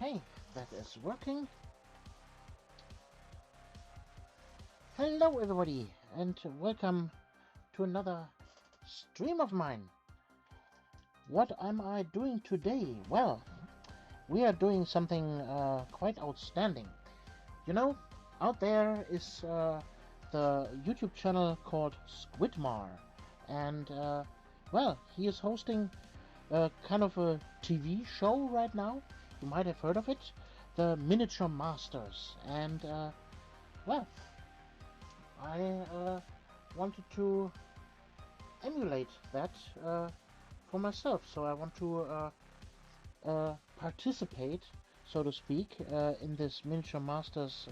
Okay, that is working. Hello everybody, and welcome to another stream of mine. What am I doing today? Well, we are doing something quite outstanding. You know, out there is the YouTube channel called Squidmar, and well, he is hosting kind of a TV show right now. You might have heard of it, the Miniature Masters, and well, I wanted to emulate that for myself. So I want to participate, so to speak, in this Miniature Masters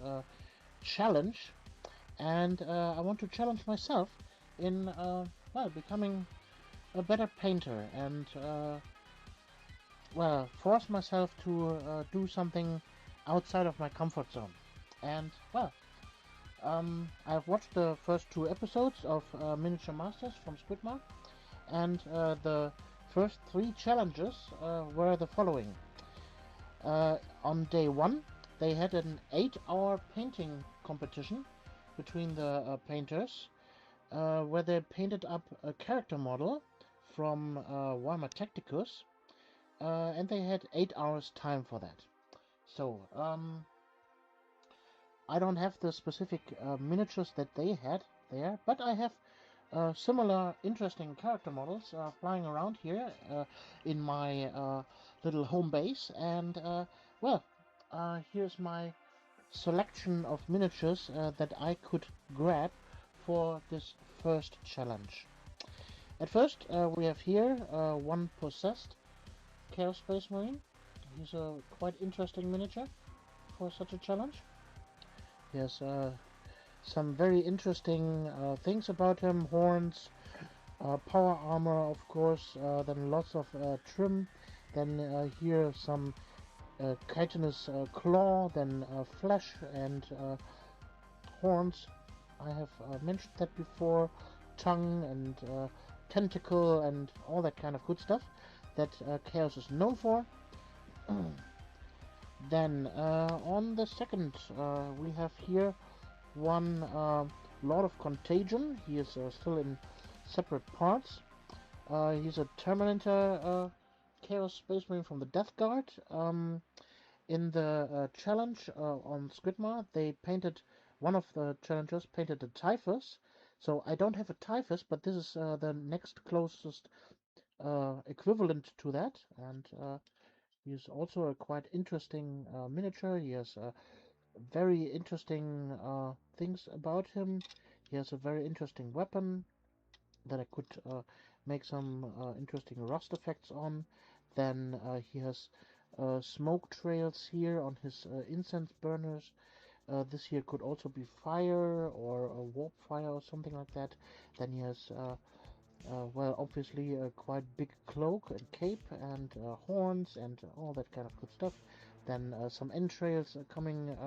challenge, and I want to challenge myself in well, becoming a better painter and well, force myself to do something outside of my comfort zone. And well, I've watched the first 2 episodes of Miniature Masters from Squidmar, and the first 3 challenges were the following. On day 1, they had an 8-hour painting competition between the painters, where they painted up a character model from Warhammer Tacticus, and they had 8 hours time for that. So, I don't have the specific miniatures that they had there, but I have similar interesting character models flying around here in my little home base, and well, here's my selection of miniatures that I could grab for this first challenge. At first, we have here one possessed Chaos Space Marine. He's a quite interesting miniature for such a challenge. He has some very interesting things about him: horns, power armor, of course, then lots of trim, then here some chitinous claw, then flesh and horns. I have mentioned that before, tongue and tentacle and all that kind of good stuff that Chaos is known for. Then on the second we have here one Lord of Contagion. He is still in separate parts. He's a Terminator Chaos Space Marine from the Death Guard. In the challenge on Squidmar, they painted, one of the challengers painted a Typhus. So I don't have a Typhus, but this is the next closest equivalent to that, and he's also a quite interesting miniature. He has very interesting things about him. He has a very interesting weapon that I could make some interesting rust effects on. Then he has smoke trails here on his incense burners. This here could also be fire or a warp fire or something like that. Then he has well, obviously a quite big cloak and cape and horns and all that kind of good stuff. Then some entrails coming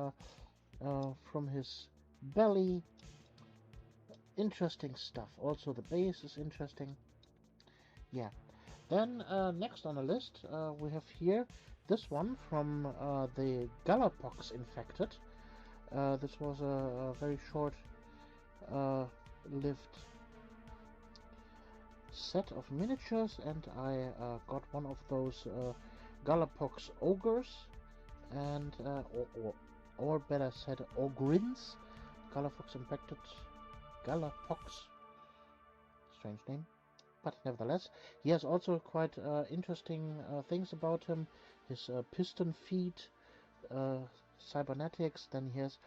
from his belly. Interesting stuff. Also the base is interesting. Yeah. Then next on the list we have here this one from the Galapox infected. This was a very short lived set of miniatures, and I got one of those Galapox ogres, and or better said ogrins. Galapox infected, Galapox, strange name, but nevertheless he has also quite interesting things about him. His piston feet, cybernetics. Then he has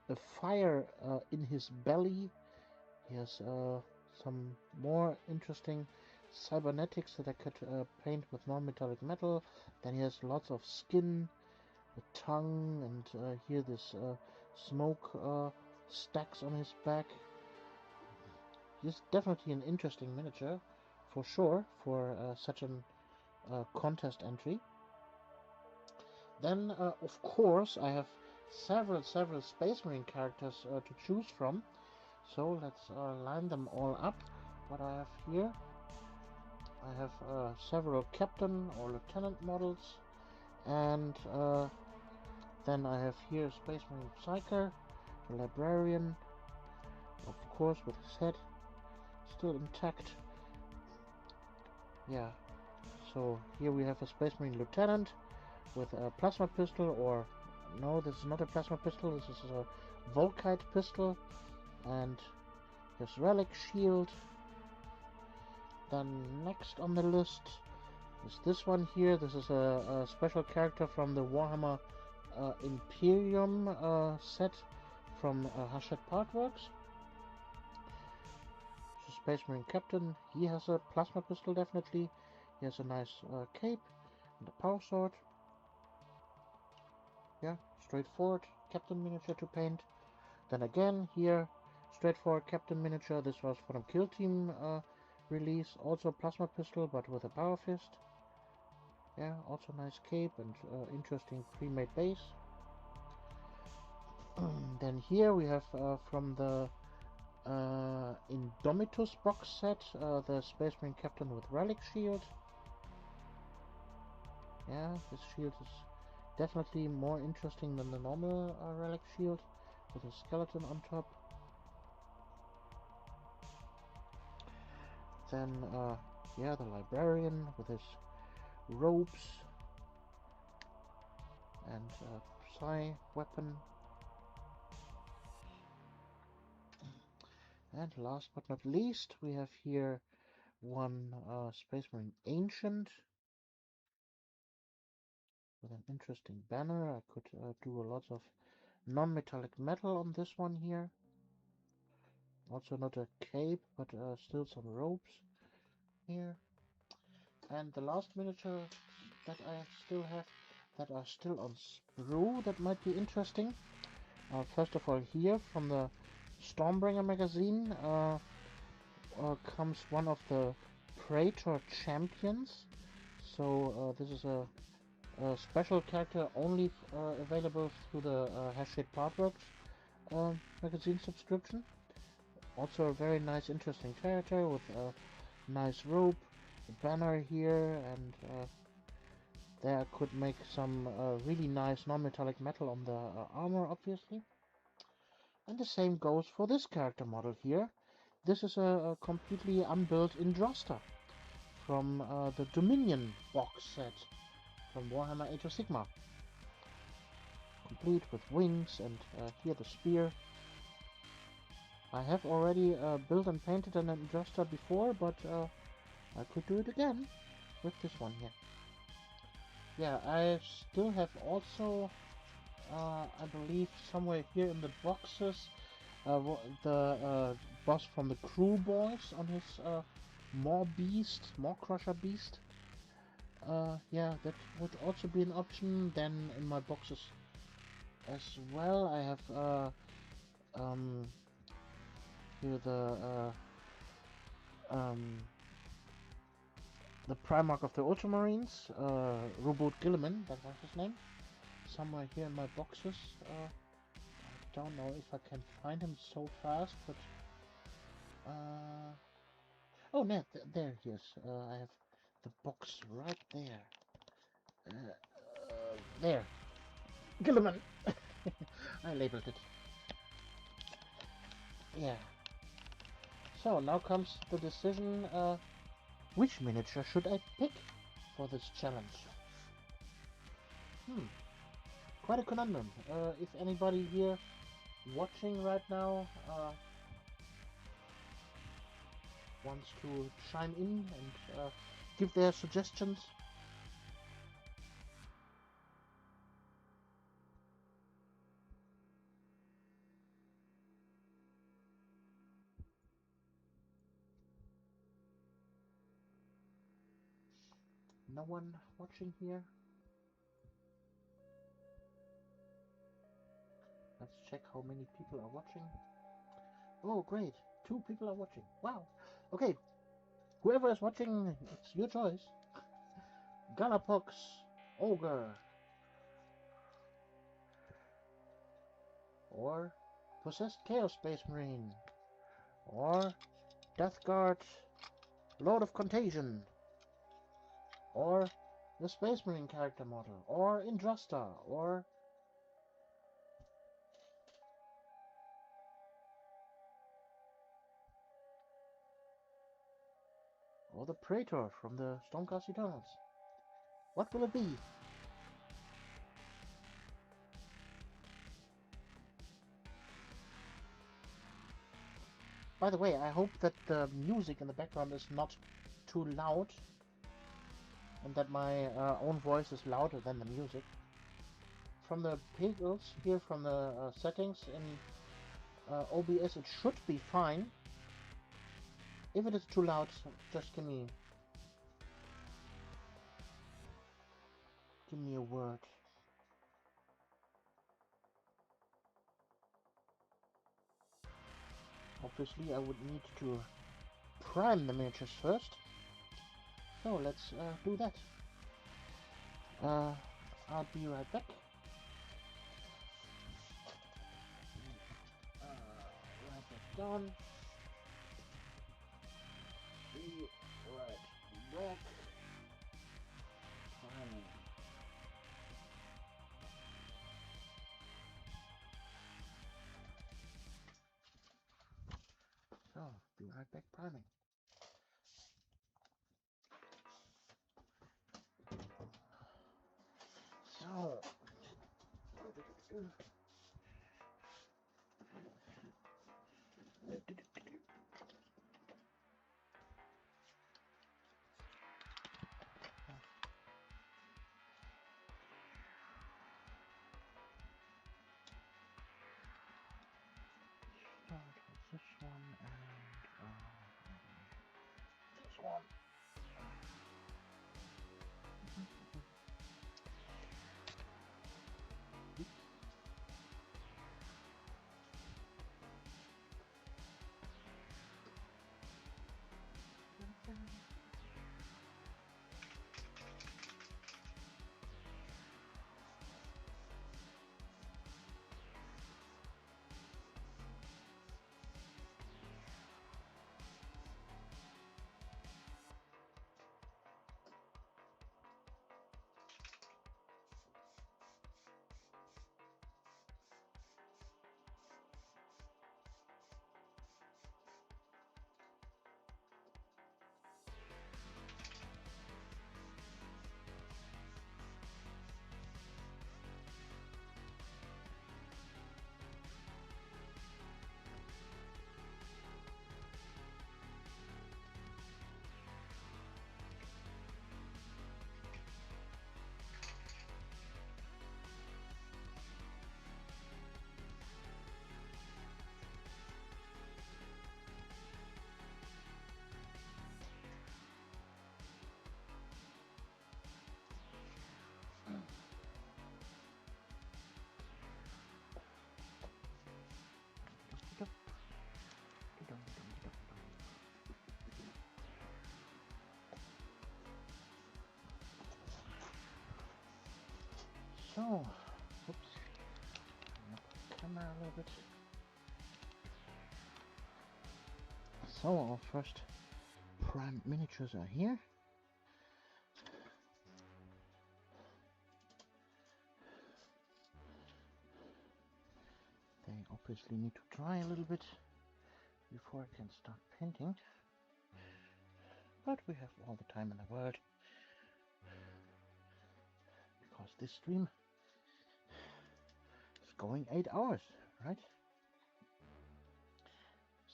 a fire in his belly. He has some more interesting cybernetics that I could paint with non-metallic metal. Then he has lots of skin, a tongue, and here this smoke stacks on his back. He's definitely an interesting miniature, for sure, for such a contest entry. Then, of course, I have several Space Marine characters to choose from. So let's line them all up. What I have here, I have several captain or lieutenant models, and Then I have here Space Marine Psyker, a librarian, of course, with his head still intact. Yeah, so here we have a Space Marine Lieutenant with a plasma pistol, or no, this is not a plasma pistol, this is a Volkite pistol, and his relic shield. Then next on the list is this one here. This is a special character from the Warhammer Imperium set from Hachette Partworks. So Space Marine Captain, he has a plasma pistol definitely. He has a nice cape and a power sword. Yeah, straightforward Captain miniature to paint. Then again here, straightforward Captain miniature. This was from Kill Team release. Also plasma pistol, but with a power fist. Yeah, also nice cape and interesting pre-made base. Then here we have from the Indomitus box set, the Space Marine Captain with relic shield. Yeah, this shield is definitely more interesting than the normal relic shield with a skeleton on top. Then, yeah, the librarian with his robes and psi weapon. And last but not least, we have here one Space Marine Ancient with an interesting banner. I could do a lot of non-metallic metal on this one here. Also not a cape, but still some robes here. And the last miniature that I still have that are still on sprue that might be interesting. First of all, here from the Stormbringer magazine comes one of the Praetor champions. So this is a special character only available through the Hachette Partworks magazine subscription. Also a very nice, interesting character with a nice robe, a banner here, and there I could make some really nice non-metallic metal on the armor, obviously. And the same goes for this character model here. This is a completely unbuilt Indrosta from the Dominion box set from Warhammer Age of Sigmar. Complete with wings and here the spear. I have already built and painted an Indrosta before, but I could do it again with this one here. Yeah, I still have also, I believe somewhere here in the boxes, the boss from the Crew Boys on his Maw Crusher Beast. Yeah, that would also be an option. Then in my boxes as well, I have here the Primarch of the Ultramarines, Robot Gilliman, that was his name. Somewhere here in my boxes. I don't know if I can find him so fast, but oh, no, there he is. I have the box right there. There, Gilliman. I labeled it. Yeah. So now comes the decision. Which miniature should I pick for this challenge? Quite a conundrum. If anybody here watching right now wants to chime in and give their suggestions. No one watching here? Let's check how many people are watching. Oh, great. 2 people are watching. Wow. Okay. Whoever is watching, it's your choice. Galapox, Ogre, or Possessed Chaos Space Marine, or Death Guard, Lord of Contagion, or the Space Marine character model, or Indrosta, or or the Praetor from the Stormcast Eternals? What will it be? By the way, I hope that the music in the background is not too loud and that my own voice is louder than the music. From the pages here, from the settings in OBS, it should be fine. If it is too loud, just give me a word. Obviously, I would need to prime the miniatures first. So let's do that. I'll be right back. Write that down. Be right back. Priming. So, be right back priming. So, this one and this one. So, oops, camera a little bit. So our first prime miniatures are here. They obviously need to dry a little bit before I can start painting. But we have all the time in the world, because this stream is going 8 hours, right?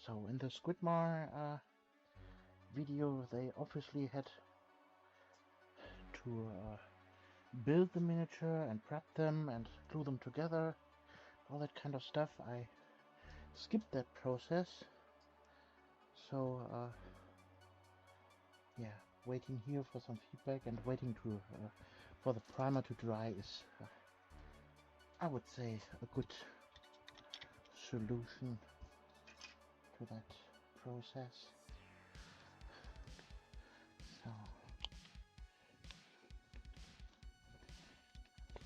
So in the Squidmar video, they obviously had to build the miniature and prep them and glue them together, all that kind of stuff. I skipped that process, so yeah, waiting here for some feedback and waiting to for the primer to dry is, I would say, a good solution to that process. So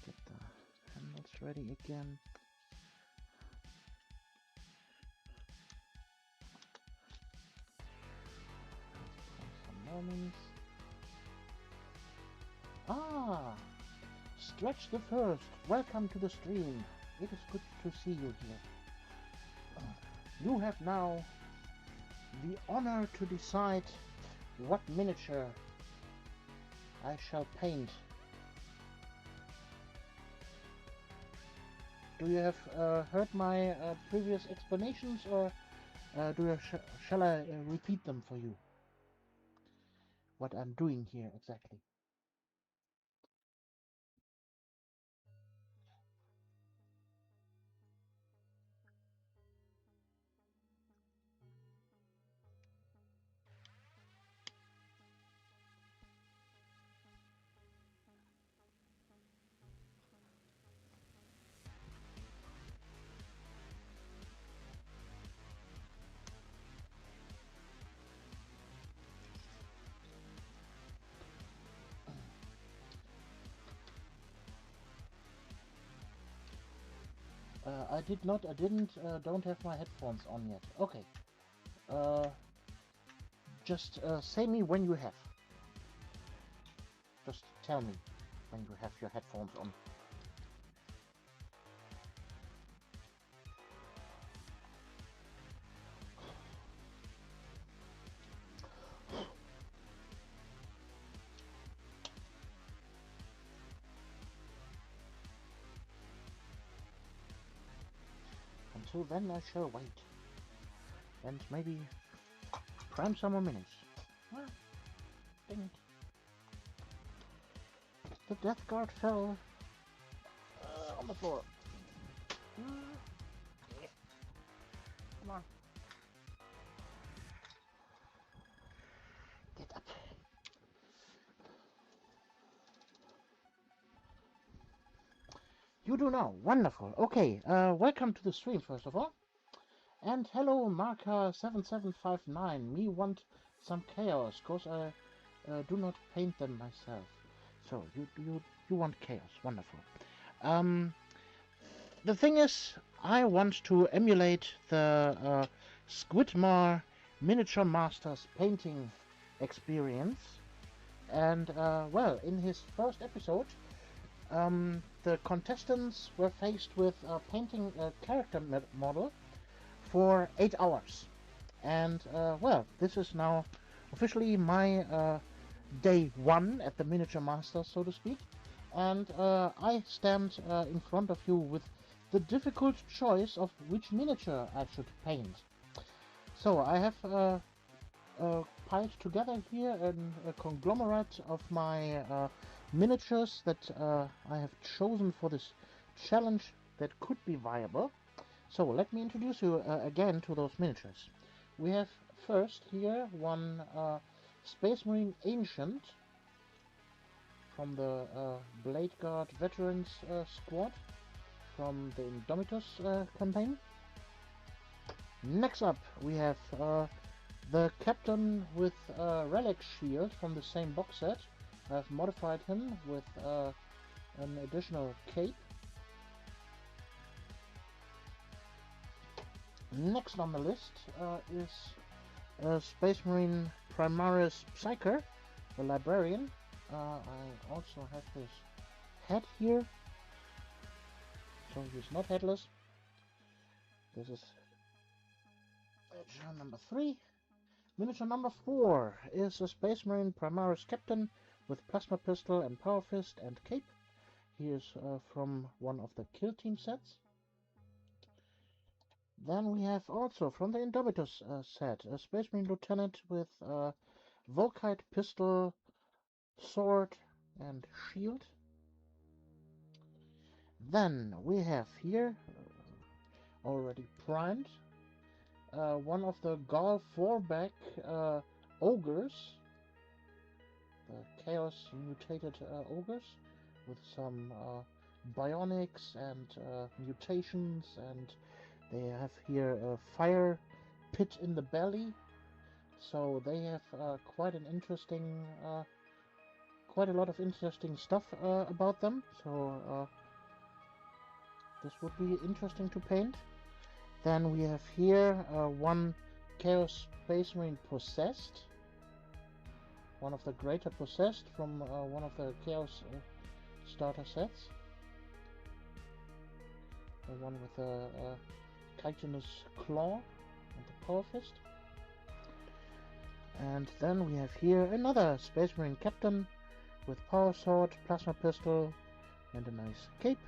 get the handles ready again. Some moments. Ah, Stretch the First, welcome to the stream. It is good to see you here. You have now the honor to decide what miniature I shall paint. Do you have heard my previous explanations, or shall I repeat them for you? What I'm doing here exactly. I don't have my headphones on yet. Okay. Uh, just say me when you have. Just tell me when you have your headphones on. Until then, I shall wait. And maybe prime some more minutes. Well, dang it. The death guard fell on the floor. Come on. Get up. You do now. Wonderful. Okay, welcome to the stream, first of all. And hello, Marker7759. Me want some chaos, cause I do not paint them myself. So, you want chaos. Wonderful. The thing is, I want to emulate the Squidmar Miniature Masters painting experience. And, well, in his first episode, the contestants were faced with painting a character model for 8 hours. And, well, this is now officially my day 1 at the Miniature Masters, so to speak. And I stand in front of you with the difficult choice of which miniature I should paint. So I have piled together here a conglomerate of my miniatures that I have chosen for this challenge that could be viable. So let me introduce you again to those miniatures. We have first here one Space Marine Ancient from the Blade Guard Veterans squad from the Indomitus campaign. Next up we have the Captain with Relic Shield from the same box set. I've modified him with an additional cape. Next on the list is Space Marine Primaris Psyker, the Librarian. I also have his head here, so he's not headless. This is miniature number 3. Miniature number 4 is a Space Marine Primaris Captain with Plasma Pistol and Power Fist and cape. He is from one of the Kill Team sets. Then we have also from the Indomitus set a Space Marine Lieutenant with Volkite Pistol, Sword and Shield. Then we have here, already primed, one of the Gaul 4-back ogres, the Chaos mutated ogres, with some bionics and mutations, and they have here a fire pit in the belly, so they have quite a lot of interesting stuff about them. So this would be interesting to paint. Then we have here one Chaos Space Marine Possessed, one of the Greater Possessed from one of the Chaos starter sets. The one with the chitinous claw and the Power Fist. And then we have here another Space Marine captain with power sword, plasma pistol, and a nice cape.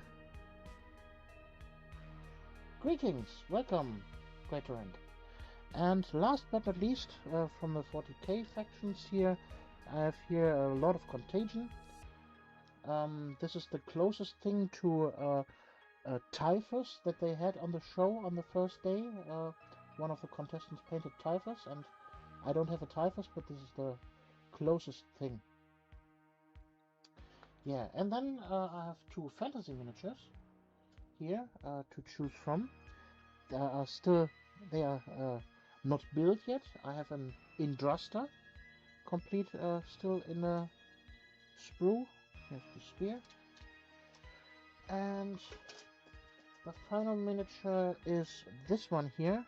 Greetings, welcome, Great Rand. And last but not least, from the 40k factions here, I have here a lot of Contagion. This is the closest thing to Typhus that they had on the show on the first day. One of the contestants painted Typhus, and I don't have a Typhus, but this is the closest thing. Yeah, and then I have two fantasy miniatures here to choose from. They are not built yet. I have an Indrasta complete, still in a sprue. Here's the spear. And the final miniature is this one here.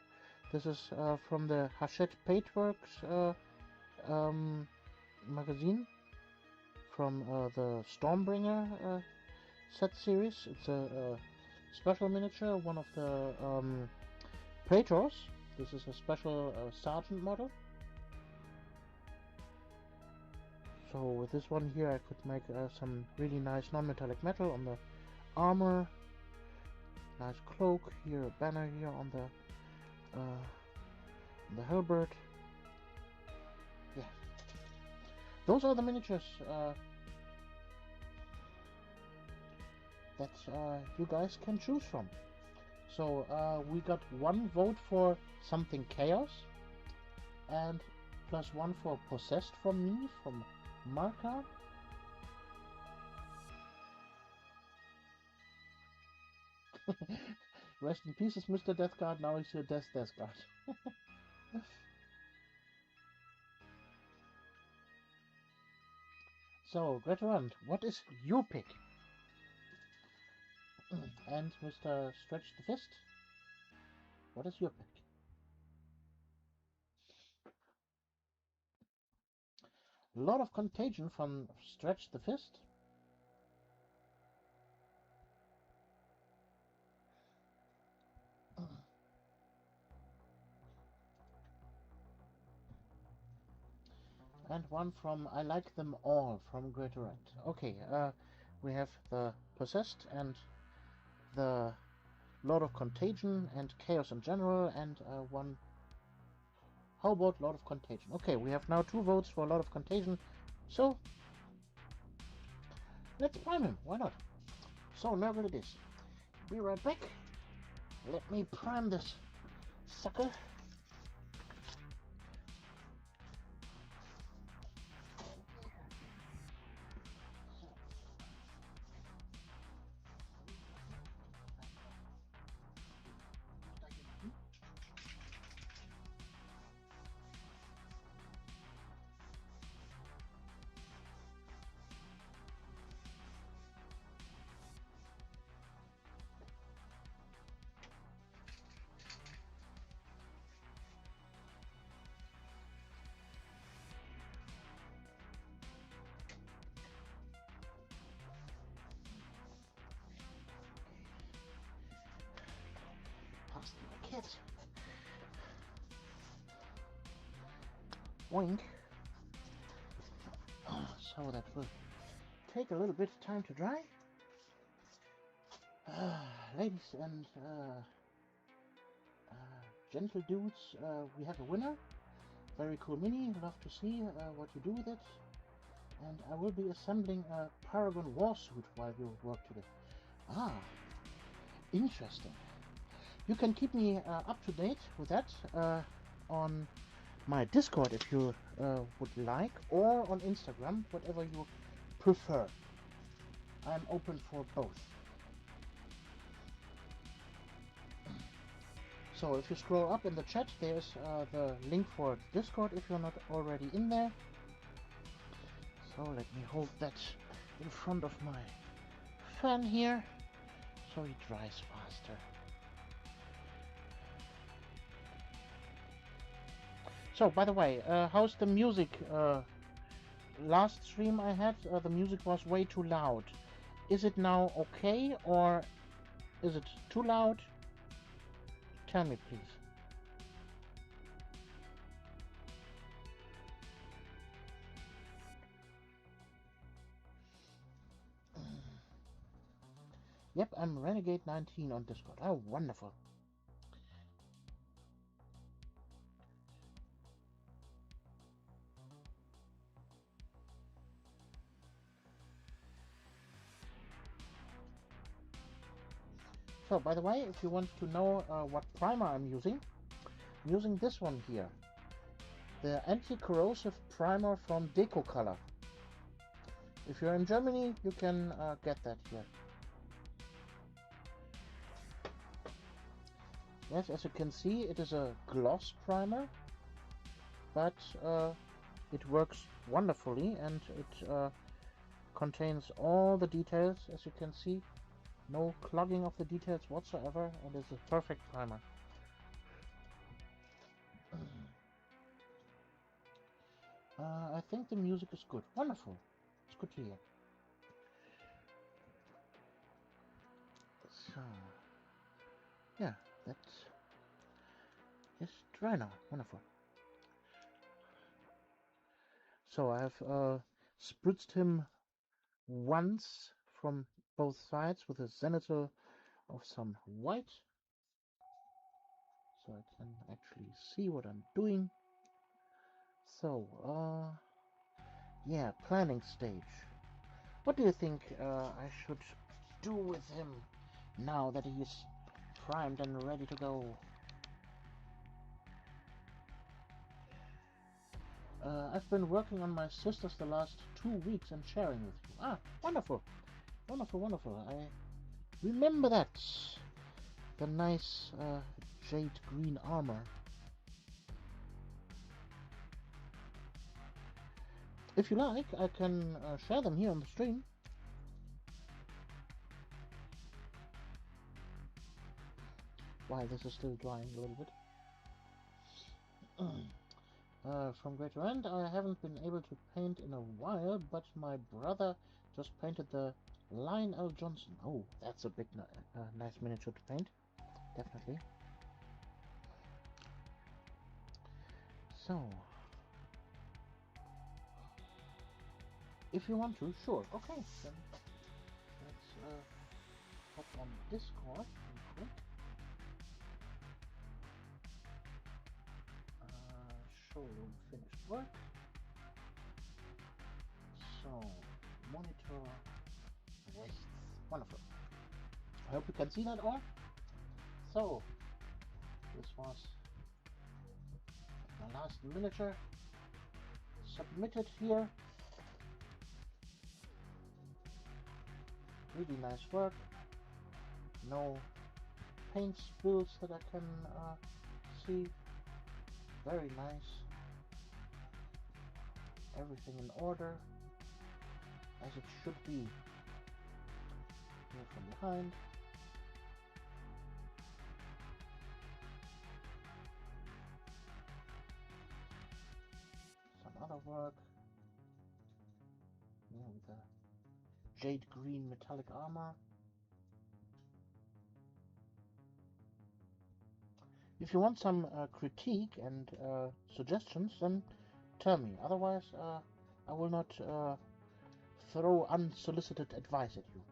This is from the Hachette Paintworks magazine, from the Stormbringer set series. It's a special miniature, one of the Praetors. This is a special sergeant model. So with this one here I could make some really nice non-metallic metal on the armor, nice cloak here, a banner here on the halberd. Yeah, those are the miniatures that you guys can choose from. So we got one vote for something chaos, and +1 for possessed from me, from Marka. Rest in pieces, Mr. Deathguard. Now he's your Deathguard. So, Gretorand, what is your pick? And Mr. Stretch the Fist, what is your pick? A lot of Contagion from Stretch the Fist. And one from I Like Them All from Gretorand. Okay, we have the Possessed and the Lord of Contagion and Chaos in general, and one. How about Lord of Contagion? Okay, we have now 2 votes for Lord of Contagion, so let's prime him. Why not? So Nurgle it is. Be right back. Let me prime this sucker. Kit. Oink. So that will take a little bit of time to dry. Ladies and gentle dudes, we have a winner. Very cool mini. Love to see what you do with it. And I will be assembling a Paragon Warsuit while you work today. Ah, interesting. You can keep me up to date with that on my Discord if you would like, or on Instagram, whatever you prefer. I'm open for both. So if you scroll up in the chat, there's the link for Discord if you're not already in there. So let me hold that in front of my fan here so it dries faster. So, by the way, how's the music? Last stream I had, the music was way too loud. Is it now okay, or is it too loud? Tell me, please. Yep, I'm Renegade 19 on Discord. Oh, wonderful. So, by the way, if you want to know what primer I'm using this one here. The anti-corrosive primer from Deco Color. If you're in Germany, you can get that here. Yes, as you can see, it is a gloss primer, but it works wonderfully, and it contains all the details, as you can see. No clogging of the details whatsoever, and it's a perfect primer. I think the music is good. Wonderful. It's good to hear. So, yeah, that's just dry now. Wonderful. So I have spritzed him once from both sides with a zenithal of some white, so I can actually see what I'm doing. So, yeah, planning stage. What do you think I should do with him now that he's primed and ready to go? I've been working on my sisters the last 2 weeks and sharing with you. Ah, wonderful. Wonderful, wonderful. I remember that. The nice jade green armor. If you like, I can share them here on the stream. While this is still drying a little bit. From Greater End, I haven't been able to paint in a while, but my brother just painted the Lionel Johnson. Oh, that's a big, nice miniature to paint. Definitely. So, if you want to, sure. Okay, then let's hop on Discord real quick. Showroom finished work. So, monitor rechts. Wonderful. I hope you can see that all. So, this was my last miniature submitted here. Really nice work. No paint spills that I can see. Very nice. Everything in order, as it should be. Here from behind. Some other work. Yeah, with the jade green metallic armor. If you want some critique and suggestions, then tell me. Otherwise, I will not throw unsolicited advice at you.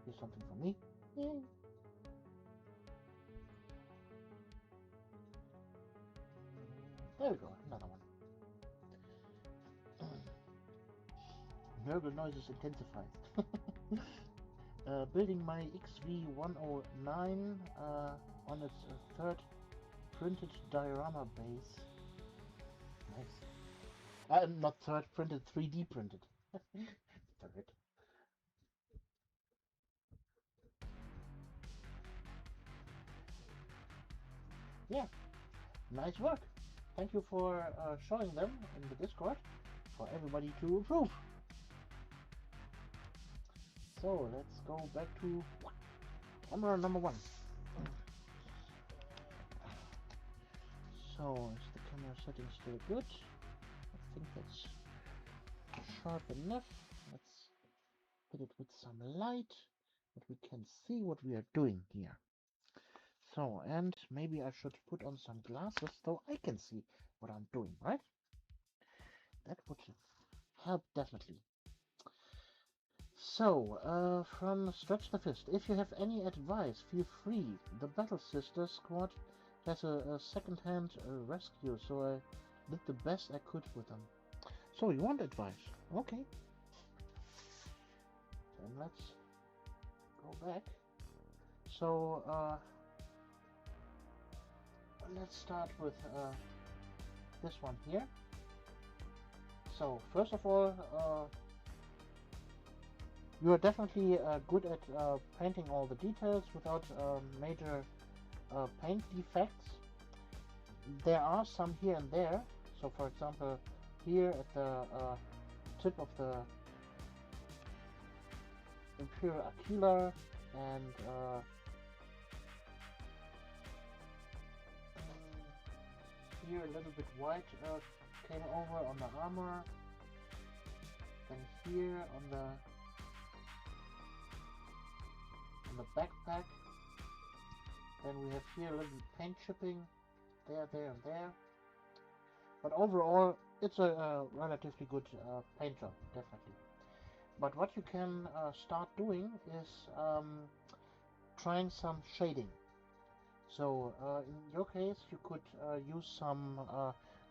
Here's something for me. Yay. There we go, another one. Nurgle noise is intensified. Building my XV109 on its third printed diorama base. Nice. Not third printed, 3D printed. Third. Yeah, nice work. Thank you for showing them in the Discord for everybody to approve. So let's go back to camera number 1. So is the camera setting still good? I think that's sharp enough. Let's hit it with some light, that we can see what we are doing here. So, and maybe I should put on some glasses so I can see what I'm doing, right? That would help definitely. So, from Stretch the Fist, if you have any advice, feel free. The Battle Sister squad has a second-hand rescue, so I did the best I could with them. So, you want advice? Okay. Then let's go back. So, let's start with this one here. So, first of all, you are definitely good at painting all the details without major paint defects. There are some here and there. So, for example, here at the tip of the Imperial Aquila, and here a little bit white came over on the armor. Then here on the backpack. Then we have here a little paint chipping, there, and there. But overall, it's a relatively good paint job, definitely. But what you can start doing is trying some shading. So in your case, you could use some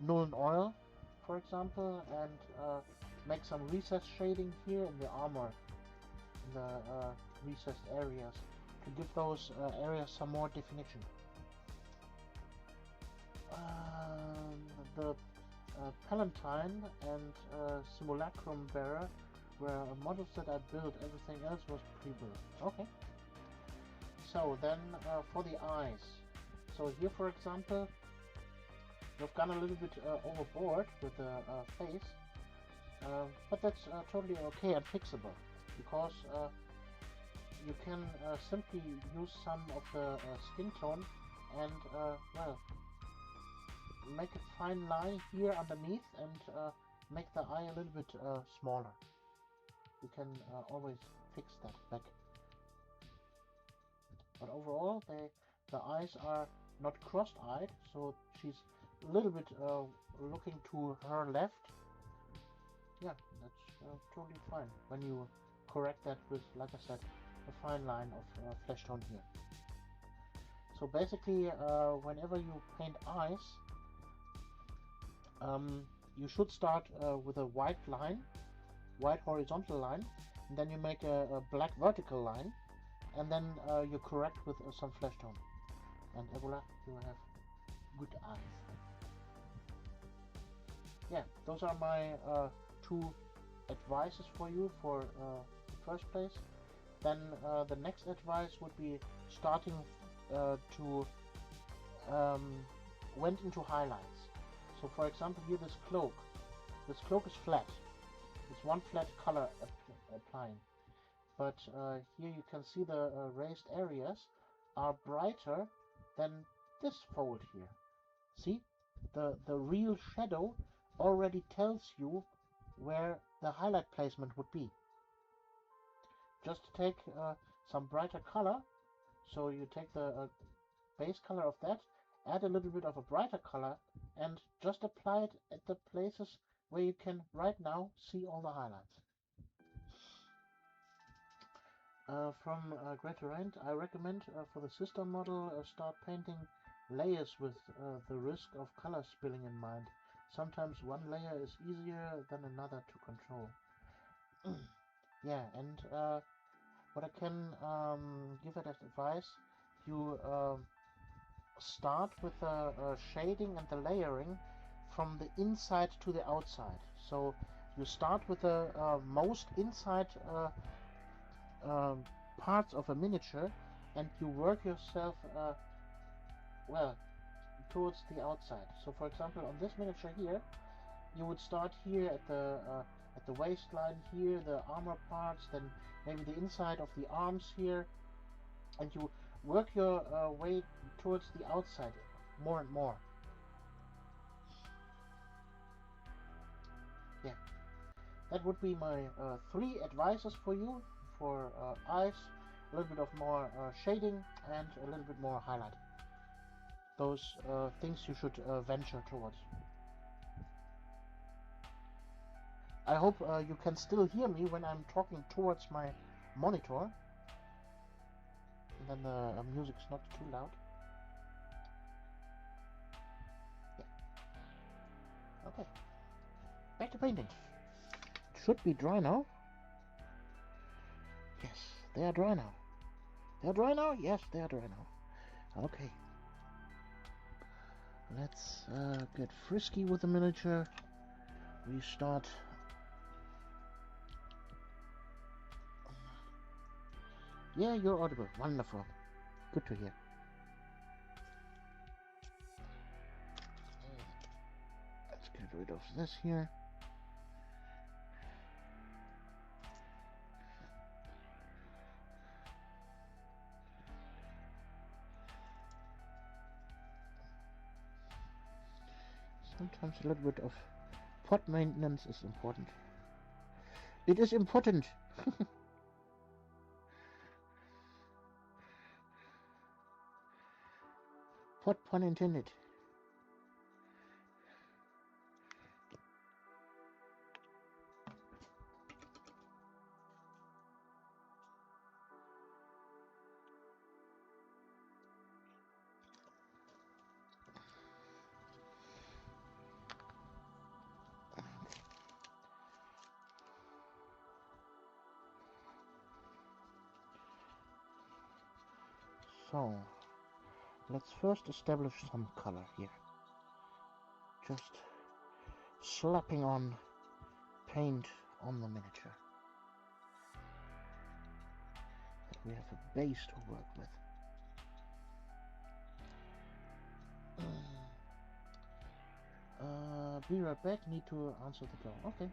Nuln oil, for example, and make some recessed shading here in the armor, in the recessed areas, to give those areas some more definition. The Palatine and Simulacrum Bearer were models that I built. Everything else was pre-built. Okay. So then for the eyes. So here, for example, we've gone a little bit overboard with the face, but that's totally okay and fixable, because you can simply use some of the skin tone and, well, make a fine line here underneath and make the eye a little bit smaller. You can always fix that back. But overall, the eyes are not cross-eyed, so she's a little bit looking to her left. Yeah, that's totally fine when you correct that with, like I said, a fine line of flesh tone here. So basically, whenever you paint eyes, you should start with a white line, white horizontal line, and then you make a black vertical line, and then you correct with some flesh tone. And voila, you have good eyes. Yeah, those are my two advices for you for the first place. Then the next advice would be starting to went into highlights. So for example, here this cloak is flat. It's one flat color applying. But here you can see the raised areas are brighter than this fold here. See? The real shadow already tells you where the highlight placement would be. Just take some brighter color. So you take the base color of that, add a little bit of a brighter color, and just apply it at the places where you can right now see all the highlights. From Greater Rand, I recommend for the sister model start painting layers with the risk of color spilling in mind. Sometimes one layer is easier than another to control. Yeah, and what I can give it as advice, you start with the shading and the layering from the inside to the outside. So you start with the most inside parts of a miniature, and you work yourself well towards the outside. So for example, on this miniature here, you would start here at the waistline here, the armor parts, then maybe the inside of the arms here, and you work your way towards the outside more and more. Yeah, that would be my 3 advices for you for eyes, a little bit of more shading, and a little bit more highlight. Those things you should venture towards. I hope you can still hear me when I'm talking towards my monitor. And then the music's not too loud. Yeah. Okay. Back to painting. It should be dry now. Yes, they are dry now. They are dry now? Yes, they are dry now. Okay. Let's get frisky with the miniature. We start. Yeah, you're audible. Wonderful. Good to hear. Let's get rid of this here. Sometimes a little bit of pot maintenance is important. It is important. Pot pun intended. So, let's first establish some color here. Just slapping on paint on the miniature. That we have a base to work with. Be right back, need to answer the door. Okay.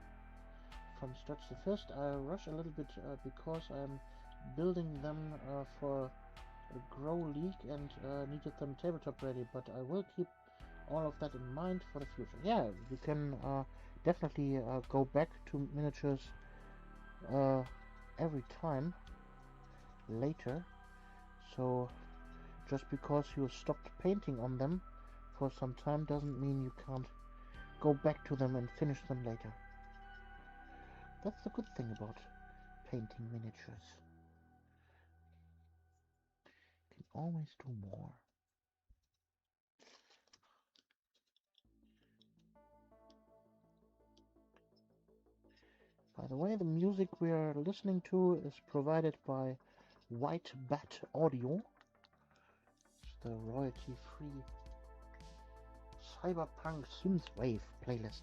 From Stretch the Fist, I rush a little bit because I'm building them for a grow league and needed them tabletop ready, but I will keep all of that in mind for the future. Yeah, you can definitely go back to miniatures every time later, so just because you stopped painting on them for some time doesn't mean you can't go back to them and finish them later. That's the good thing about painting miniatures. You can always do more. By the way, the music we are listening to is provided by White Bat Audio. It's the royalty-free cyberpunk synthwave playlist.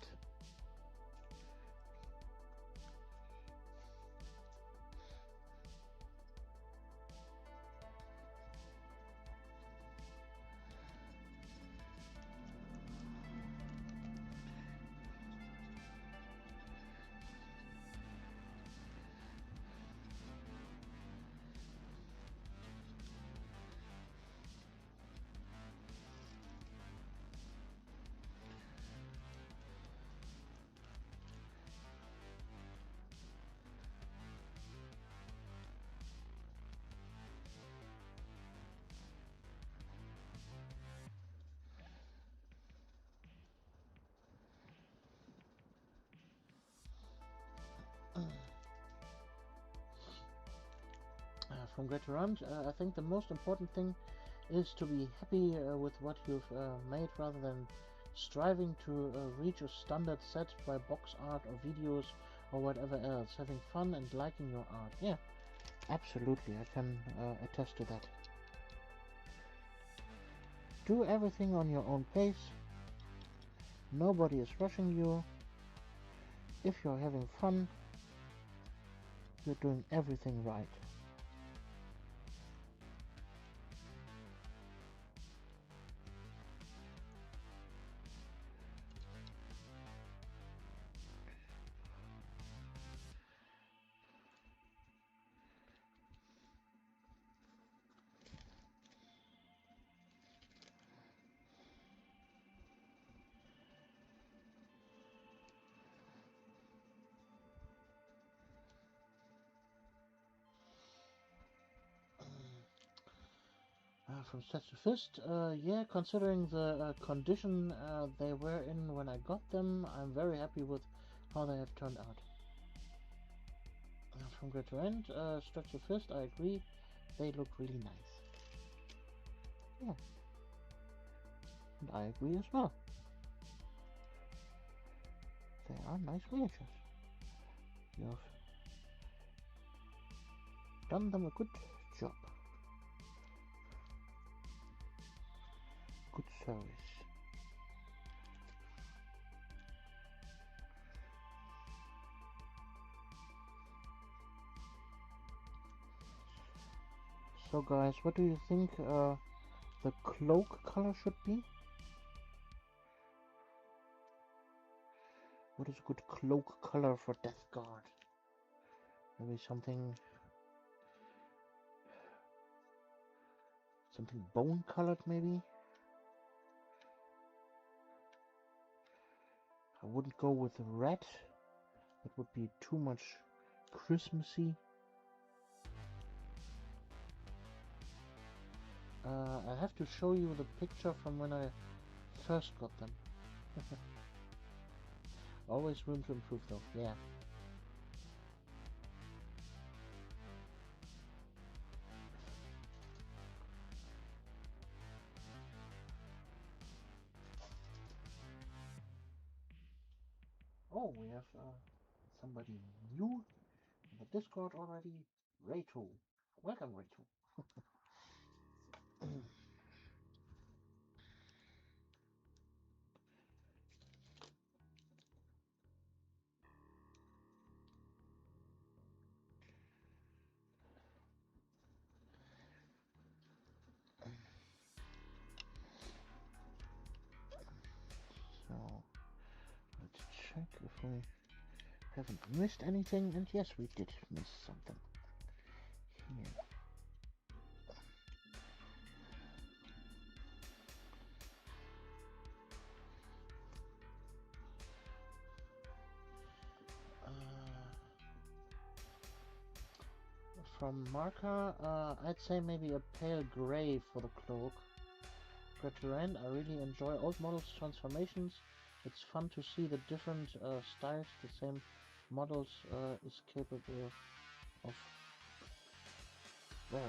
From Great Around, I think the most important thing is to be happy with what you've made rather than striving to reach a standard set by box art or videos or whatever else. Having fun and liking your art. Yeah, absolutely, I can attest to that. Do everything on your own pace. Nobody is rushing you. If you're having fun, you're doing everything right. From Stretch to Fist, yeah, considering the condition they were in when I got them, I'm very happy with how they have turned out. From grid to end, stretch the fist, I agree. They look really nice. Yeah. And I agree as well. They are nice miniatures. You've done them a good job. Good service. So guys, what do you think the cloak color should be? What is a good cloak color for Death Guard? Maybe something bone colored, maybe? I wouldn't go with red. It would be too much Christmassy. I have to show you the picture from when I first got them. Always room to improve though, yeah. Oh, we have somebody new in the Discord already. Rachel. Welcome, Rachel. So, let's check if we haven't missed anything, and yes, we did miss something. Here. From Marker, I'd say maybe a pale gray for the cloak. Terrain, I really enjoy old models transformations. It's fun to see the different styles the same models is capable of wearing.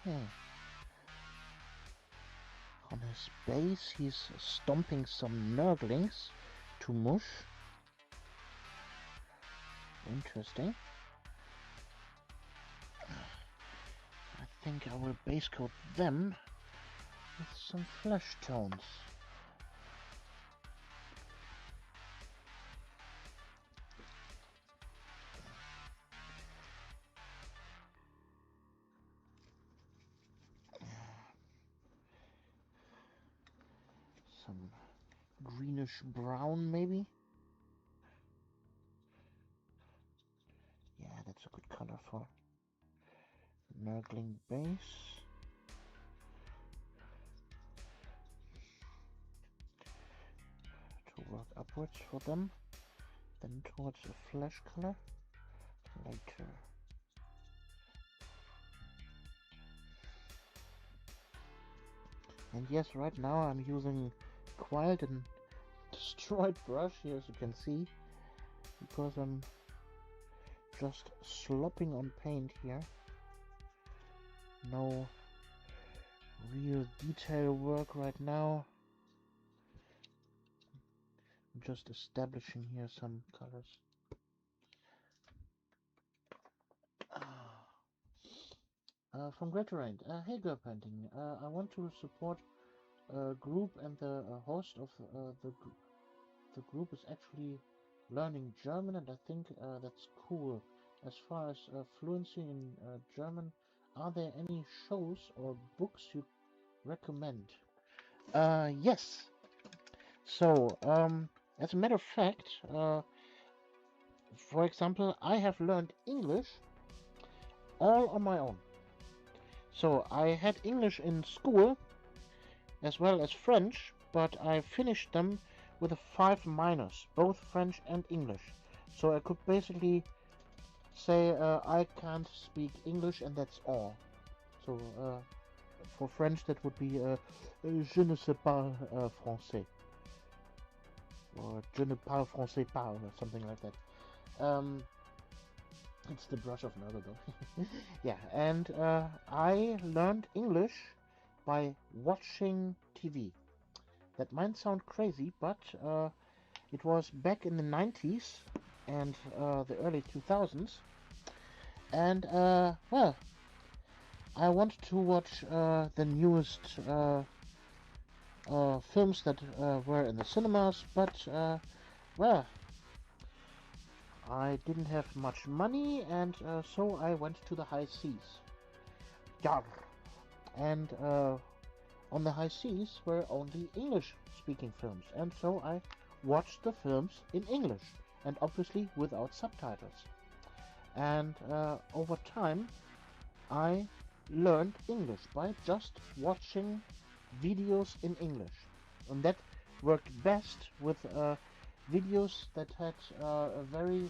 Okay. On his base, he's stomping some Nurglings to mush. Interesting. I think I will base coat them with some flesh tones. Some greenish brown, maybe? Yeah, that's a good color for Nurgling base. To work upwards for them, then towards a flesh color later. And yes, right now I'm using Quiet and Destroyed brush here, as you can see, because I'm just slopping on paint here. No real detail work right now. Just establishing here some colors. From Greater Rain. Hey Girl Painting, I want to support a group, and the host of the group is actually learning German, and I think that's cool. As far as fluency in German, are there any shows or books you recommend? Yes. So, as a matter of fact, for example, I have learned English all on my own. So I had English in school as well as French, but I finished them with a 5 minors, both French and English. So I could basically say I can't speak English and that's all. So for French that would be je ne sais pas français, or je ne parle français pas, or something like that. It's the brush of another though. Yeah, and I learned English by watching TV. That might sound crazy, but it was back in the 90s and the early 2000s. And, well, I wanted to watch the newest films that were in the cinemas, but, well, I didn't have much money, and so I went to the high seas. Yarr! And on the high seas were only English-speaking films, and so I watched the films in English, and obviously without subtitles. And over time, I learned English by just watching videos in English, and that worked best with videos that had a very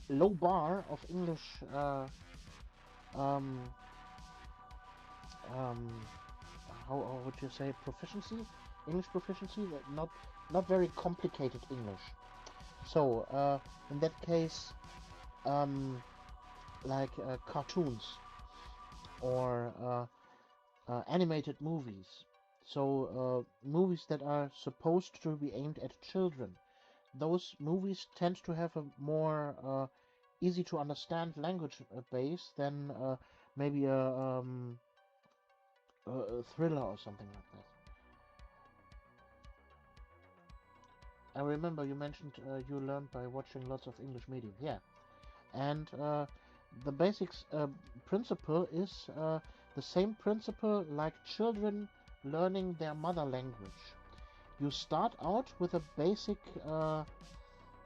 low bar of English um, how would you say, proficiency, English proficiency, not very complicated English. So in that case, like cartoons or animated movies. So movies that are supposed to be aimed at children. Those movies tend to have a more easy to understand language base than maybe a thriller or something like that. I remember you mentioned you learned by watching lots of English medium. Yeah, and the basic principle is the same principle like children learning their mother language. You start out with a basic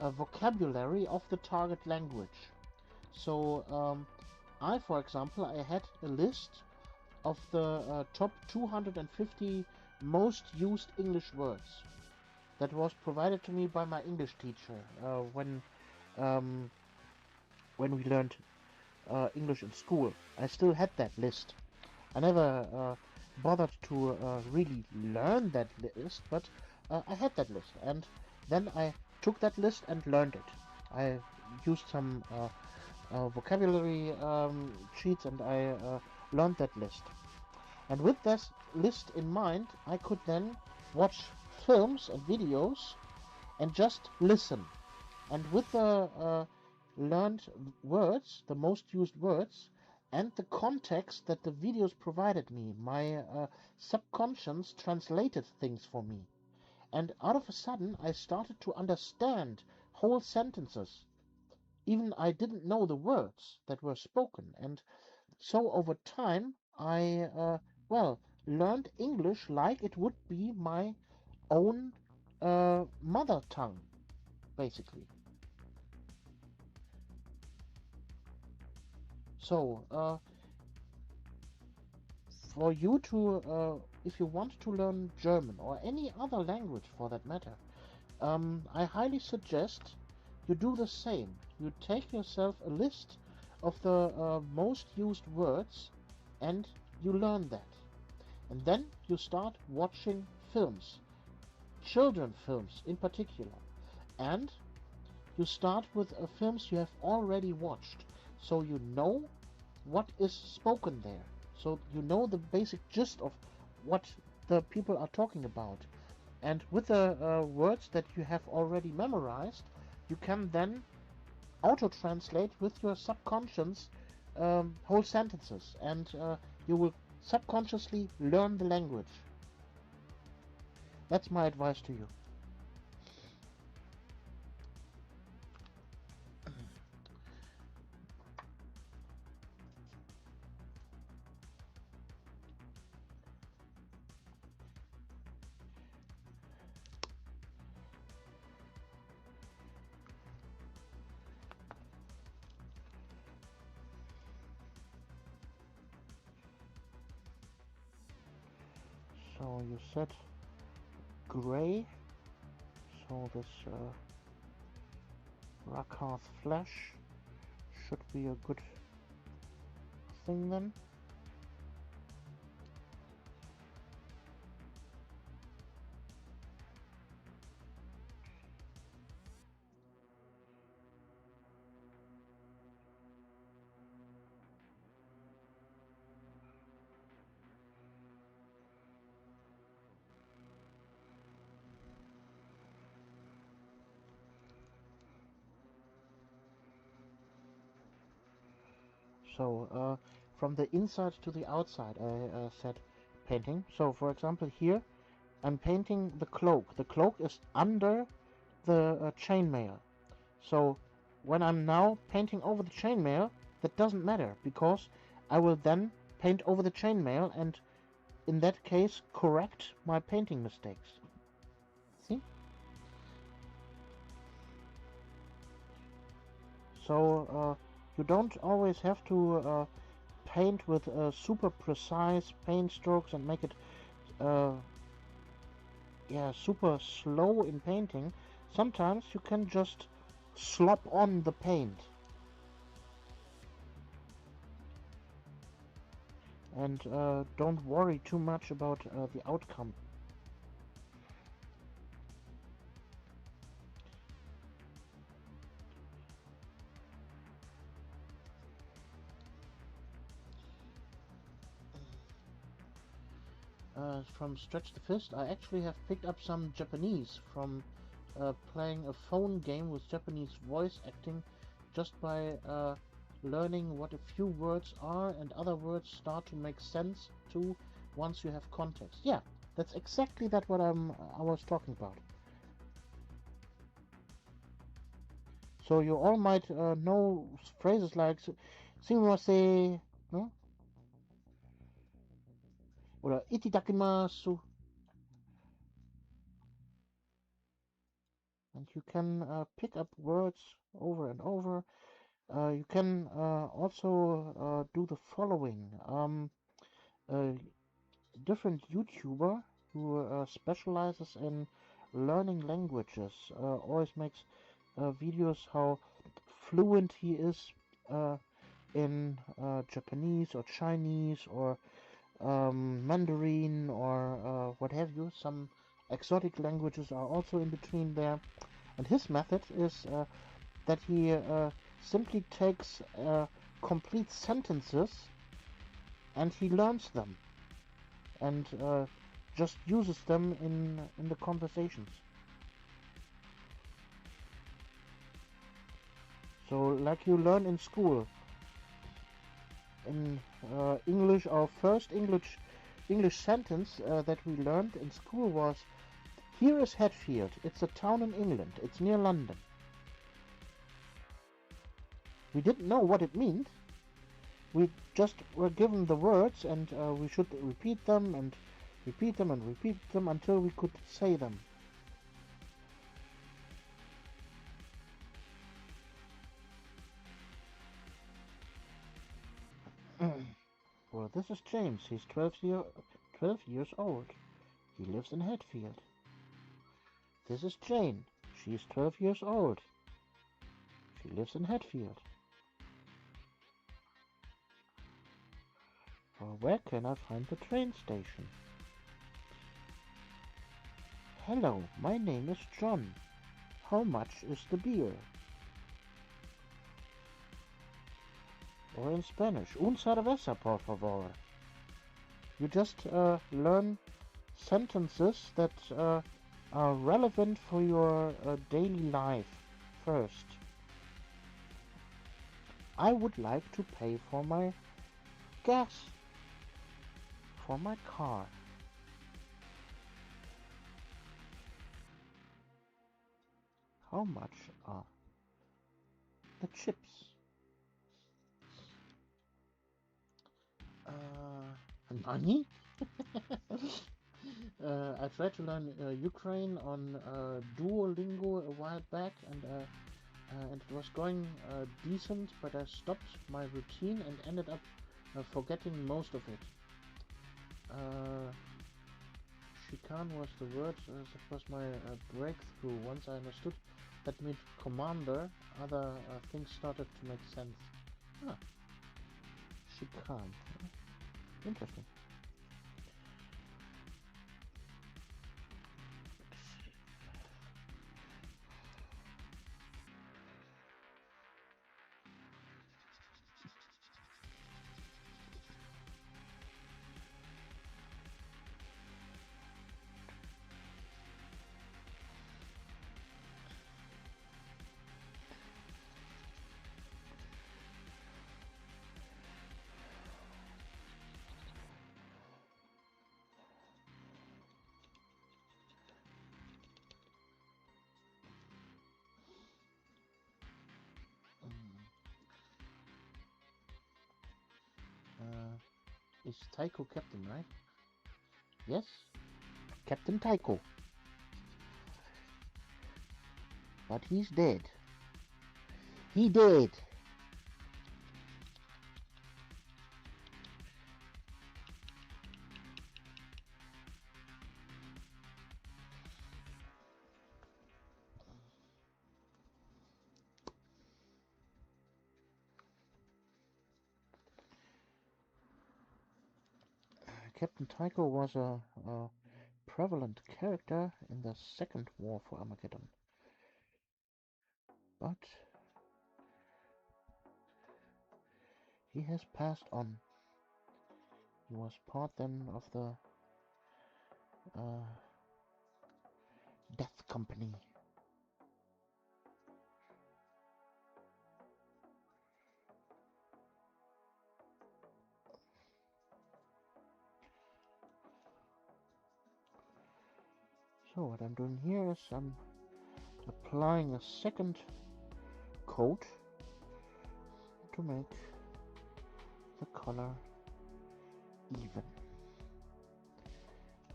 vocabulary of the target language. So for example, I had a list of the top 250 most used English words that was provided to me by my English teacher um, when we learned English in school. I still had that list. I never bothered to really learn that list, but I had that list, and then I took that list and learned it. I used some vocabulary sheets, and I learned that list. And with this list in mind, I could then watch films and videos and just listen. And with the learned words, the most used words, and the context that the videos provided me, my subconscious translated things for me. And out of a sudden, I started to understand whole sentences. Even I didn't know the words that were spoken. And so over time, I, well, learned English like it would be my own mother tongue, basically. So, for you to, if you want to learn German or any other language for that matter, I highly suggest you do the same. You take yourself a list of the most used words and you learn that. And then you start watching films, children films in particular, and you start with films you have already watched, so you know what is spoken there, so you know the basic gist of what the people are talking about. And with the words that you have already memorized, you can then auto-translate with your subconscious whole sentences, and you will subconsciously learn the language. That's my advice to you. So you said gray, so this Rakar's flesh should be a good thing then. So from the inside to the outside, I said painting. So for example here, I'm painting the cloak. The cloak is under the chainmail. So when I'm now painting over the chainmail, that doesn't matter, because I will then paint over the chainmail and in that case correct my painting mistakes. See? So you don't always have to paint with super precise paint strokes and make it super slow in painting. Sometimes you can just slop on the paint. And don't worry too much about the outcome. From Stretch the Fist, I actually have picked up some Japanese from playing a phone game with Japanese voice acting, just by learning what a few words are, and other words start to make sense too once you have context. Yeah, that's exactly what I was talking about. So you all might know phrases like "sumimasen," no? Or "itadakimasu," and you can pick up words over and over. You can also do the following. A different YouTuber who specializes in learning languages always makes videos how fluent he is in Japanese or Chinese or Mandarin or what have you. Some exotic languages are also in between there. And his method is that he simply takes complete sentences and he learns them and just uses them in the conversations. So like you learn in school. In English, our first English sentence that we learned in school was, "Here is Hatfield. It's a town in England. It's near London." We didn't know what it meant. We just were given the words, and we should repeat them and repeat them and repeat them until we could say them. Well, this is James. He's 12 years old. He lives in Hatfield. This is Jane. She's 12 years old. She lives in Hatfield. Where can I find the train station? Hello, my name is John. How much is the beer? Or in Spanish, un cerveza, por favor. You just learn sentences that are relevant for your daily life. First, I would like to pay for my gas for my car. How much are the chips? Money? I tried to learn Ukraine on Duolingo a while back, and it was going decent, but I stopped my routine and ended up forgetting most of it. Shikan was the word, that was my breakthrough. Once I understood that meant commander, other things started to make sense. Ah, Shikan. Interesting. Is Taiko captain, right? Yes? Captain Taiko. But he's dead. He dead. Captain Taiko was a prevalent character in the Second War for Armageddon. But he has passed on. He was part then of the Death Company. So what I'm doing here is I'm applying a second coat to make the color even.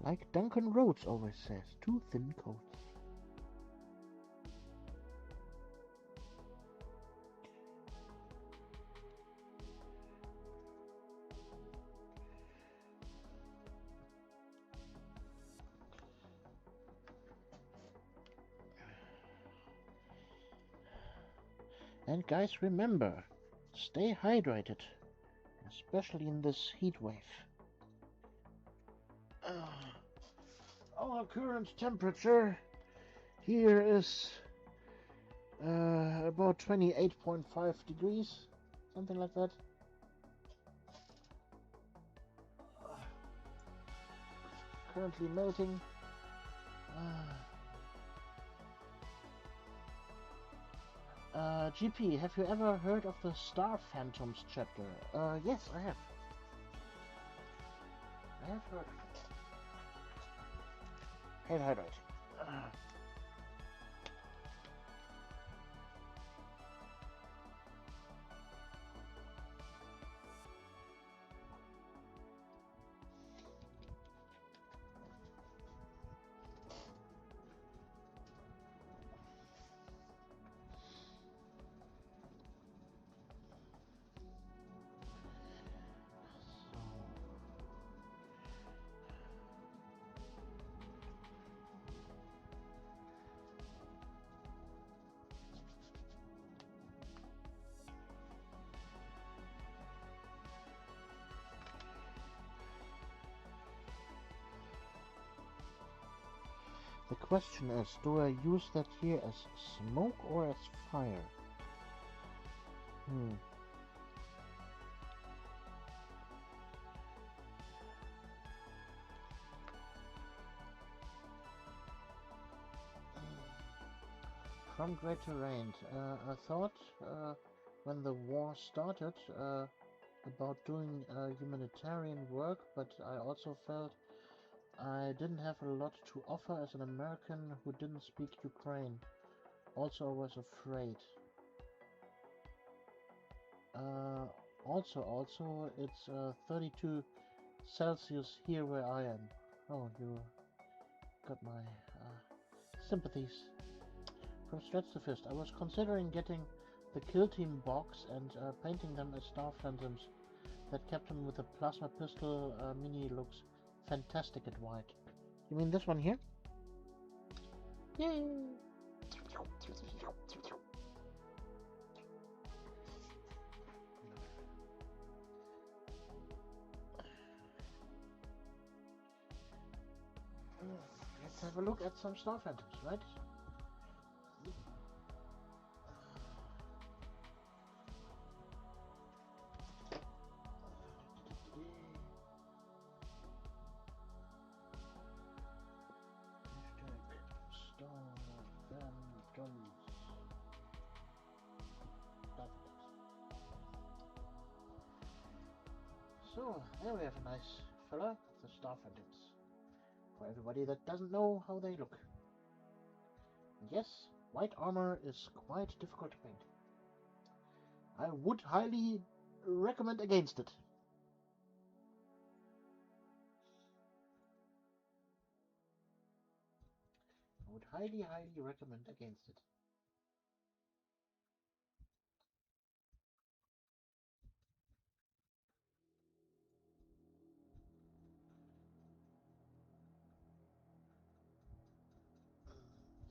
Like Duncan Rhodes always says, too thin coats. And guys, remember, stay hydrated, especially in this heat wave. Our current temperature here is about 28.5 degrees, something like that. Currently melting. GP, have you ever heard of the Star Phantoms chapter? Yes, I have. I have heard of it. Hey, hydrate. The question is, do I use that here as smoke or as fire? From Great Terrain. I thought when the war started about doing humanitarian work, but I also felt I didn't have a lot to offer as an American who didn't speak Ukraine. Also, I was afraid. Also, it's 32 Celsius here where I am. Oh, you got my sympathies. From Stretch the Fist, I was considering getting the Kill Team box and painting them as Star Phantoms. That captain with a plasma pistol mini looks fantastic at white. You mean this one here? Yay! Let's have a look at some Star Phantoms, right? So, there we have a nice fella, the Star Phantoms. For everybody that doesn't know how they look. Yes, white armor is quite difficult to paint. I would highly recommend against it. I would highly recommend against it.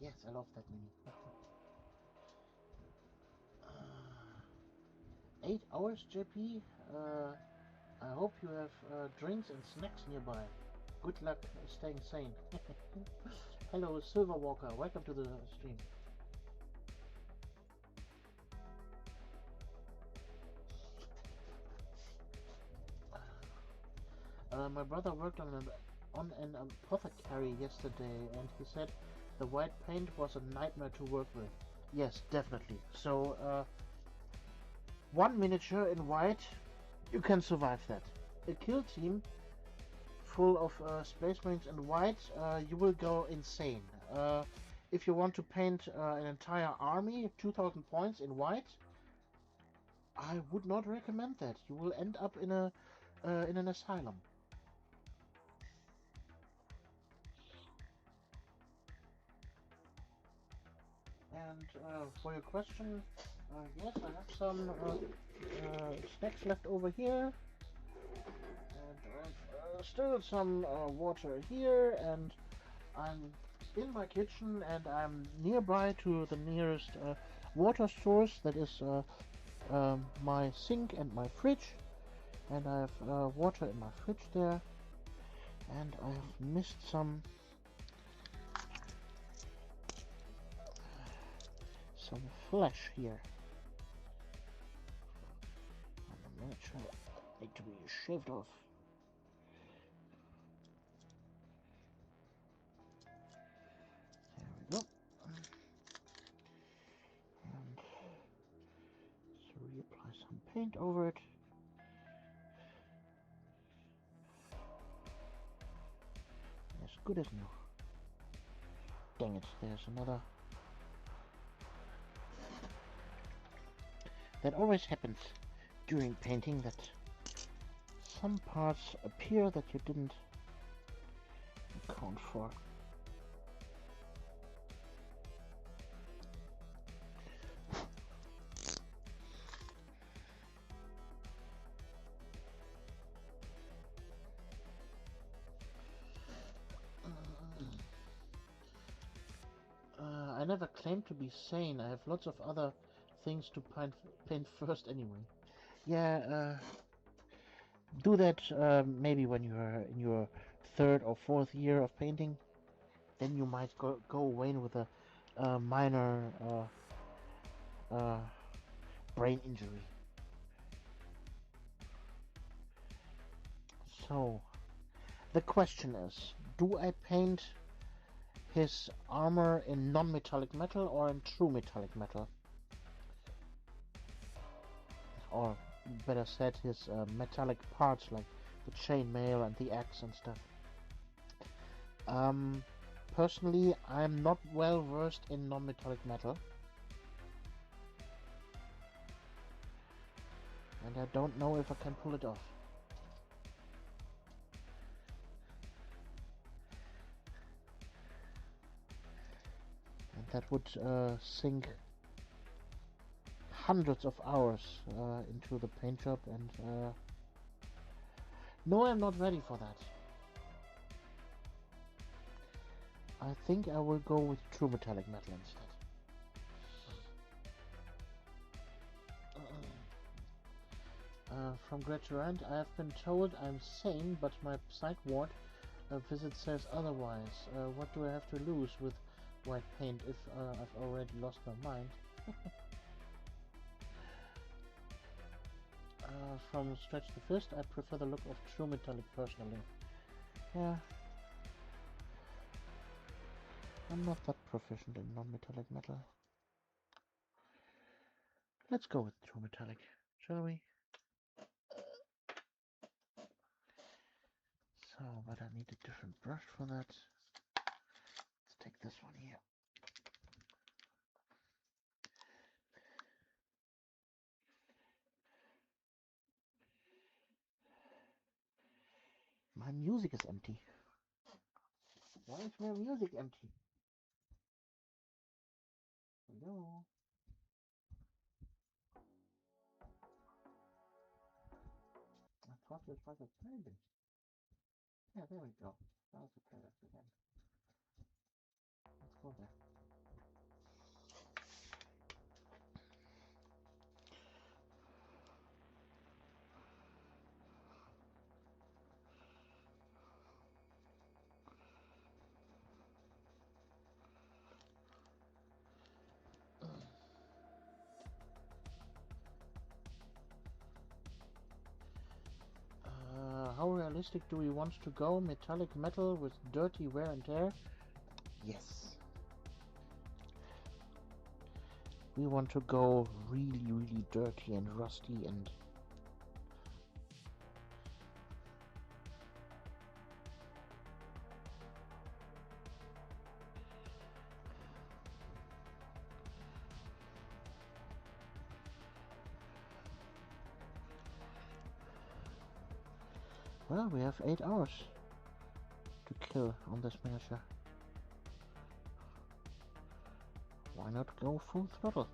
Yes, I love that mini. 8 hours, JP. I hope you have drinks and snacks nearby. Good luck staying sane. Hello, Silver Walker. Welcome to the stream. My brother worked on an apothecary yesterday, and he said the white paint was a nightmare to work with. Yes, definitely. So, one miniature in white, you can survive that. A kill team full of Space Marines in white, you will go insane. If you want to paint an entire army, 2000 points in white, I would not recommend that. You will end up in an asylum. And for your question, yes, I have some snacks left over here, and still some water here, and I'm in my kitchen, and I'm nearby to the nearest water source, that is my sink and my fridge, and I have water in my fridge there, and I have missed some flesh here. And the miniature need to be shaved off. There we go. And so reapply some paint over it. As good as new. Dang it, there's another. That always happens during painting, that some parts appear that you didn't account for. I never claimed to be sane. I have lots of other things to paint first anyway. Yeah, do that maybe when you're in your third or fourth year of painting. Then you might go away with a minor brain injury. So, the question is, do I paint his armor in non-metallic metal or in true metallic metal. Or better said, his metallic parts like the chainmail and the axe and stuff. Personally, I'm not well versed in non-metallic metal. And I don't know if I can pull it off. And that would sink hundreds of hours into the paint job, and no, I'm not ready for that. I think I will go with true metallic metal instead. From Greg Durant, I have been told I'm sane, but my psych ward visit says otherwise. What do I have to lose with white paint if I've already lost my mind? From Stretch the Fist, I prefer the look of true metallic personally. Yeah. I'm not that proficient in non-metallic metal. Let's go with true metallic, shall we? So, but I need a different brush for that. Let's take this one here. My music is empty. Why is my music empty? Hello? I thought this was a playlist. Yeah, there we go. That was a playlist again. Let's go there. How realistic do we want to go? Metallic metal with dirty wear and tear? Yes. We want to go really, really dirty and rusty and... Well, we have 8 hours to kill on this miniature. Why not go full throttle?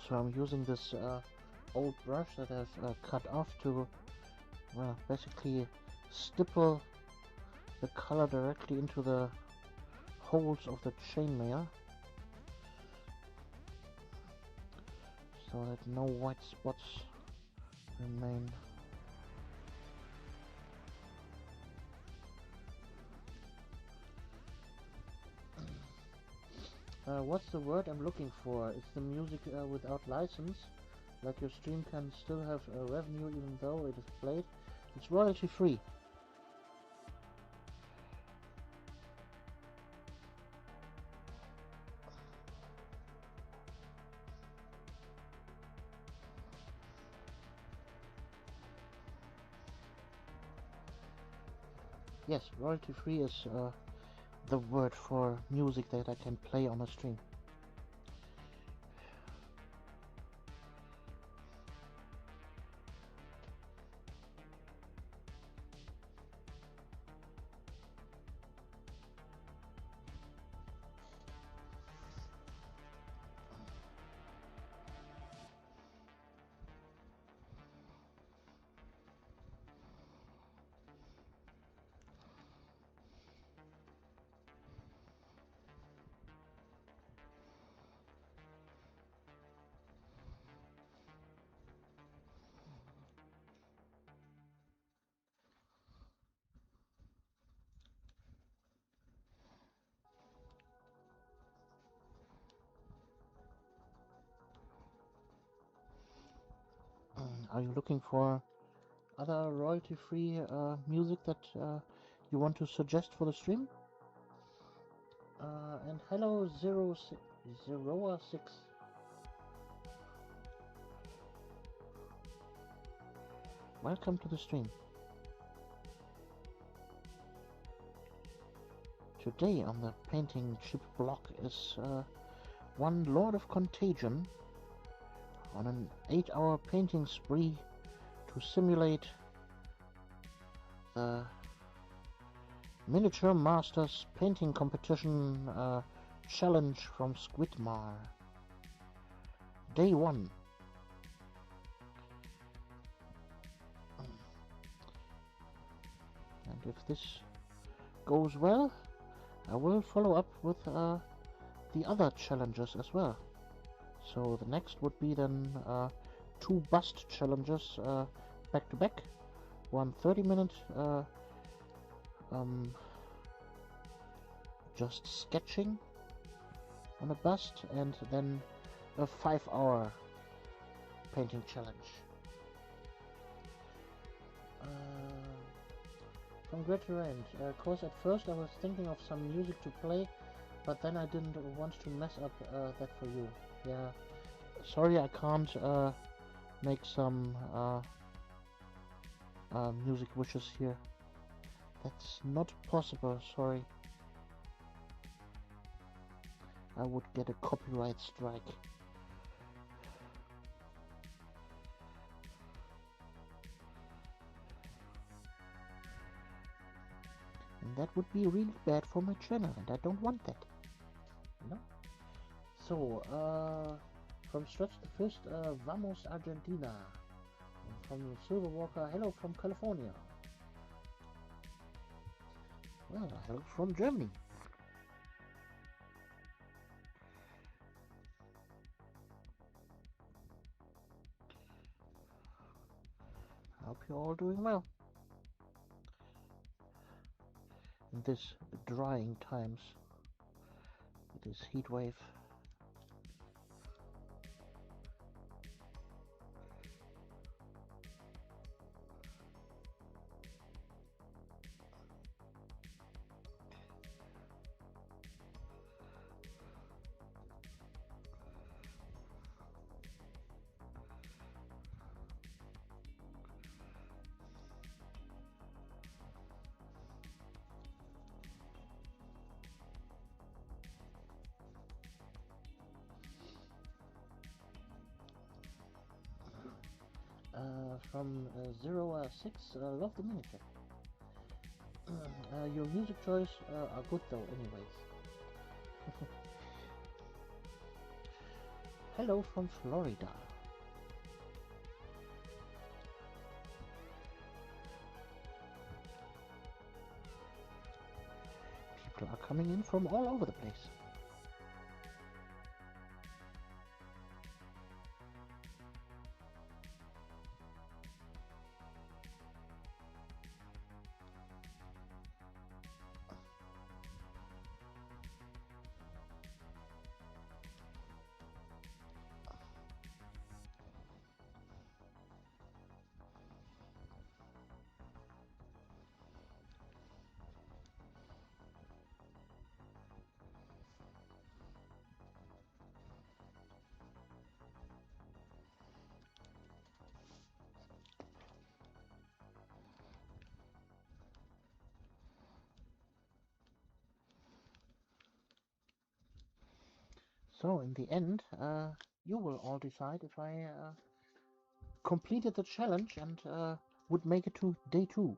So I'm using this old brush that I've cut off to, well, basically stipple the color directly into the holes of the chainmail, so that no white spots remain. What's the word I'm looking for? It's the music without license. Like your stream can still have revenue even though it is played. It's royalty free. Yes, royalty free is the word for music that I can play on a stream. Are you looking for other royalty-free music that you want to suggest for the stream? And hello, 06. Welcome to the stream. Today on the painting chip block is one Lord of Contagion on an 8-hour painting spree to simulate the Miniature Masters painting competition challenge from Squidmar. Day 1. And if this goes well, I will follow up with the other challenges as well. So the next would be then 2 bust challenges back to back. One 30-minute just sketching on a bust, and then a 5-hour painting challenge. Congratulations. Of course, at first I was thinking of some music to play, but then I didn't want to mess up that for you. Yeah, sorry I can't make some music wishes here. That's not possible, sorry. I would get a copyright strike. And that would be really bad for my channel, and I don't want that. No? So, from Stretch the Fist, Vamos Argentina. And from Silver Walker, hello from California. Well, hello from Germany. I hope you're all doing well in this drying times, with this heat wave. From 06, love the miniature. Your music choice are good though, anyways. Hello from Florida. People are coming in from all over the place. So in the end, you will all decide if I completed the challenge and would make it to day 2.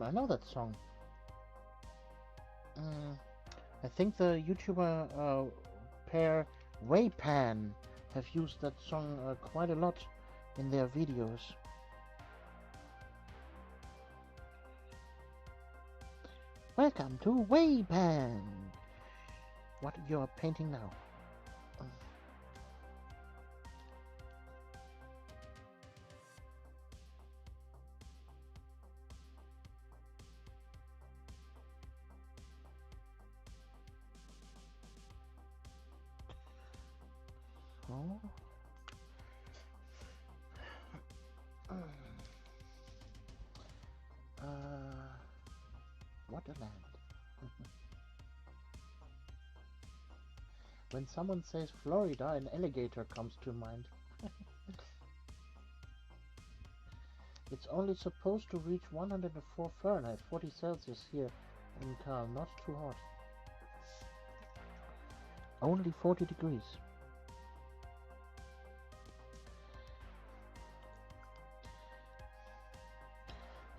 I know that song. I think the YouTuber pair Waypan have used that song quite a lot in their videos. Welcome to Waypan! What you're painting now? Oh. What a land. When someone says Florida, an alligator comes to mind. It's only supposed to reach 104 Fahrenheit, 40 Celsius here in Karl, not too hot. Only 40 degrees.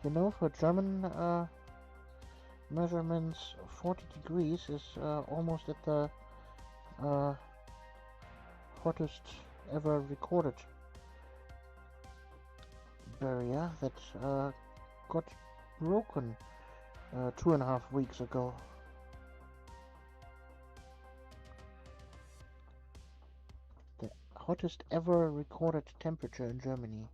You know, for German measurements, 40 degrees is almost at the hottest ever recorded barrier that got broken 2.5 weeks ago. The hottest ever recorded temperature in Germany.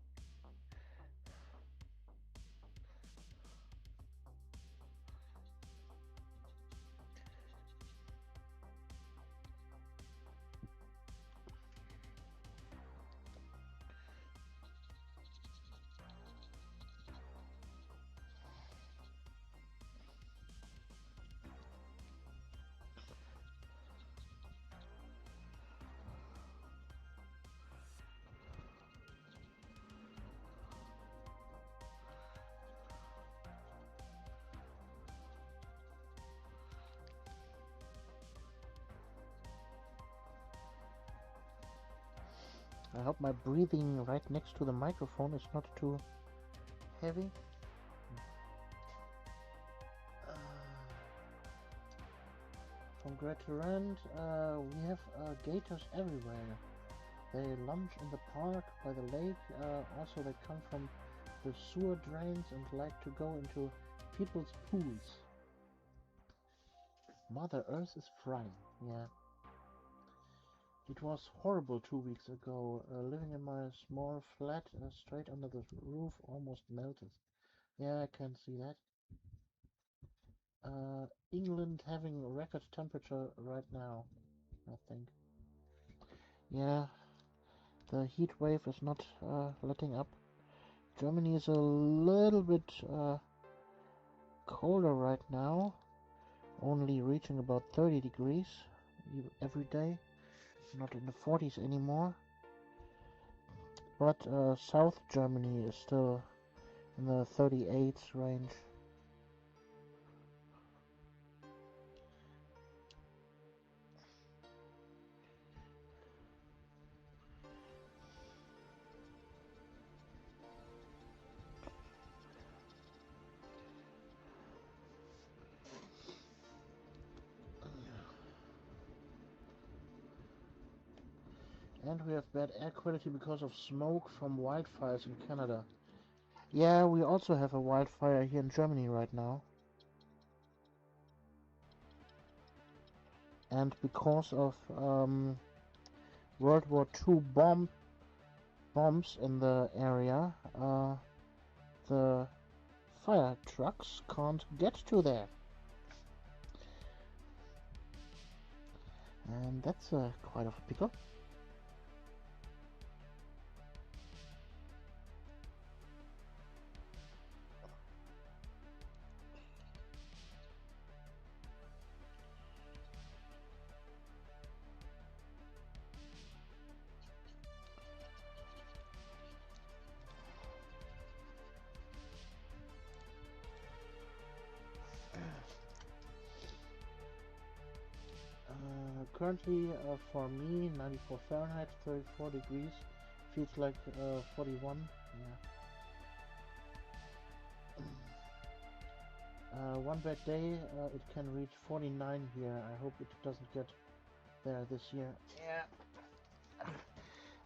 I hope my breathing right next to the microphone is not too heavy. From Great Rand, we have gators everywhere. They lunch in the park by the lake. Also, they come from the sewer drains and like to go into people's pools. Mother Earth is frying, yeah. It was horrible 2 weeks ago. Living in my small flat straight under the roof almost melted. Yeah, I can see that. England having record temperature right now, I think. Yeah, the heat wave is not letting up. Germany is a little bit colder right now, only reaching about 30 degrees every day. Not in the 40s anymore. But South Germany is still in the 38s range. And we have bad air quality because of smoke from wildfires in Canada. Yeah, we also have a wildfire here in Germany right now. And because of World War II bombs in the area, the fire trucks can't get to there. And that's quite of a pickle. Currently, for me, 94 Fahrenheit, 34 degrees, feels like 41. Yeah. one bad day, it can reach 49 here. I hope it doesn't get there this year. Yeah.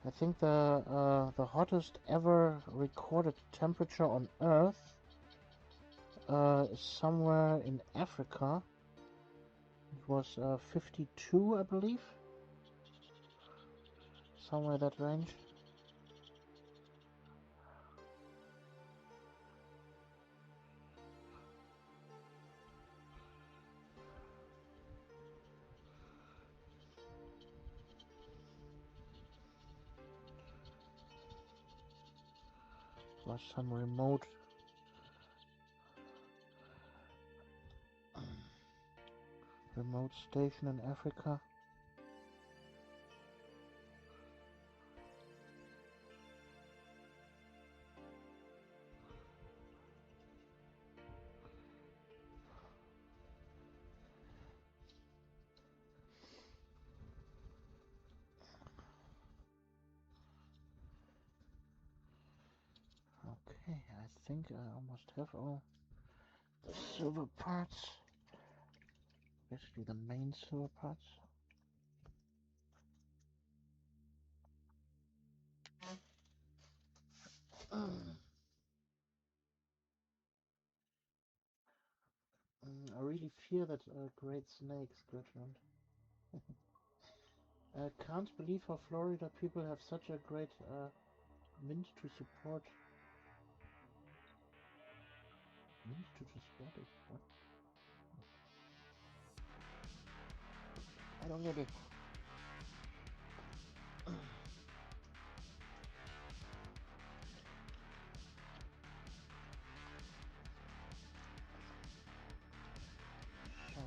I think the hottest ever recorded temperature on Earth is somewhere in Africa. It was 52, I believe. Somewhere that range. Was some remote station in Africa. Okay, I think I almost have all the silver parts. Basically the main silver parts. I really fear that great snakes, Gertrude. I can't believe how Florida people have such a great mint to support. Mint to support it? What? I don't get it. So,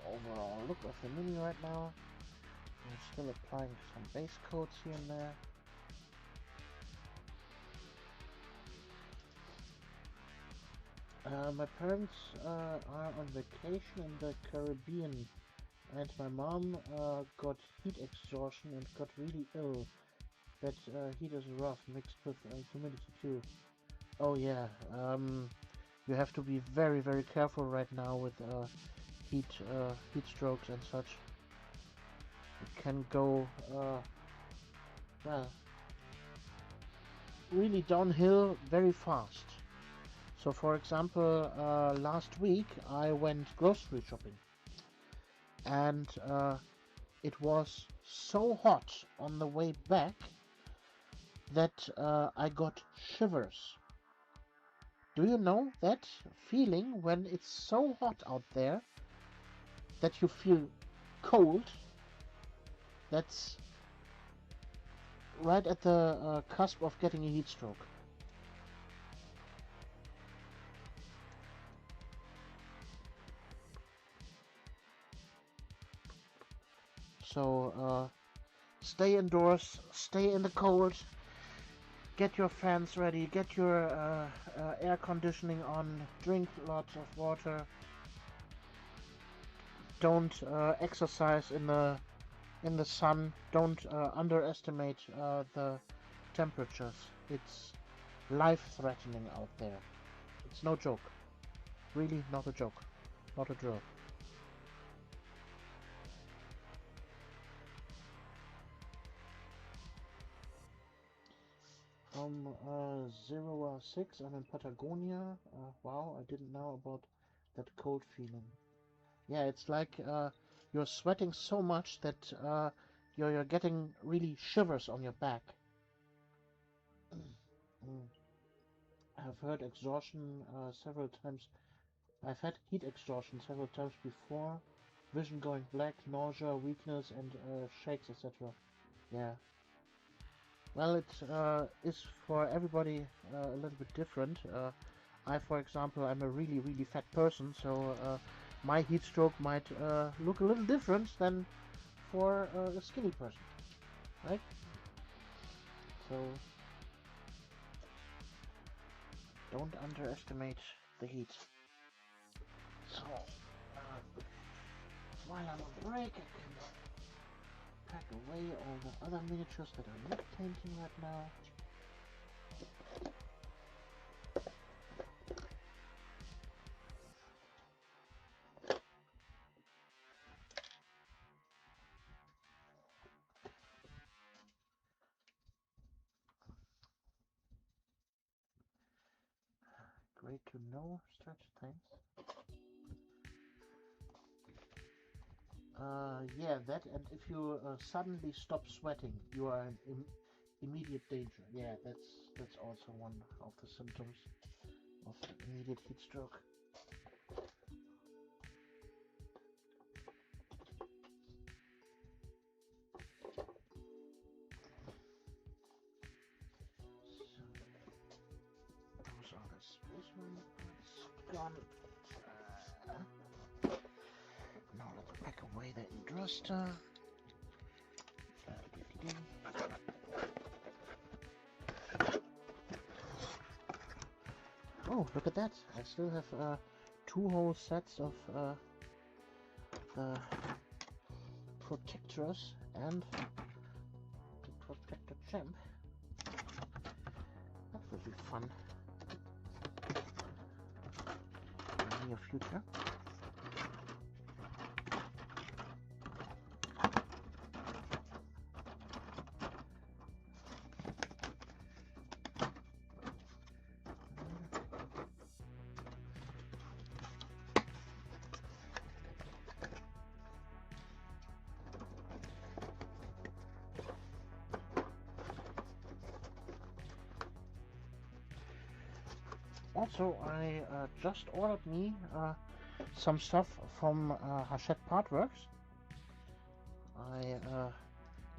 overall look of the Mini right now. I'm still applying some base coats here and there. My parents are on vacation in the Caribbean, and my mom got heat exhaustion and got really ill. That heat is rough, mixed with humidity too. Oh yeah, you have to be very, very careful right now with heat strokes and such. It can go well, really downhill very fast. So for example, last week I went grocery shopping, and it was so hot on the way back that I got shivers. Do you know that feeling when it's so hot out there that you feel cold? That's right at the cusp of getting a heat stroke. So stay indoors, stay in the cold, get your fans ready, get your air conditioning on, drink lots of water. Don't exercise in the sun. Don't underestimate the temperatures. It's life-threatening out there. It's no joke. Really not a joke. Not a drill. From 0 6, I'm in Patagonia. Wow, I didn't know about that cold feeling. Yeah, it's like you're sweating so much that you're getting really shivers on your back. I've heard exhaustion several times. I've had heat exhaustion several times before. Vision going black, nausea, weakness, and shakes, etc. Yeah. Well, it is for everybody a little bit different. For example, I'm a really, really fat person, so my heat stroke might look a little different than for a skinny person, right? So don't underestimate the heat. So while I'm on break, I can pack away all the other miniatures that I'm not painting right now. great to know such things. Yeah, that, and if you suddenly stop sweating, you are in immediate danger. Yeah, that's also one of the symptoms of immediate heat stroke. So, those are the spaceman parts gone. Now let's pack away the indruster. Oh, look at that! I still have 2 whole sets of the protectors and the protector champ. That will be fun in the near future. Also, I just ordered me some stuff from Hachette Partworks. I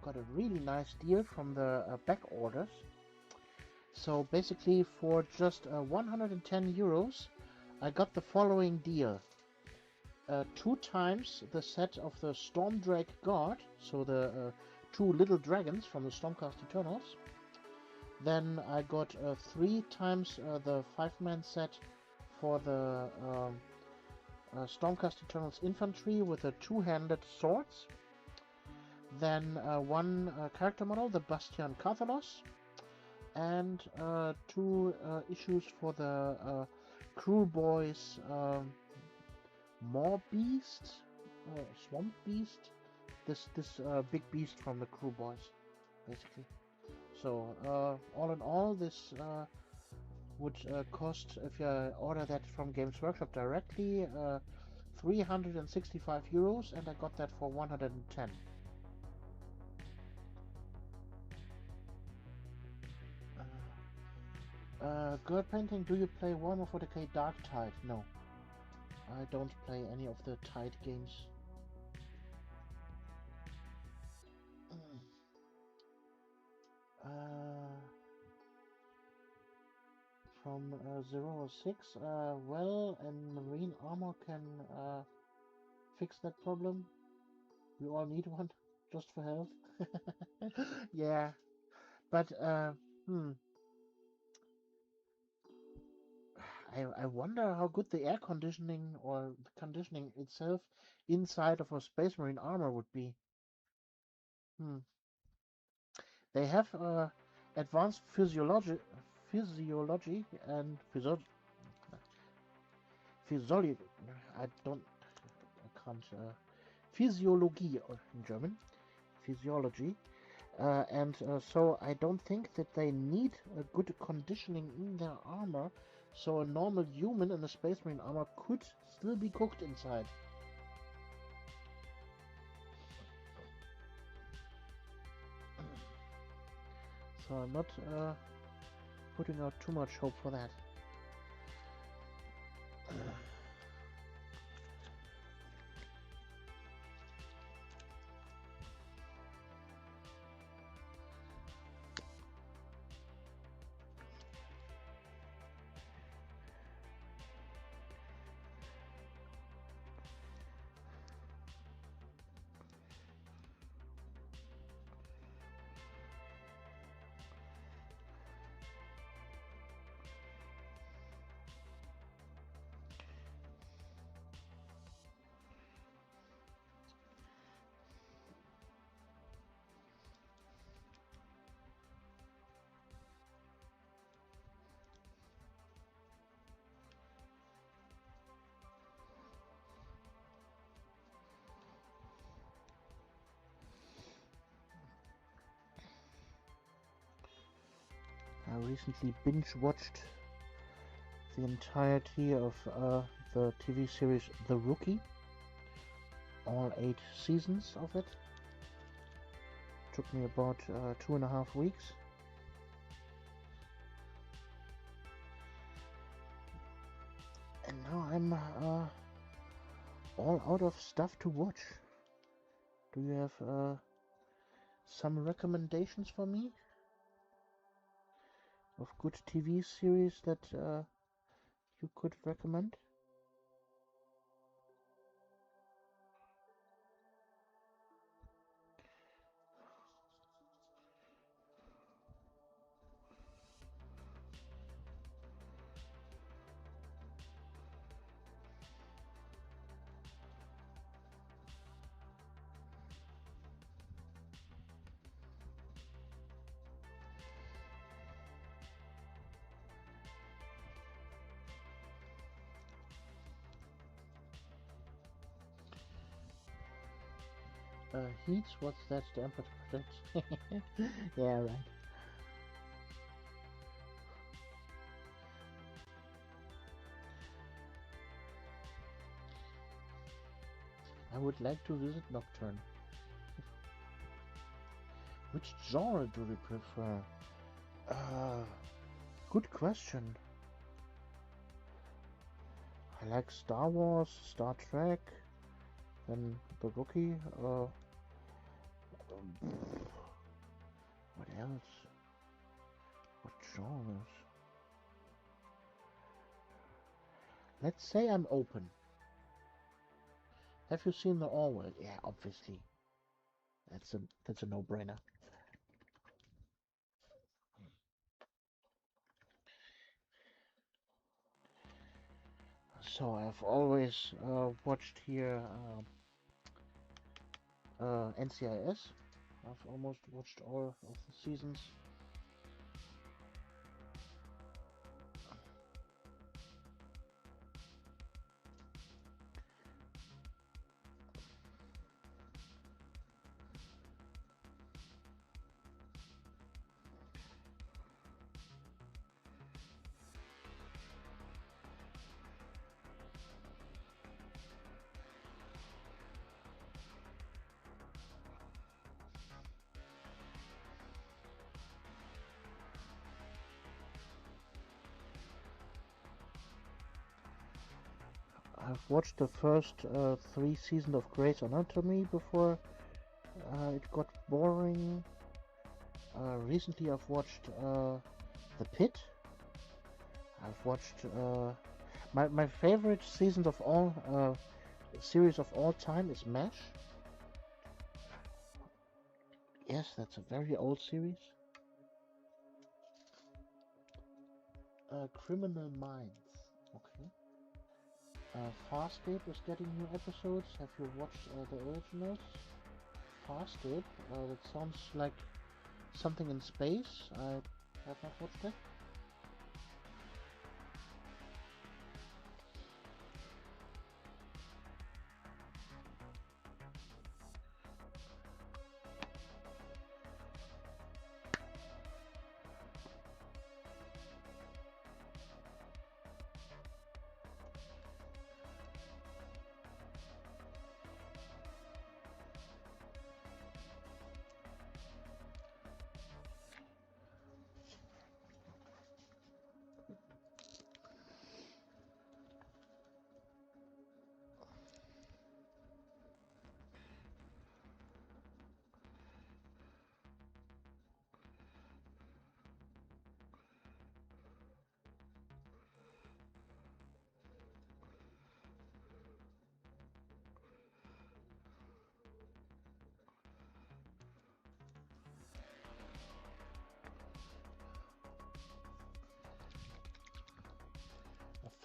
got a really nice deal from the back orders. So basically, for just 110 euros, I got the following deal. 2 times the set of the Stormdrake Guard, so the 2 little dragons from the Stormcast Eternals. Then I got 3 times the 5-man set for the Stormcast Eternals infantry with the 2-handed swords. Then 1 character model, the Bastion Cathalos, and 2 issues for the Crew Boys Maw Beast, Swamp Beast, this big beast from the Crew Boys, basically. So all in all, this would cost, if you order that from Games Workshop directly, 365 euros, and I got that for 110. Girl painting, do you play Warhammer 40k Dark Tide? No. I don't play any of the Tide games. From 006, well, and marine armor can fix that problem. We all need one, just for health. Yeah, but I wonder how good the air conditioning or the conditioning itself inside of a Space Marine armor would be. They have advanced physiology and physiology. I can't. Physiology in German, physiology, and so I don't think that they need a good conditioning in their armor. So a normal human in a Space Marine armor could still be cooked inside. So I'm not putting out too much hope for that. I recently binge-watched the entirety of the TV series The Rookie, all 8 seasons of it. Took me about 2.5 weeks. And now I'm all out of stuff to watch. Do you have some recommendations for me of good TV series that you could recommend? Heat? What's that? The Emperor Protects? Yeah, right. I would like to visit Nocturne. Which genre do you prefer? Good question. I like Star Wars, Star Trek, then The Rookie. What else? What genres? Let's say I'm open. Have you seen The Orwell? Yeah, obviously. That's a no-brainer. So I've always watched here NCIS. I've almost watched all of the seasons. I've watched the first 3 seasons of Grey's Anatomy before it got boring. Recently I've watched The Pit. I've watched my favorite season of all series of all time is MASH. Yes, that's a very old series. Criminal Minds. Okay. Farscape is getting new episodes. Have you watched the originals? Farscape? That sounds like something in space. I have not watched it.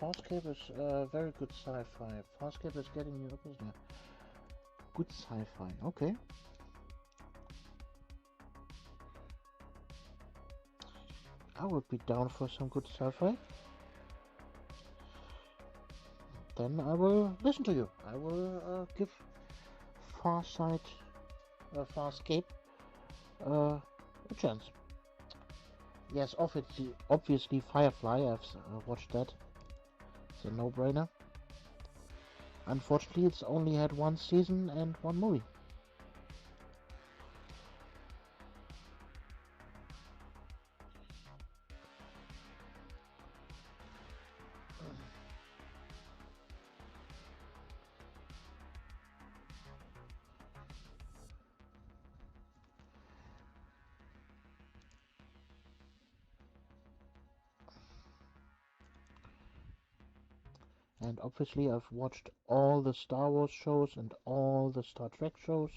Farscape is very good sci-fi. Farscape is getting new episodes now. Good sci-fi. Okay. I would be down for some good sci-fi. Then I will listen to you. I will give Farscape a chance. Yes, obviously Firefly. I've watched that. a no-brainer. Unfortunately, it's only had one season and one movie. And obviously I've watched all the Star Wars shows and all the Star Trek shows.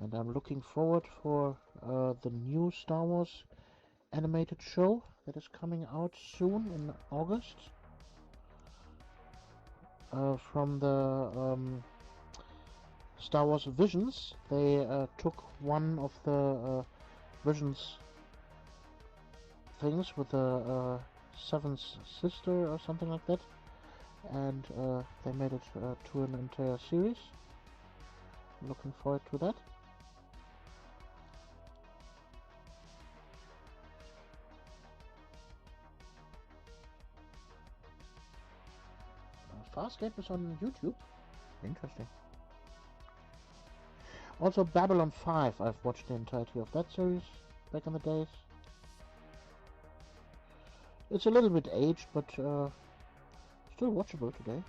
And I'm looking forward for the new Star Wars animated show that is coming out soon in August. From the Star Wars Visions. They took one of the Visions things with the seventh sister or something like that, and they made it to an entire series. Looking forward to that. Farscape is on YouTube. Interesting. Also Babylon 5, I've watched the entirety of that series back in the days. It's a little bit aged, but still watchable today.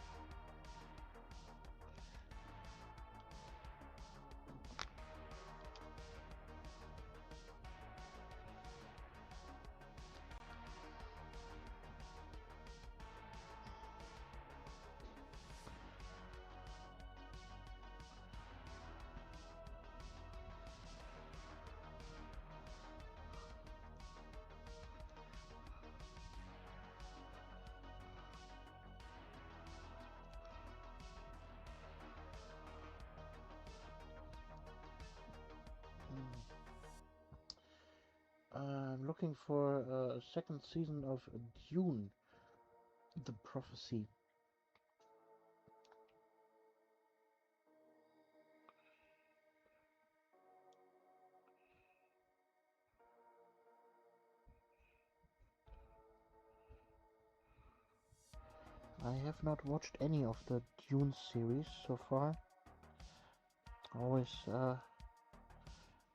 I'm looking for a second season of Dune, The Prophecy. I have not watched any of the Dune series so far. Always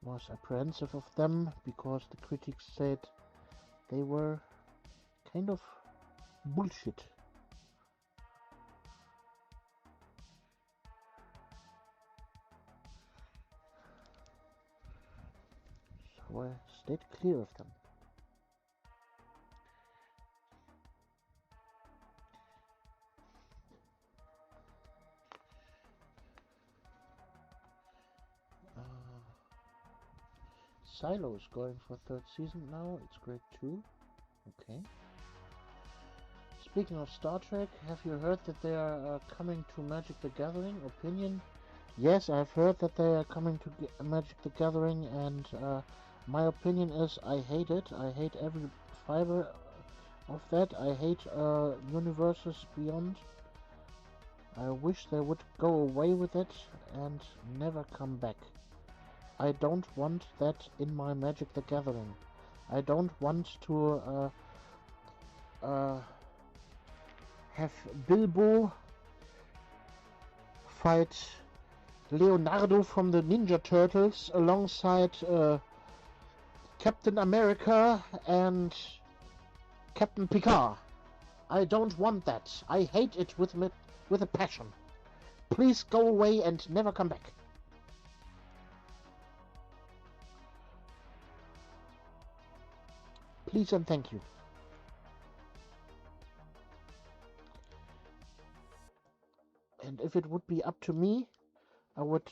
was apprehensive of them because the critics said they were kind of bullshit. So I stayed clear of them. Silo is going for third season now. It's grade 2. Okay. Speaking of Star Trek, have you heard that they are coming to Magic the Gathering? Opinion? Yes, I've heard that they are coming to Magic the Gathering, and my opinion is I hate it. I hate every fiber of that. I hate Universes Beyond. I wish they would go away with it and never come back. I don't want that in my Magic the Gathering. I don't want to have Bilbo fight Leonardo from the Ninja Turtles alongside Captain America and Captain Picard. I don't want that. I hate it with a passion. Please go away and never come back. Please and thank you. And if it would be up to me, I would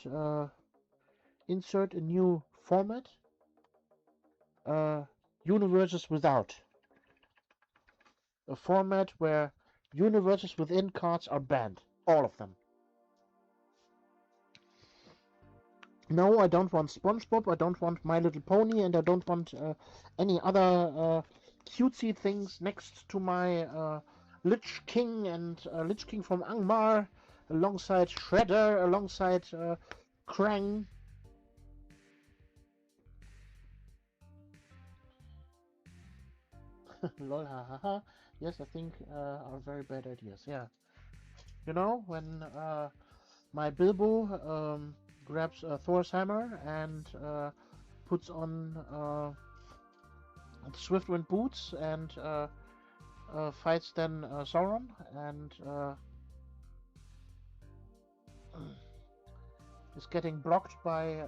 insert a new format. Universes without. A format where universes within cards are banned. All of them. No, I don't want SpongeBob, I don't want My Little Pony, and I don't want any other cutesy things next to my Lich King and Lich King from Angmar, alongside Shredder, alongside Krang. Lol, ha ha ha. Yes, I think are very bad ideas. Yeah. You know, when my Bilbo grabs Thor's hammer and puts on Swiftwind boots and fights then Sauron and is getting blocked by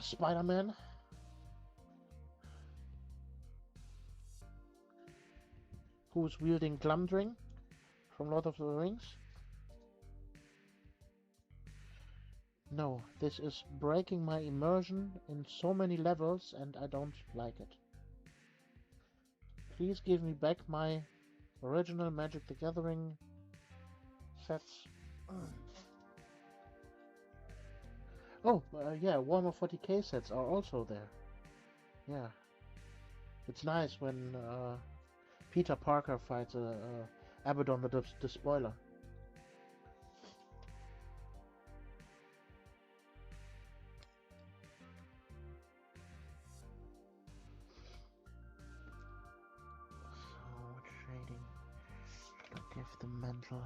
Spider-Man. Who's wielding Glumdring from Lord of the Rings. No, this is breaking my immersion in so many levels and I don't like it. Please give me back my original Magic the Gathering sets. Oh, yeah, Warhammer 40k sets are also there. Yeah. It's nice when Peter Parker fights Abaddon the Despoiler. So, trading. Should I give the mental?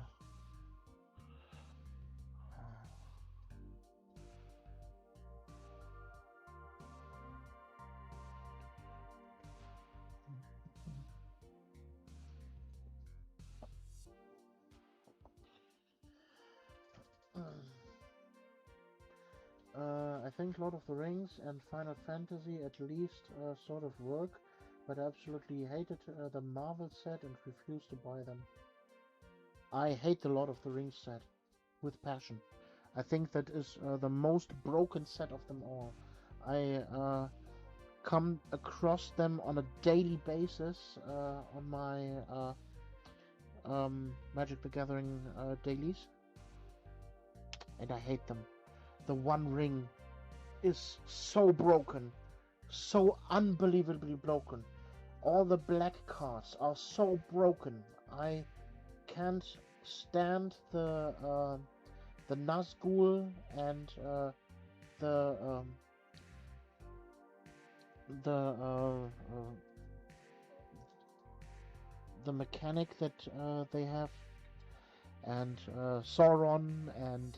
I think Lord of the Rings and Final Fantasy at least sort of work, but I absolutely hated the Marvel set and refused to buy them. I hate the Lord of the Rings set with passion. I think that is the most broken set of them all. I come across them on a daily basis on my Magic the Gathering dailies, and I hate them. The One Ring is so broken, so unbelievably broken. All the black cards are so broken. I can't stand the Nazgul and the mechanic that they have, and Sauron and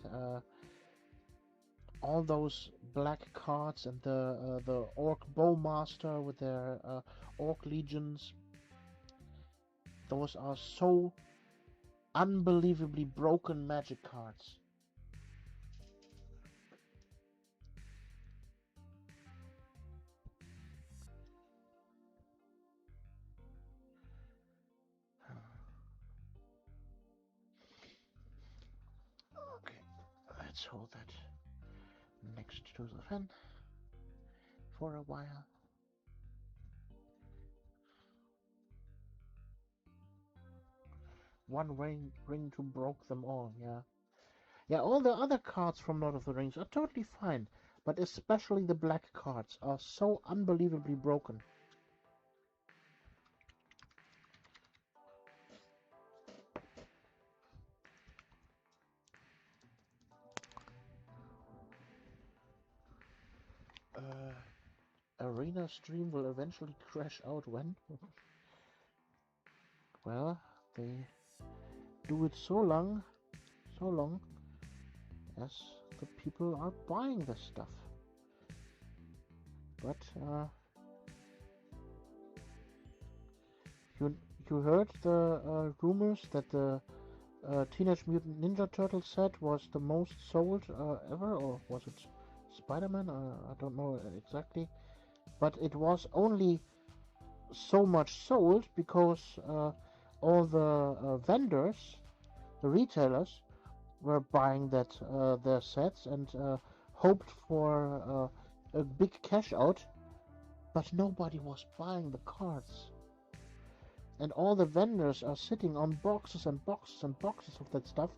all those black cards and the Orc Bowmaster with their Orc legions. Those are so unbelievably broken Magic cards. Okay, let's hold that next to the fan for a while. One ring to broke them all, yeah. Yeah, all the other cards from Lord of the Rings are totally fine, but especially the black cards are so unbelievably broken. Arena stream will eventually crash out when? Well, they do it so long as the people are buying the stuff. But you heard the rumors that the Teenage Mutant Ninja Turtle set was the most sold ever, or was it Spider-Man? I don't know exactly, but it was only so much sold because all the vendors, the retailers, were buying that their sets and hoped for a big cash out, but nobody was buying the cards. And all the vendors are sitting on boxes and boxes and boxes of that stuff,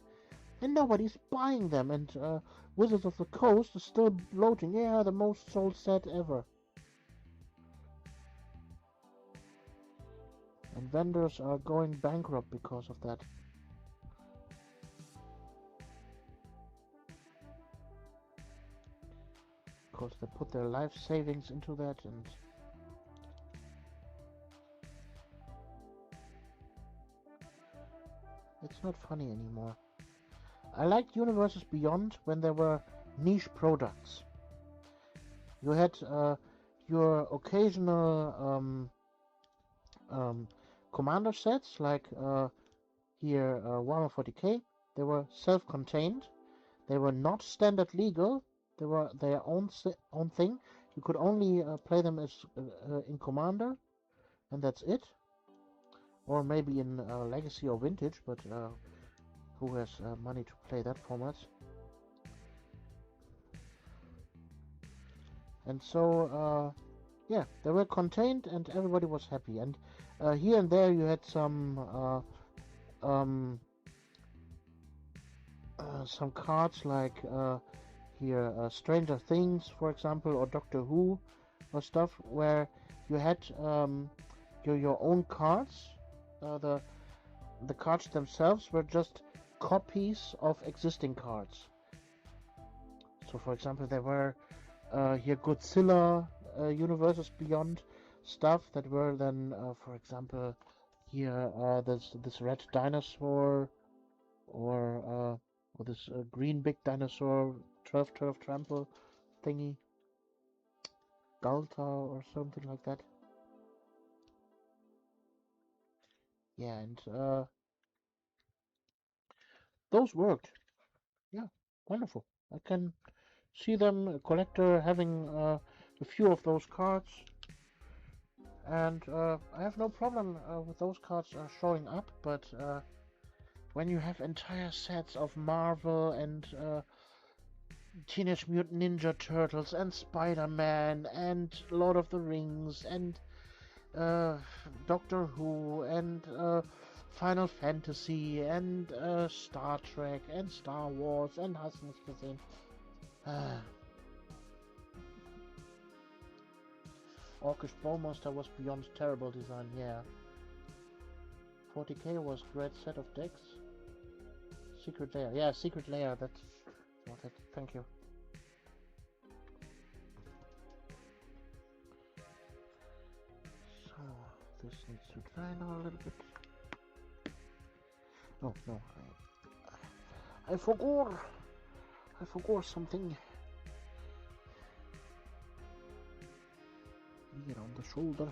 and nobody's buying them. And Wizards of the Coast is still bloating, yeah, the most sold set ever. And vendors are going bankrupt because of that. Because they put their life savings into that, and It's not funny anymore. I liked Universes Beyond when there were niche products. You had your occasional commander sets, like here Warhammer 40k. They were self-contained. They were not standard legal. They were their own thing. You could only play them as in Commander, and that's it. Or maybe in Legacy or Vintage, but who has money to play that format? And so, yeah, they were contained, and everybody was happy. And here and there, you had some cards like here Stranger Things, for example, or Doctor Who, or stuff where you had your own cards. The cards themselves were just copies of existing cards. So, for example, there were here Godzilla Universes Beyond stuff that were then, for example, here this red dinosaur, or this green big dinosaur turf trample thingy, Galta or something like that. Yeah, and those worked. Yeah, wonderful. I can see them, a collector, having a few of those cards, and I have no problem with those cards showing up, but when you have entire sets of Marvel and Teenage Mutant Ninja Turtles and Spider-Man and Lord of the Rings and Doctor Who and Final Fantasy and Star Trek and Star Wars and hast nicht gesehen. Orcish Bowmaster was beyond terrible design, yeah. 40k was great set of decks. Secret Lair, yeah, Secret Lair, that's not it, thank you. So, this needs to dry now a little bit. Oh, no, I forgot something. Here on the shoulder.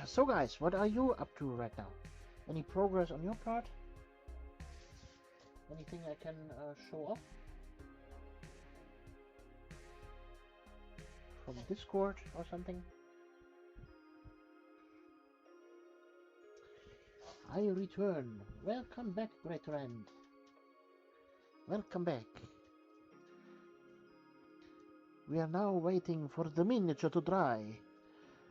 So guys, what are you up to right now? Any progress on your part? Anything I can show off? From Discord or something? I return. Welcome back, great friend. Welcome back. We are now waiting for the miniature to dry.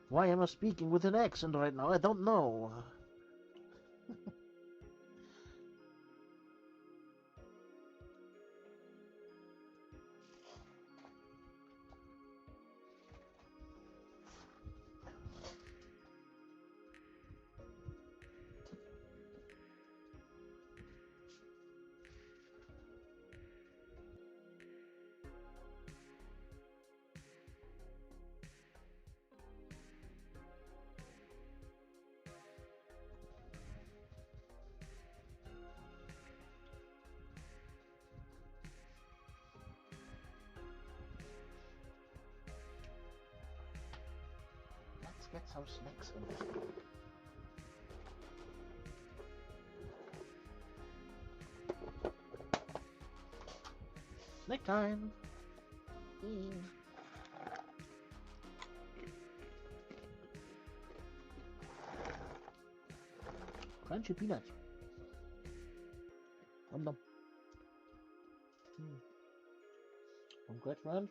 Why am I speaking with an accent right now? I don't know. Get some snacks in. Snack time! Crunchy peanuts. Nom nom. Great friend.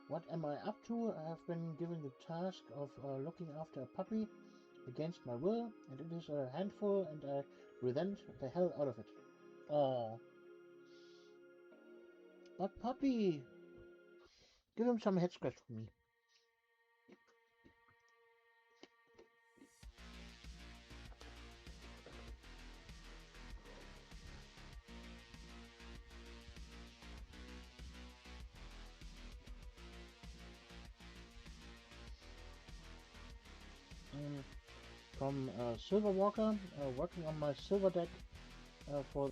What am I up to? I have been given the task of looking after a puppy against my will, and it is a handful, and I resent the hell out of it. Oh. But puppy! Give him some head scratch for me. From Silver Walker, working on my silver deck for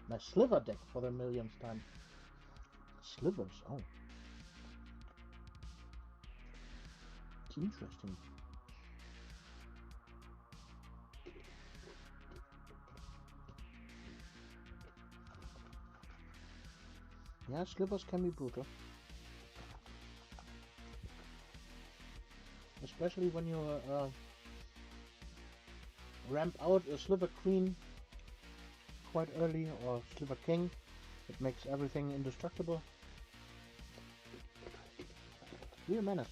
my sliver deck for the millionth time. Slivers, oh, interesting. Yeah, slivers can be brutal, especially when you ramp out a sliver queen quite early, or sliver king. It makes everything indestructible. Real menace.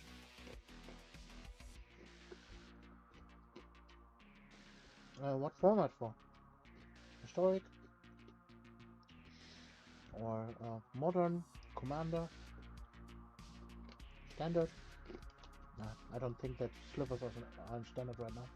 What format for? Historic? Or modern? Commander? Standard? Nah, I don't think that slivers are in standard right now.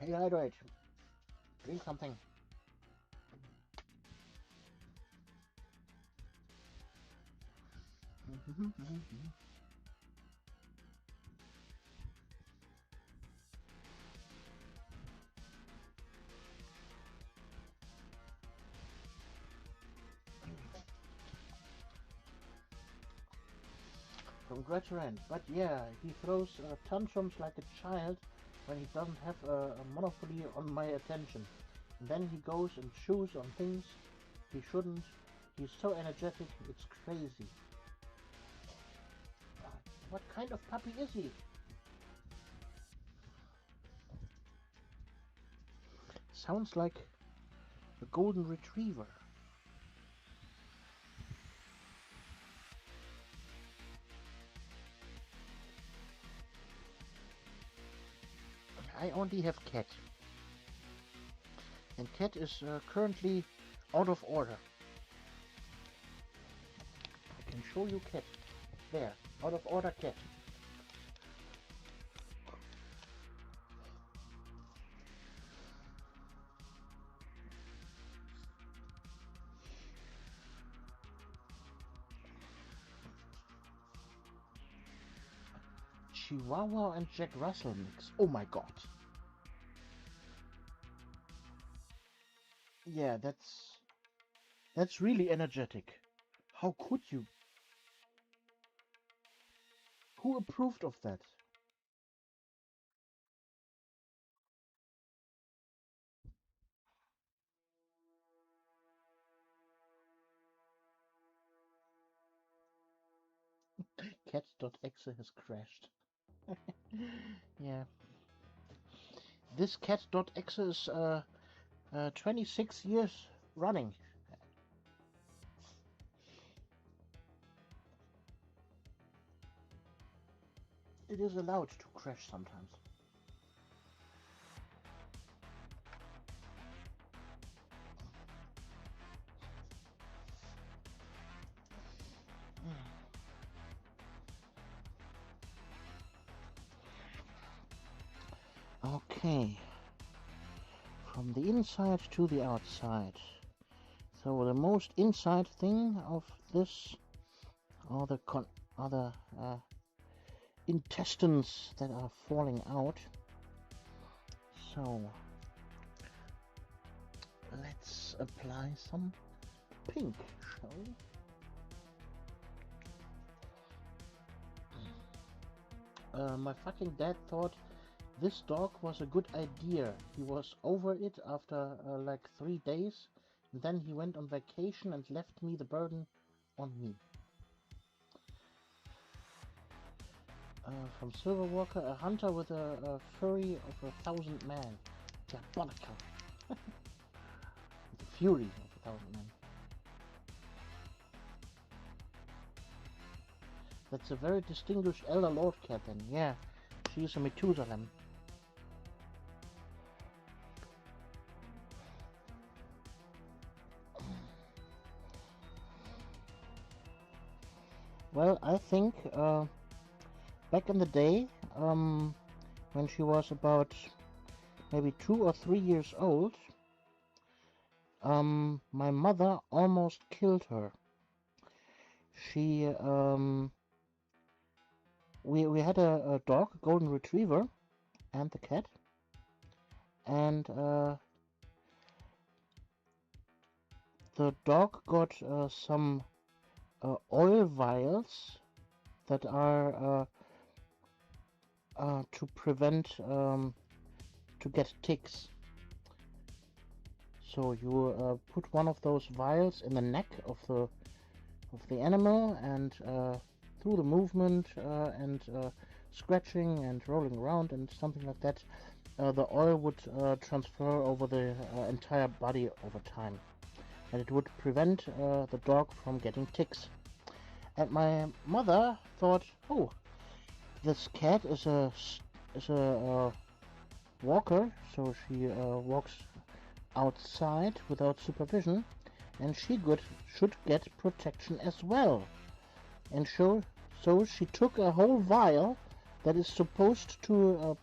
Hey, hydrate. Drink something. Congratulations, but yeah, he throws tantrums like a child when he doesn't have a monopoly on my attention. And then he goes and chews on things he shouldn't. He's so energetic, it's crazy. What kind of puppy is he? Sounds like a golden retriever. I only have cat. And cat is currently out of order. I can show you cat. There, out of order cat. Chihuahua and Jack Russell mix. Oh my god. Yeah, that's really energetic. How could you? Who approved of that? Cat.exe has crashed. Yeah. This cat.exe is 26 years running. It is allowed to crash sometimes. Okay. From the inside to the outside. So the most inside thing of this are the intestines that are falling out. So let's apply some pink, shall we? My fucking dad thought This dog was a good idea. He was over it after like 3 days. And then he went on vacation and left me the burden on me. From Silverwalker, a hunter with a fury of 1,000 men. Diabolical. The fury of 1,000 men. That's a very distinguished Elder Lord cat then. Yeah, she's a Methusalem. Well, I think back in the day, when she was about maybe 2 or 3 years old, my mother almost killed her. She, we had a dog, a golden retriever, and the cat, and the dog got some oil vials that are to prevent to get ticks. So you put one of those vials in the neck of the animal, and through the movement and scratching and rolling around and something like that, the oil would transfer over the entire body over time, and it would prevent the dog from getting ticks. And my mother thought, oh, this cat is a walker, so she walks outside without supervision, and she should get protection as well. And so she took a whole vial that is supposed to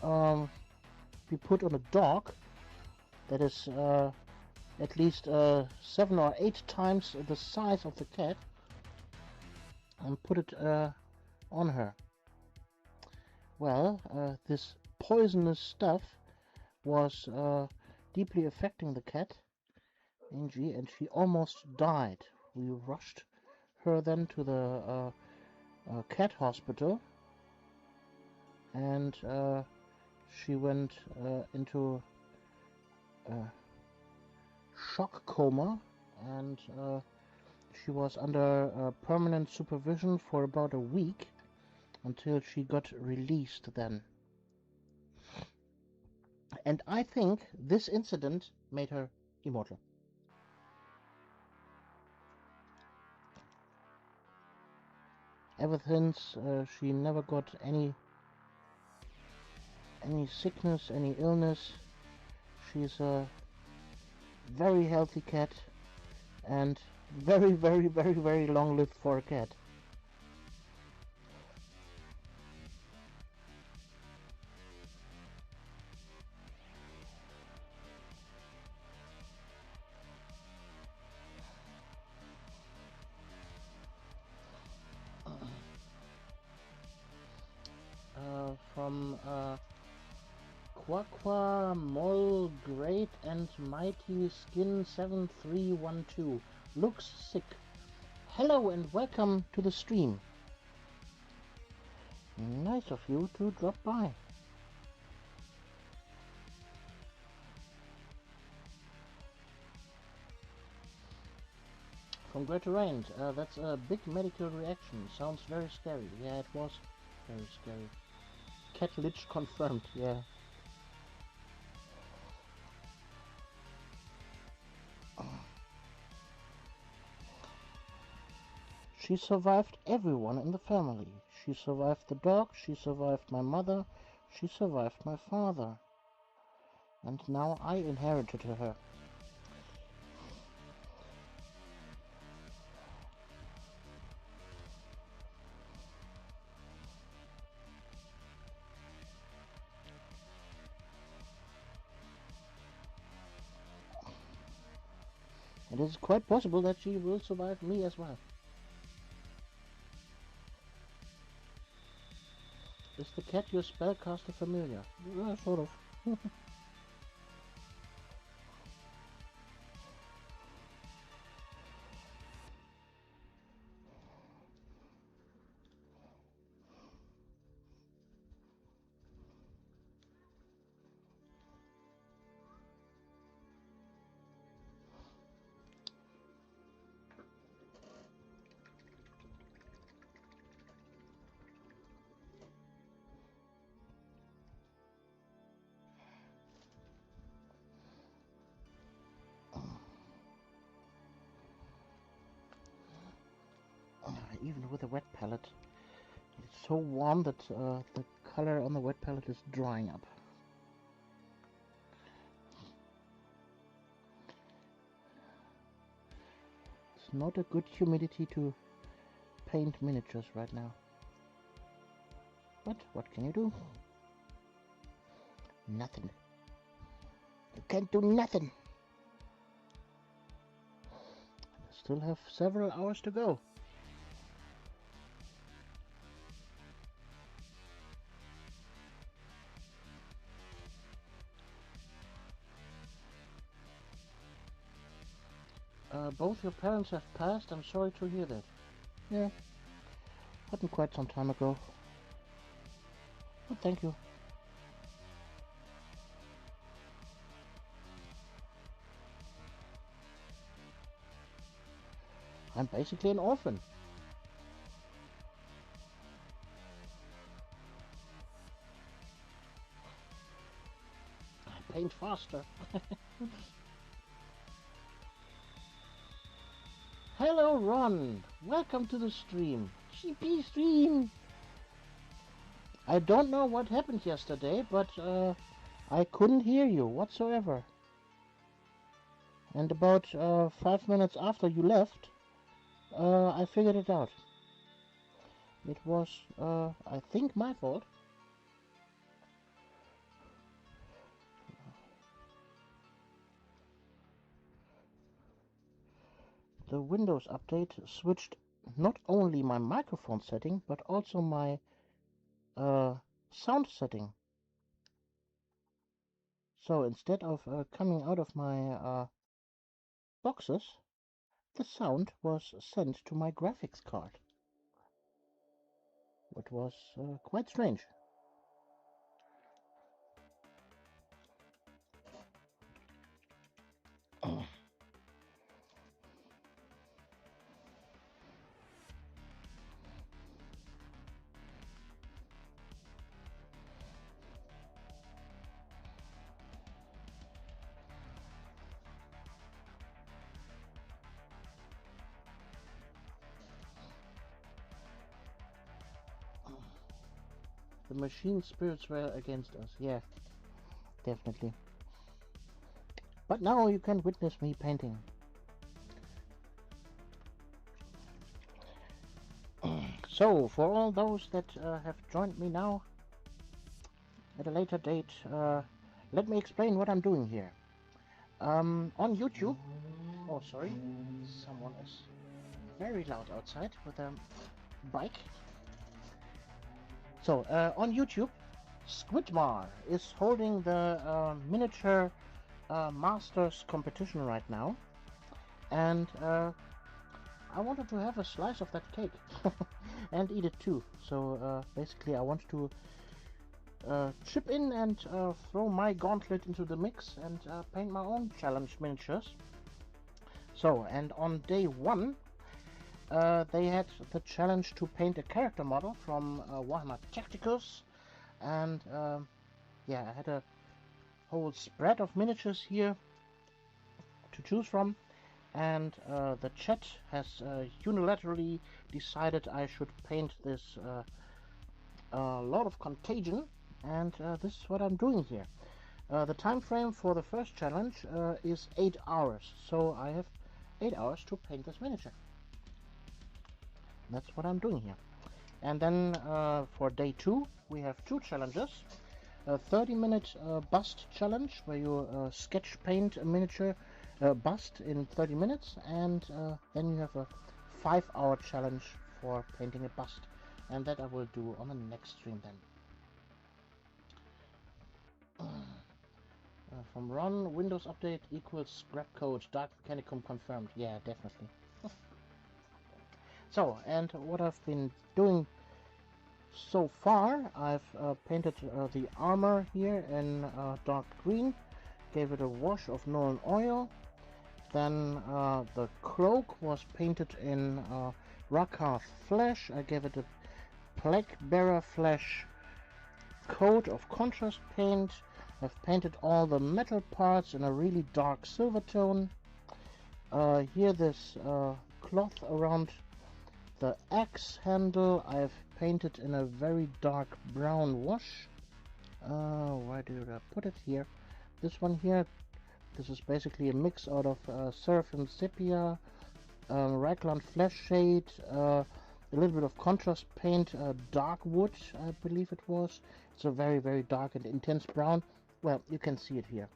be put on a dog that is at least 7 or 8 times the size of the cat, and put it on her. Well, this poisonous stuff was deeply affecting the cat, Angie, and she almost died. We rushed her then to the cat hospital, and she went into shock coma, and she was under permanent supervision for about a week until she got released then. And I think this incident made her immortal. Ever since, she never got any sickness, any illness. She's a very healthy cat, and very, very, very, very long lived for a cat. From Quaqua Mol Great and Mighty Skin 7312. Looks sick. Hello and welcome to the stream. Nice of you to drop by. From Greater Range, that's a big medical reaction. Sounds very scary. Yeah, it was very scary. Cat lich confirmed, yeah. She survived everyone in the family. She survived the dog, she survived my mother, she survived my father. And now I inherited her. It is quite possible that she will survive me as well. Is the cat your spellcaster familiar? Sort of. even with a wet palette. It's so warm that the color on the wet palette is drying up. It's not a good humidity to paint miniatures right now. But what can you do? Nothing. You can't do nothing. I still have several hours to go. Both your parents have passed. I'm sorry to hear that. Yeah, happened quite some time ago. But thank you. I'm basically an orphan. I paint faster. Hello Ron, welcome to the stream. GP stream. I don't know what happened yesterday, but I couldn't hear you whatsoever. And about 5 minutes after you left, I figured it out. It was, I think, my fault. The Windows update switched not only my microphone setting, but also my sound setting. So instead of coming out of my boxes, the sound was sent to my graphics card. It was quite strange. The machine spirits were against us, yeah, definitely. But now you can witness me painting. So, for all those that have joined me now at a later date, let me explain what I'm doing here. On YouTube, oh sorry, someone is very loud outside with a bike. So, on YouTube, Squidmar is holding the miniature Masters competition right now, and I wanted to have a slice of that cake and eat it too. So basically I want to chip in and throw my gauntlet into the mix and paint my own challenge miniatures. So, and on day 1 they had the challenge to paint a character model from Warhammer Tacticus, and yeah, I had a whole spread of miniatures here to choose from, and the chat has unilaterally decided I should paint this Lord of Contagion, and this is what I'm doing here. The time frame for the first challenge is 8 hours, so I have 8 hours to paint this miniature. That's what I'm doing here. And then for day 2 we have 2 challenges. A 30-minute bust challenge where you sketch paint a miniature bust in 30 minutes, and then you have a 5-hour challenge for painting a bust, and that I will do on the next stream then. From Ron, Windows update equals scrap code, Dark Mechanicum confirmed. Yeah, definitely. So, and what I've been doing so far, I've painted the armor here in dark green, gave it a wash of Nuln oil. Then the cloak was painted in Rakar flesh. I gave it a Plague Bearer flesh coat of contrast paint. I've painted all the metal parts in a really dark silver tone. Here this cloth around The X handle I've painted in a very dark brown wash. Where did I put it? Here. This one here. This is basically a mix out of Seraphim Sepia, Raglan Flesh Shade, a little bit of contrast paint, dark wood, I believe it was. It's a very, very dark and intense brown. Well, you can see it here.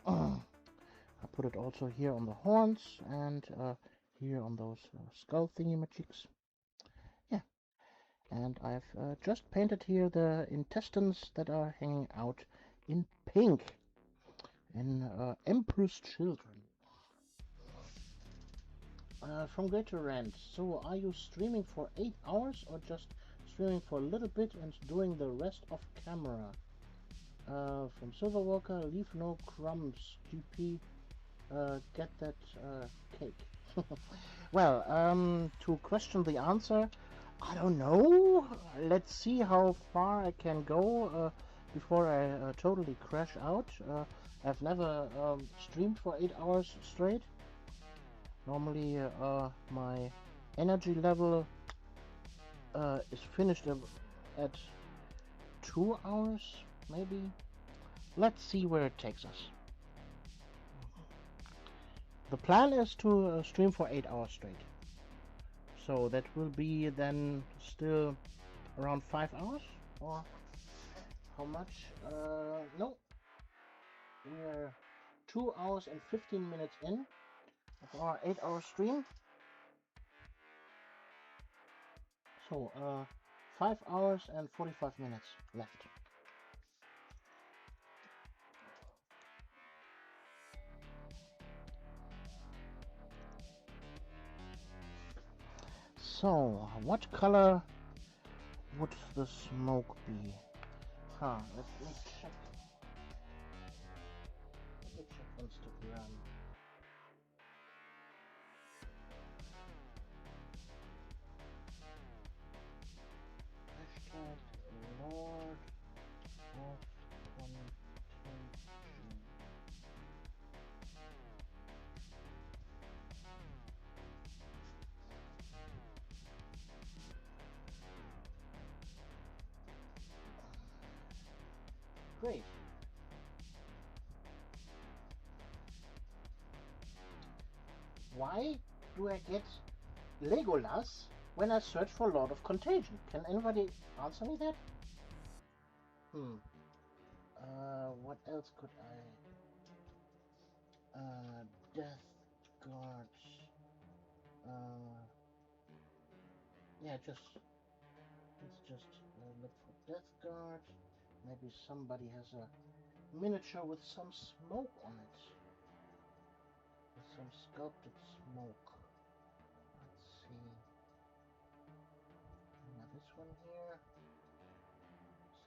I put it also here on the horns and here on those skull thingy-majigs. Yeah, and I've just painted here the intestines that are hanging out in pink in Emperor's Children. From Greater Rand. So, are you streaming for 8 hours or just streaming for a little bit and doing the rest off camera? From Silverwalker, leave no crumbs. GP, get that cake. Well, to question the answer, I don't know. Let's see how far I can go before I totally crash out. I've never streamed for 8 hours straight. Normally my energy level is finished at 2 hours, maybe. Let's see where it takes us. The plan is to stream for 8 hours straight. So that will be then still around 5 hours? Or how much? No. We're 2 hours and 15 minutes in of our 8-hour stream. So 5 hours and 45 minutes left. So what color would the smoke be? Let me check. Let me check Instagram. Lord of Contention. Great. Why do I get Legolas when I search for Lord of Contagion? Can anybody answer me that? What else could I? Death Guard. Yeah, let's just look for Death Guard. Maybe somebody has a miniature with some smoke on it. With some sculpted smoke. Let's see. Now this one here.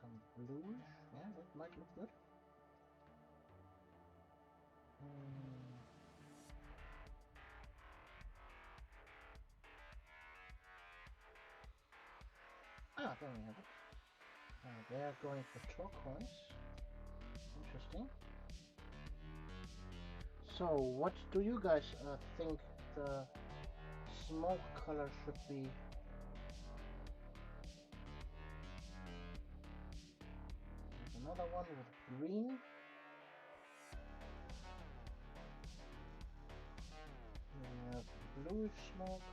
Some bluish. Yeah, that might look good. There we have it. They're going for turquoise. Interesting. So, what do you guys think the smoke color should be? There's another one with green. We have bluish smoke.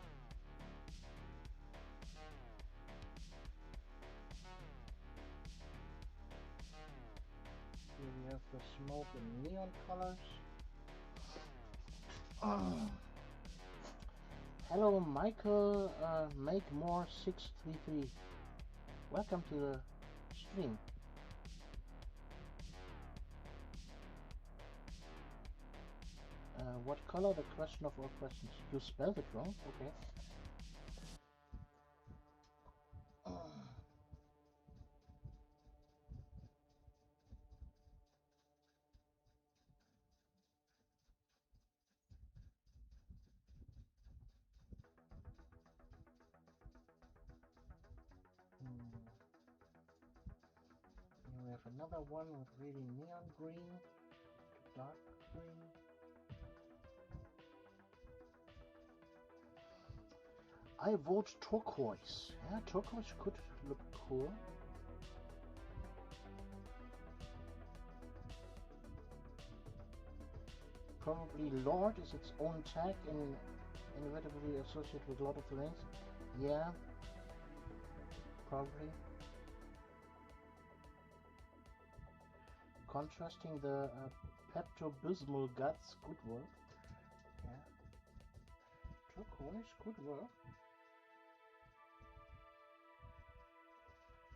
Here we have the smoke in neon colors. Hello Michael, make more 633. Welcome to the stream. What color? The question of all questions. You spelled it wrong? Okay. We have another one with really neon green, dark green. I vote turquoise. Yeah, turquoise could look cool. Probably Lord is its own tag and inevitably associated with Lord of the Rings. Yeah, probably. Contrasting the Pepto-Bismol guts, good work. Yeah. Turquoise, good work.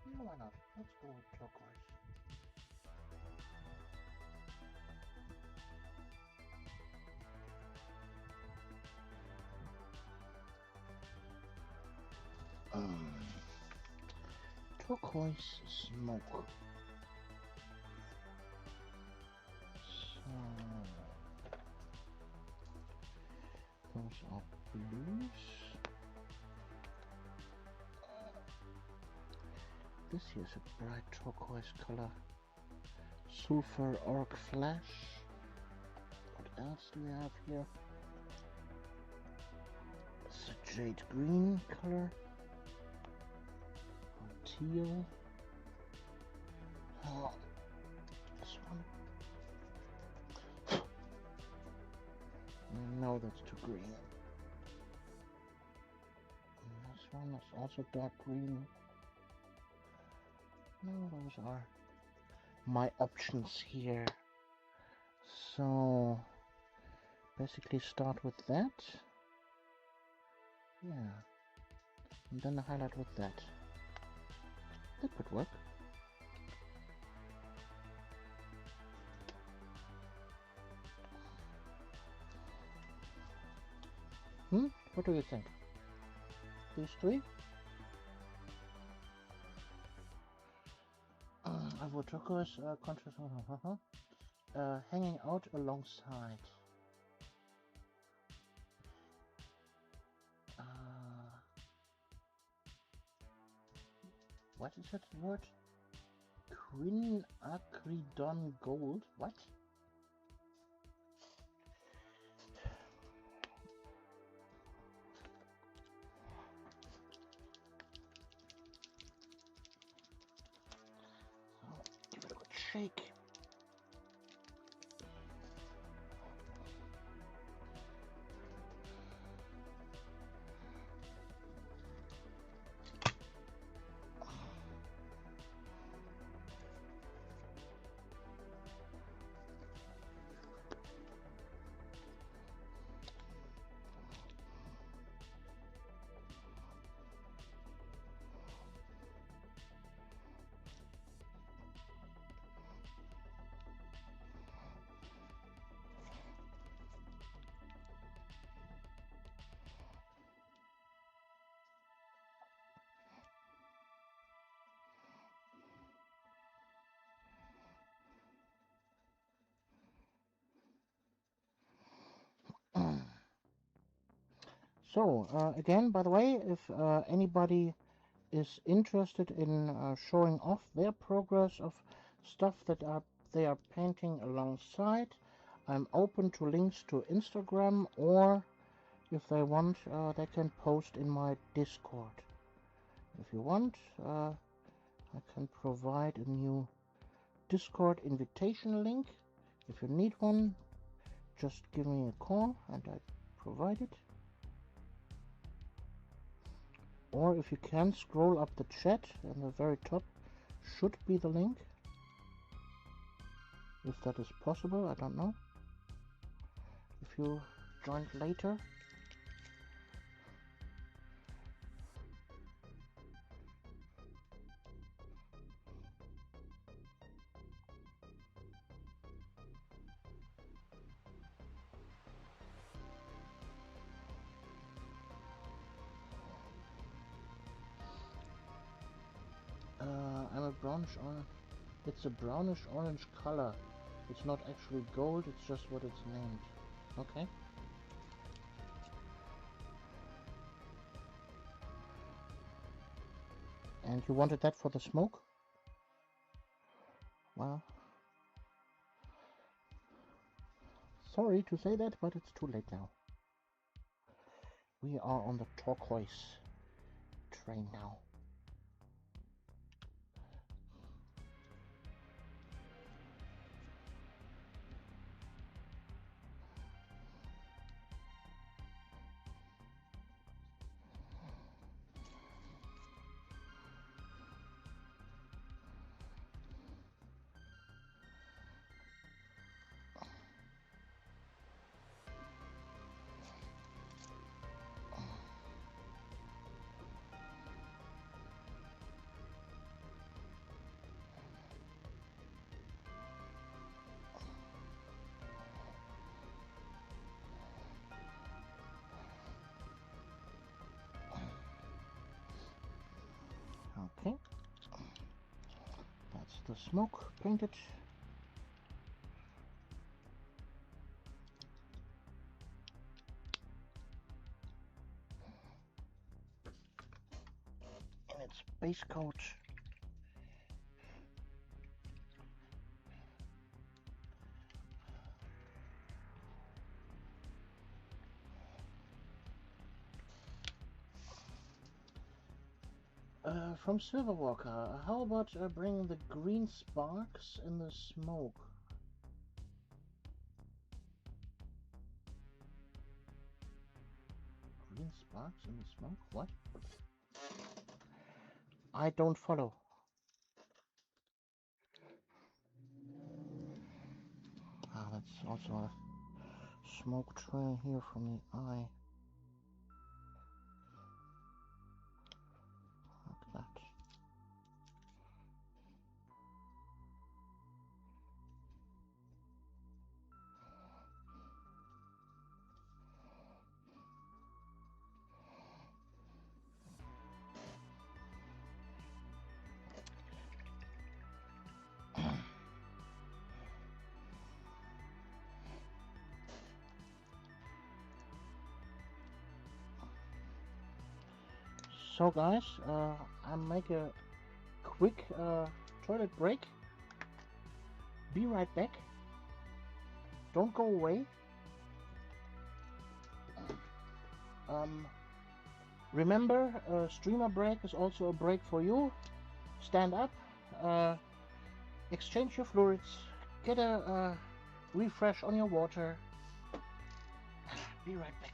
Yeah, why not? Let's go with turquoise. Turquoise smoke. So those are blues. This here is a bright turquoise color. Sulfur Orc Flash. What else do we have here? It's a jade green color. Teal. Oh, this one. No, that's too green. And this one is also dark green. No, those are my options here. So basically start with that. Yeah. And then the highlight with that. That could work. What do you think? These three? I will turquoise contrast hanging out alongside. What is that word? Quinacridone gold? What? Give it a good shake. So, again, by the way, if anybody is interested in showing off their progress of stuff that they are painting alongside, I'm open to links to Instagram, or if they want, they can post in my Discord. If you want, I can provide a new Discord invitation link. If you need one, just give me a call and I provide it. Or if you can, scroll up the chat, and the very top should be the link. If that is possible, I don't know. If you joined later. I'm a brownish orange. It's a brownish orange color. It's not actually gold, it's just what it's named. Okay? And you wanted that for the smoke? Well, sorry to say that, but it's too late now. We are on the turquoise train now. Okay, that's the smoke painted. In its base coat. From Silverwalker, how about bringing the green sparks in the smoke? Green sparks in the smoke? What? I don't follow. Ah, that's also a smoke trail here from the eye. Like that. So guys, I make a quick toilet break. Be right back. Don't go away. Remember, streamer break is also a break for you. Stand up, exchange your fluids, get a refresh on your water. Be right back.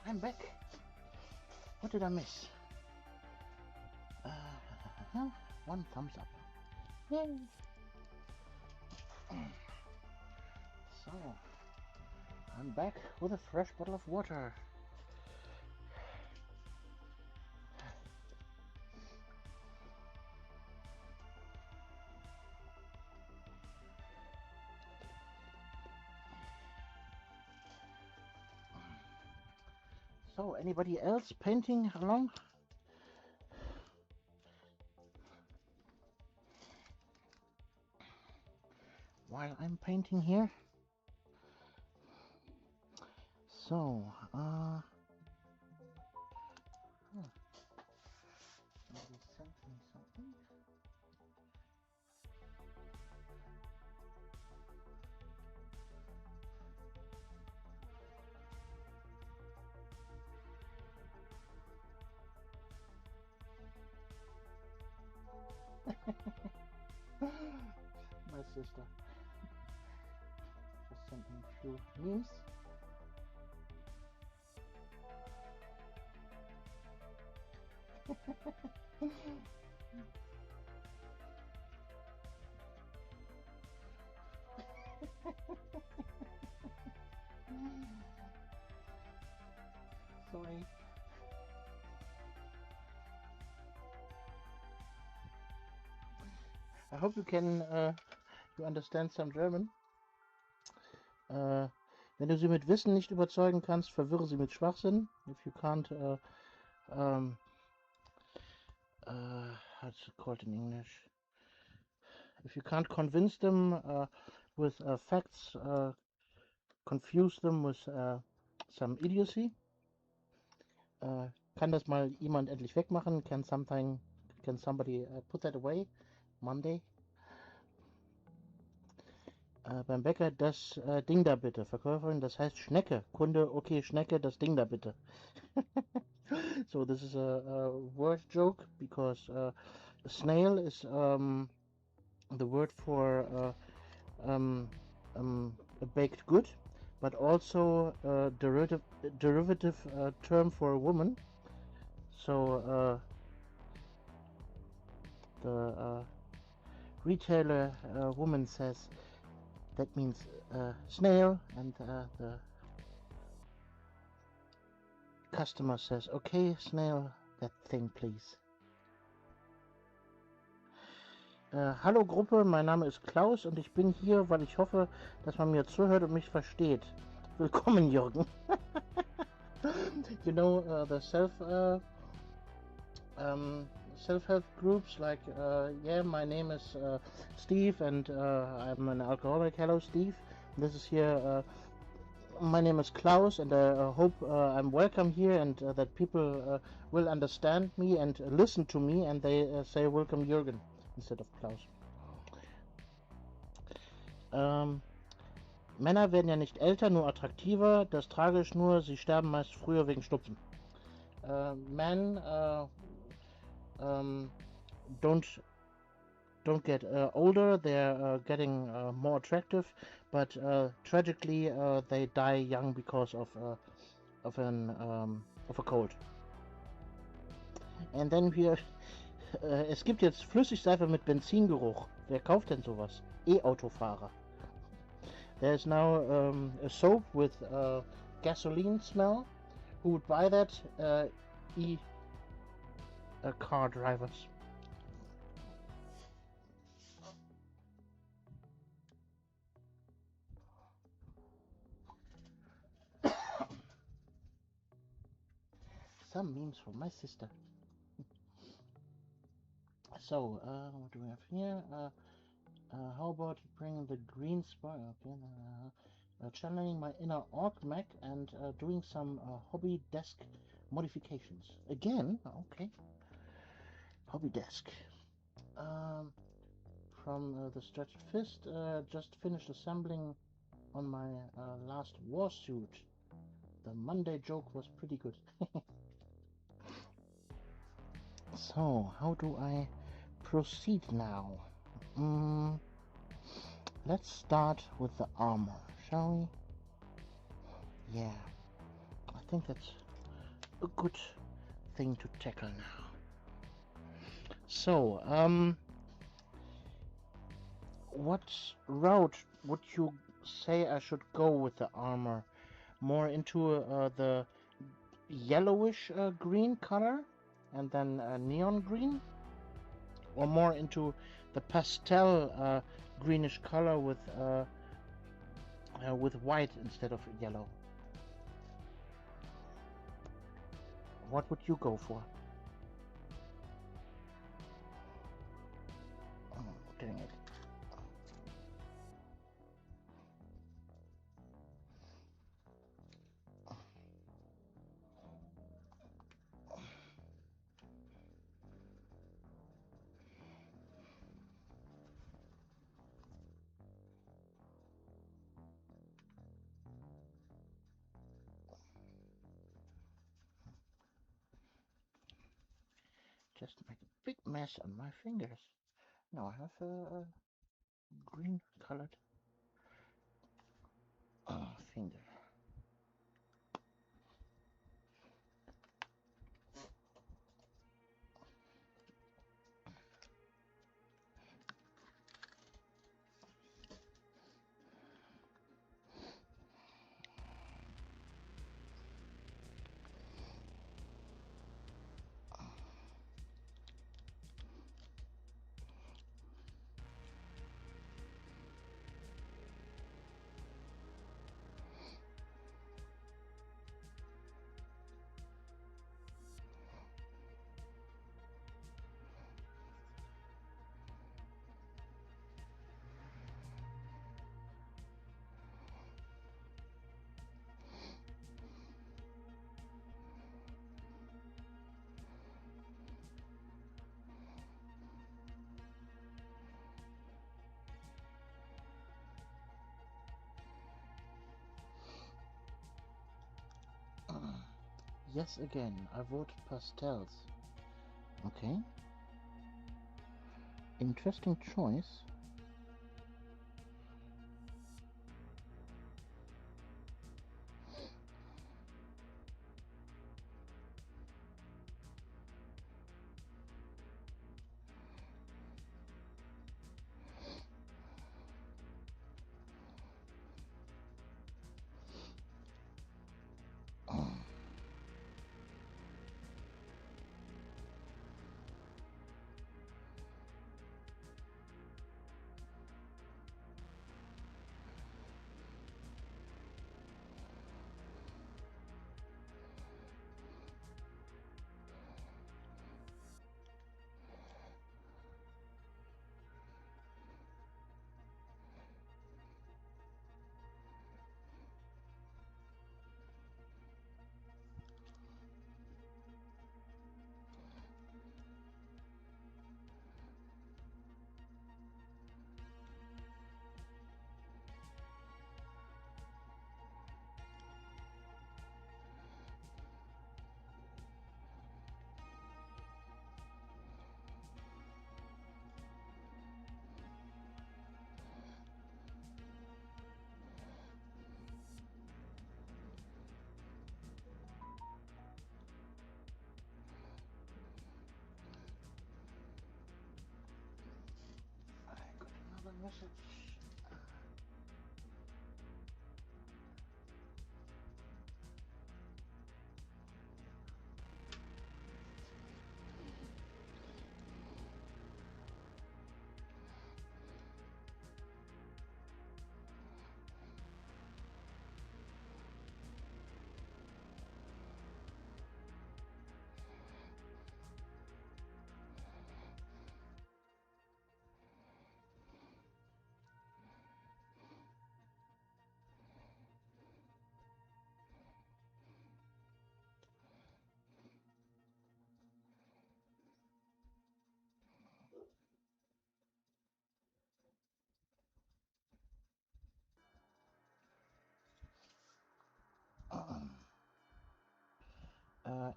I'm back. What did I miss? One thumbs up. Yay! So, I'm back with a fresh bottle of water. So, anybody else painting along? While I'm painting here. So, maybe something. My sister just sent me a few memes. Sorry. I hope you can you understand some German. Wenn du sie mit Wissen nicht überzeugen kannst, verwirre sie mit Schwachsinn. If you can't, how's it called in English? If you can't convince them with facts, confuse them with some idiocy. Kann das mal jemand endlich wegmachen? Can somebody put that away? Monday. Beim Bäcker das Ding da bitte. Verkäuferin, das heißt Schnecke. Kunde, okay, Schnecke, das Ding da bitte. So this is a word joke because snail is the word for a baked good, but also a derivative term for a woman. So the retailer woman says that means snail, and the customer says, okay, snail, that thing please. Hallo Gruppe, mein Name ist Klaus und ich bin hier, weil ich hoffe, dass man mir zuhört und mich versteht. Willkommen, Jürgen. You know, the self-help groups like, yeah, my name is Steve and I'm an alcoholic. Hello, Steve. This is here. My name is Klaus and I hope I'm welcome here and that people will understand me and listen to me and they say welcome Jürgen instead of Klaus. Männer werden ja nicht älter, nur attraktiver. Das tragisch nur, sie sterben meist früher wegen Schnupfen. Men don't don't get older, they're getting more attractive, but tragically they die young because of a cold. And then wir es gibt jetzt Flüssigseife mit Benzingeruch. Wer kauft denn sowas? E-Autofahrer. There's now a soap with gasoline smell. Who would buy that? Car drivers. Some memes from my sister. So, what do we have here? How about bringing the green spark? Okay, channeling my inner orc mech and doing some hobby desk modifications. Again, okay. Hobby desk. From the stretched fist, just finished assembling on my last warsuit. The Monday joke was pretty good. So, how do I proceed now? Let's start with the armor, shall we? Yeah, I think that's a good thing to tackle now. So, what route would you say I should go with the armor? More into the yellowish green color and then neon green, or more into the pastel greenish color with white instead of yellow? What would you go for? Oh, dang it. Just make a big mess on my fingers. Now I have a green colored finger. Yes, again, I vote pastels. Okay. Interesting choice. message.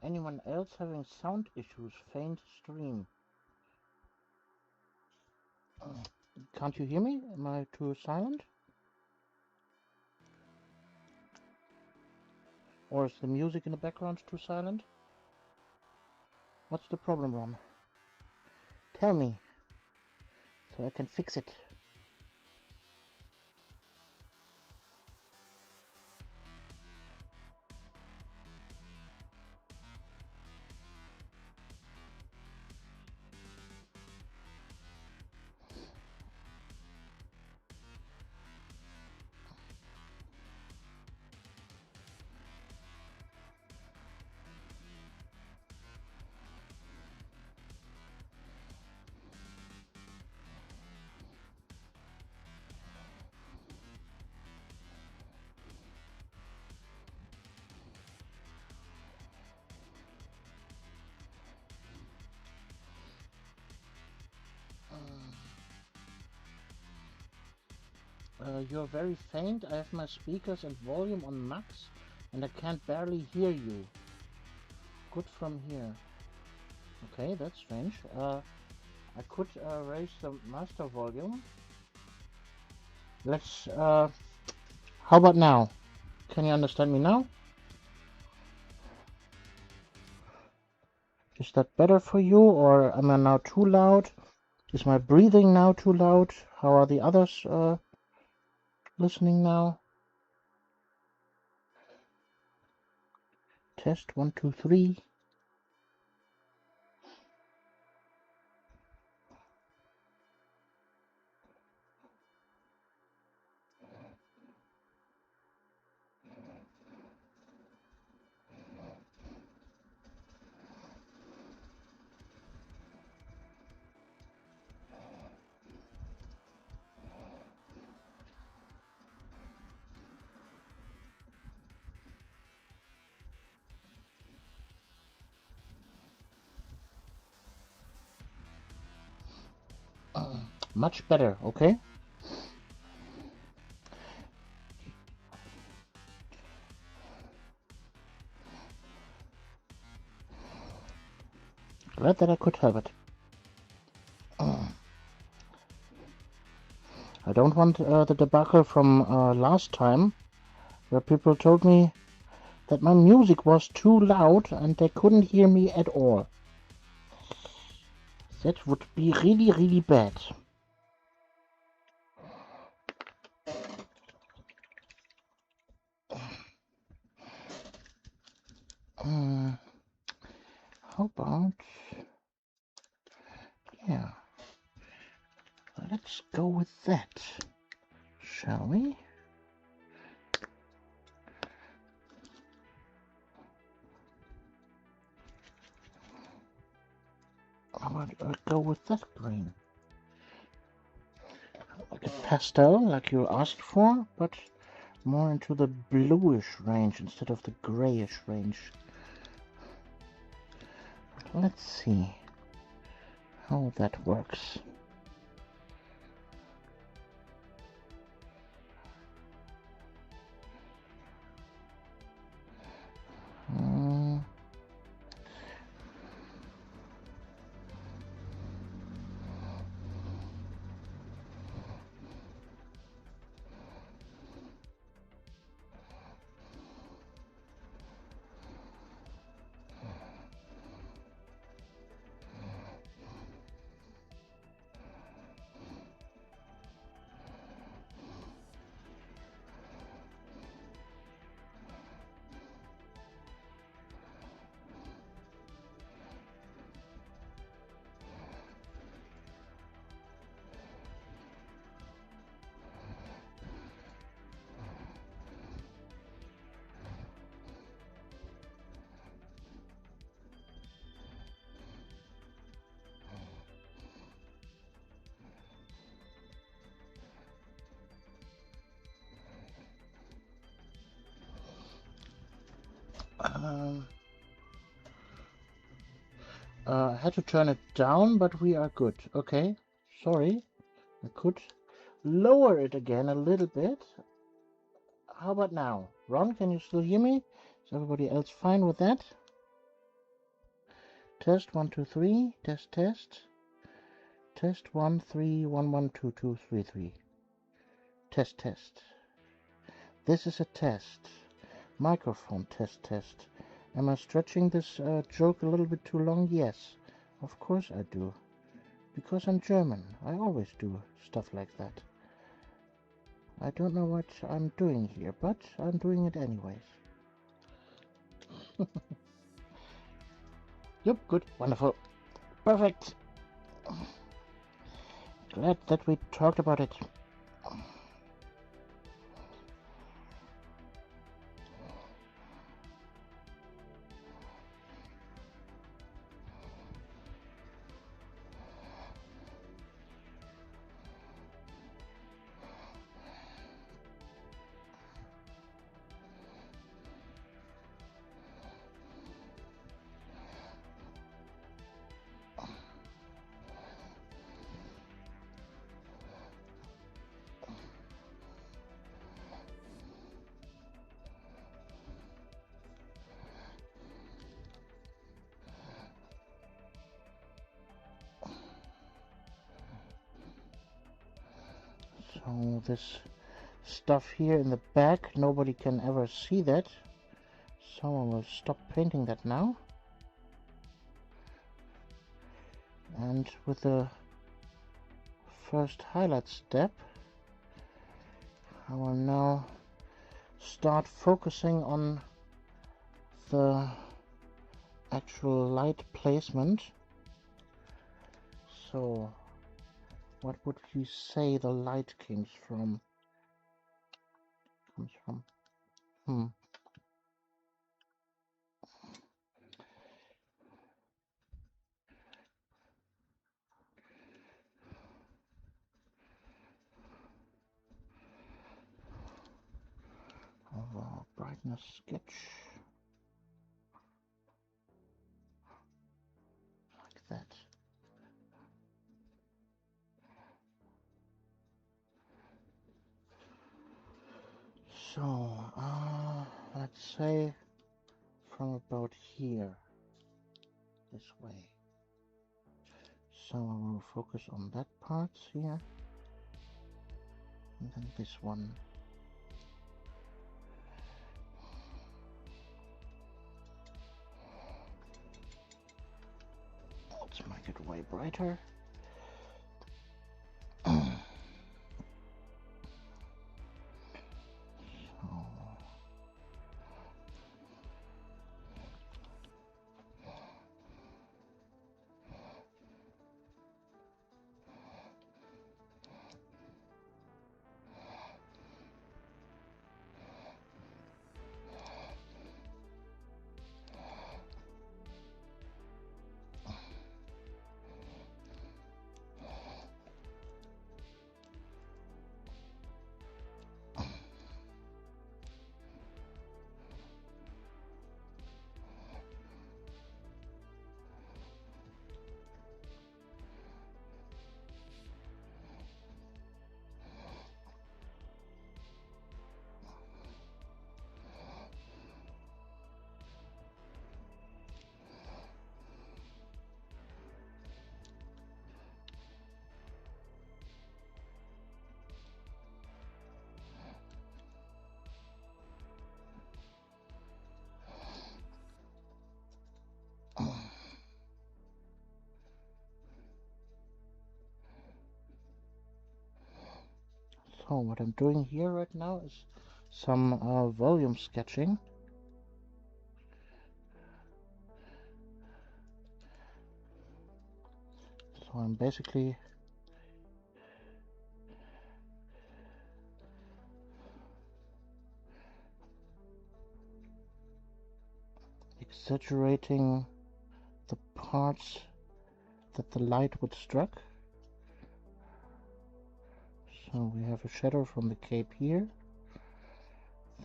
Anyone else having sound issues? Faint stream. Can't you hear me? Am I too silent? Or is the music in the background too silent? What's the problem, Ron? Tell me, so I can fix it. You're very faint. I have my speakers and volume on max, and I can't barely hear you. Good from here. Okay, that's strange. I could raise the master volume. Let's. How about now? Can you understand me now? Is that better for you, or am I now too loud? Is my breathing now too loud? How are the others listening now? Test 1, 2, 3. Much better, okay? Glad that I could help it. I don't want the debacle from last time, where people told me that my music was too loud and they couldn't hear me at all. That would be really, really bad. How about... yeah. Let's go with that, shall we? How about I go with that green? Like a pastel, like you asked for, but more into the bluish range instead of the grayish range. Let's see how that works. I had to turn it down, but we are good. Okay, sorry. I could lower it again a little bit. How about now? Ron, can you still hear me? Is everybody else fine with that? Test 1 2 3. Test test. Test 1 3 1 1 2 2 3 3. Test test. This is a test. Microphone test test. Am I stretching this joke a little bit too long? Yes, of course I do. Because I'm German. I always do stuff like that. I don't know what I'm doing here, but I'm doing it anyways. Yep, good, wonderful, perfect. Glad that we talked about it. So this stuff here in the back, nobody can ever see that. Someone will stop painting that now. And with the first highlight step, I will now start focusing on the actual light placement. So what would you say the light comes from? Overall brightness sketch. Like that. So, let's say from about here, this way. So I will focus on that part here, and then this one. Let's make it way brighter. So what I'm doing here right now is some volume sketching. So I'm basically exaggerating the parts that the light would struck. So we have a shadow from the cape here.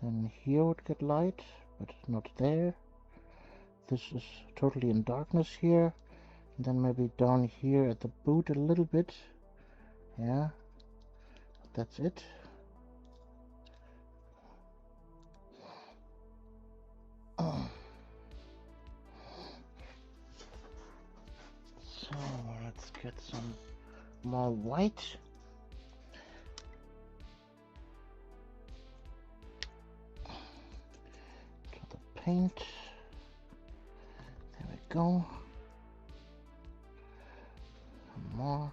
Then here would get light, but not there. this is totally in darkness here. And then maybe down here at the boot a little bit. Yeah, that's it. So let's get some more white. To the paint. There we go. Some more.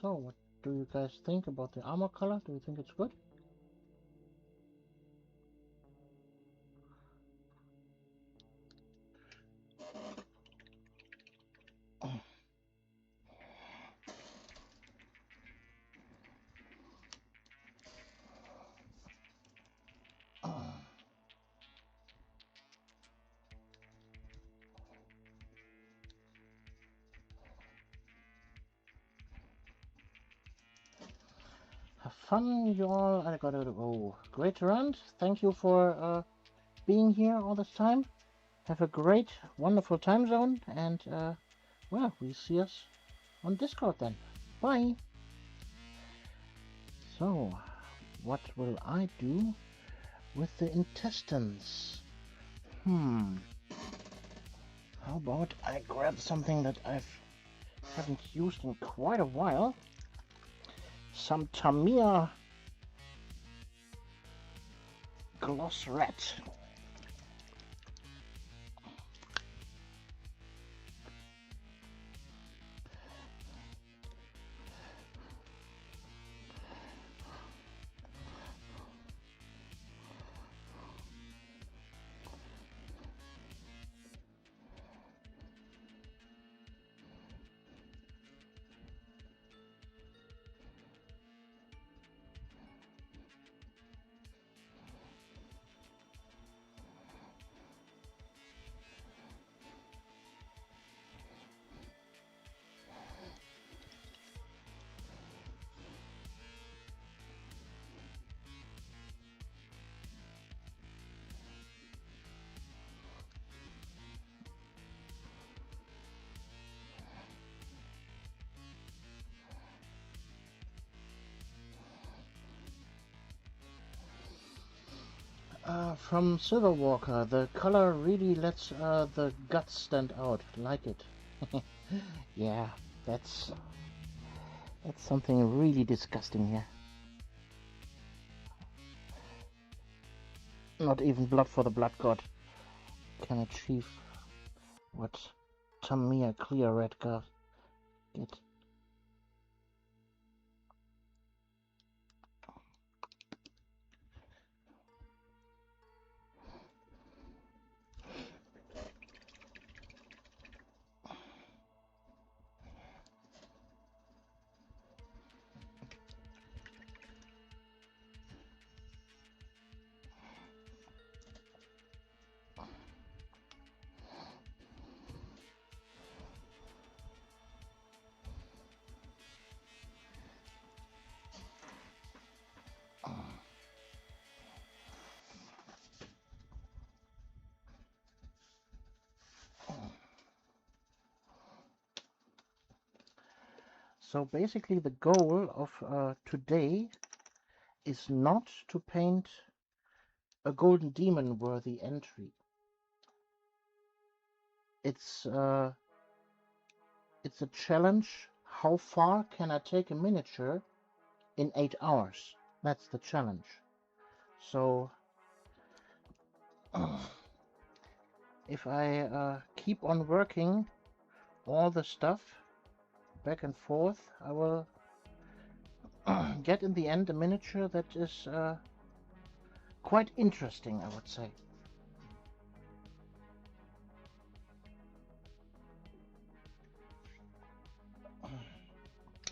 So, what do you guys think about the armor color? Do you think it's good? Have fun, you all. I gotta go. Great round. Thank you for being here all this time. Have a great, wonderful time zone, and well, we see us on Discord then. Bye. So, what will I do with the intestines? How about I grab something that haven't used in quite a while? Some Tamiya gloss red. From Silverwalker, the color really lets the guts stand out. Like it. Yeah, that's something really disgusting here. Not even Blood for the Blood God can achieve what Tamiya Clear Red got. So basically the goal of today is not to paint a golden demon worthy entry. It's a challenge. How far can I take a miniature in 8 hours? That's the challenge. So if I keep on working all the stuff back and forth, I will get in the end a miniature that is quite interesting, I would say.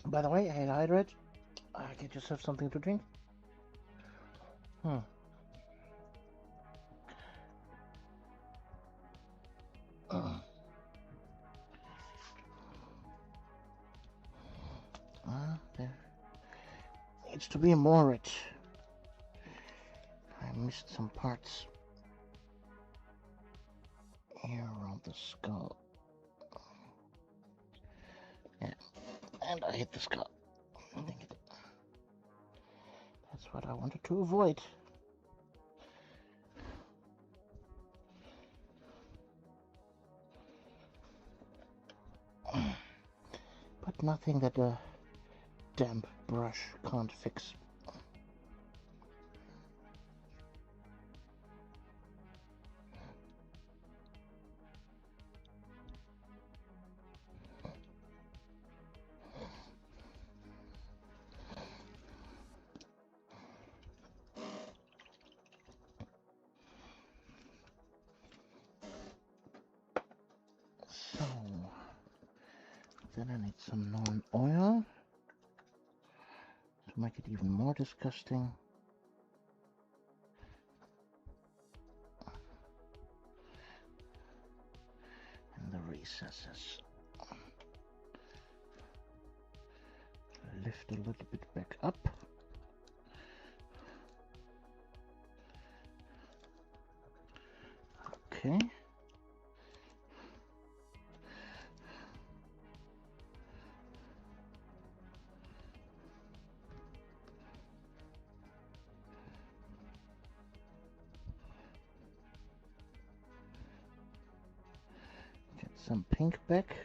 By the way, hey Hydrate, get yourself something to drink. There needs to be more red. I missed some parts here around the skull. Yeah, and I hit the skull. That's what I wanted to avoid. But nothing that a damp brush can't fix. So, then I need some non-oil to make it even more disgusting. And the recesses. Lift a little bit back up. Okay. Get some pink back.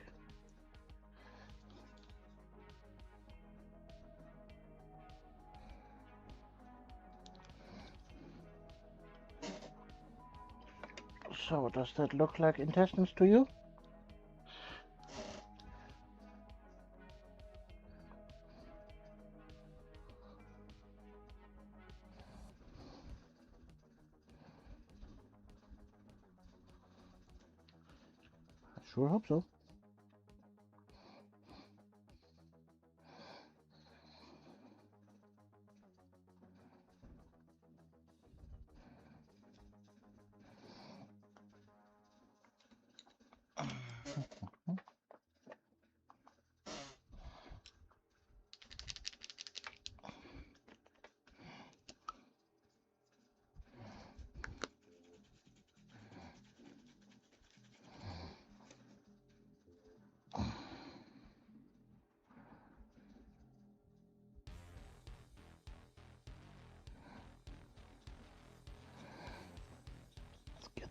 So, does that look like intestines to you? I sure hope so.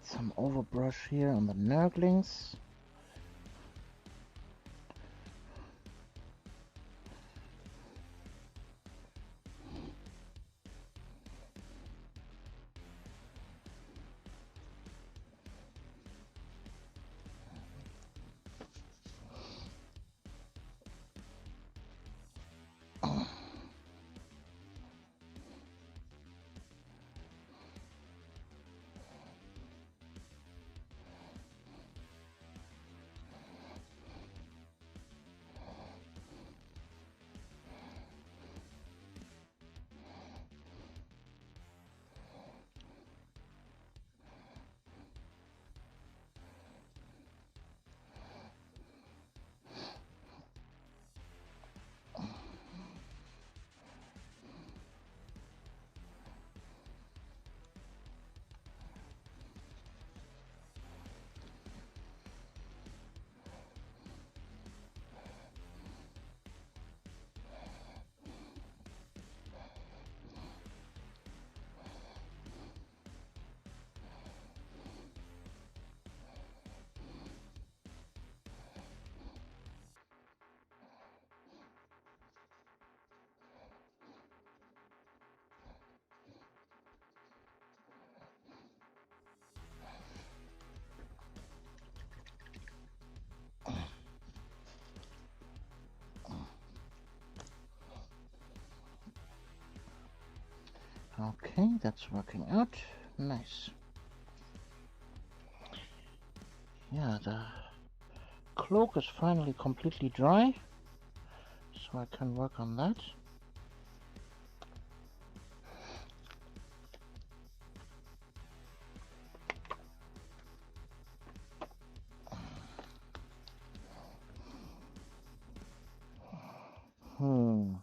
Some overbrush here on the nurglings. Okay, that's working out. Nice. Yeah, the cloak is finally completely dry, so I can work on that. Hmm.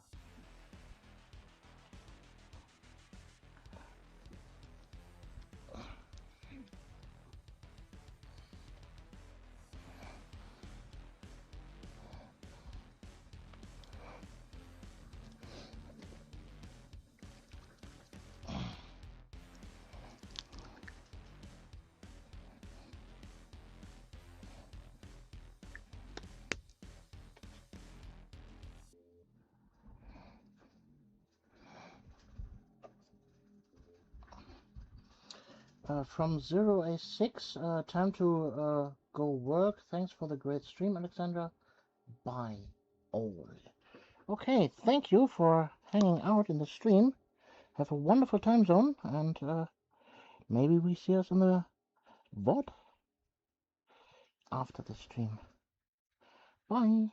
From 0A6, time to go work. Thanks for the great stream, Alexandra. Bye all. Okay, thank you for hanging out in the stream. Have a wonderful time zone, and maybe we see us in the VOD after the stream. Bye.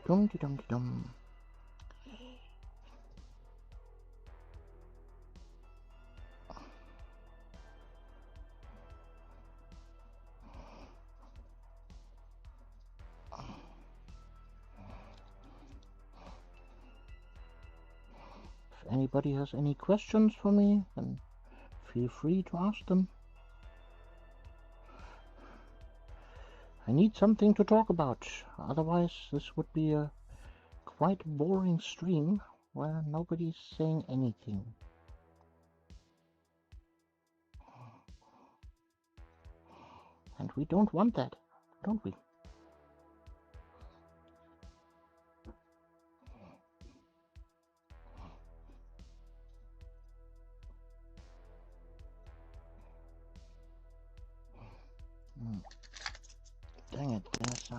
Dum-de-dum-de-dum. If anybody has any questions for me, then feel free to ask them. I need something to talk about, otherwise this would be a quite boring stream where nobody's saying anything. And we don't want that, don't we? Dang it, there's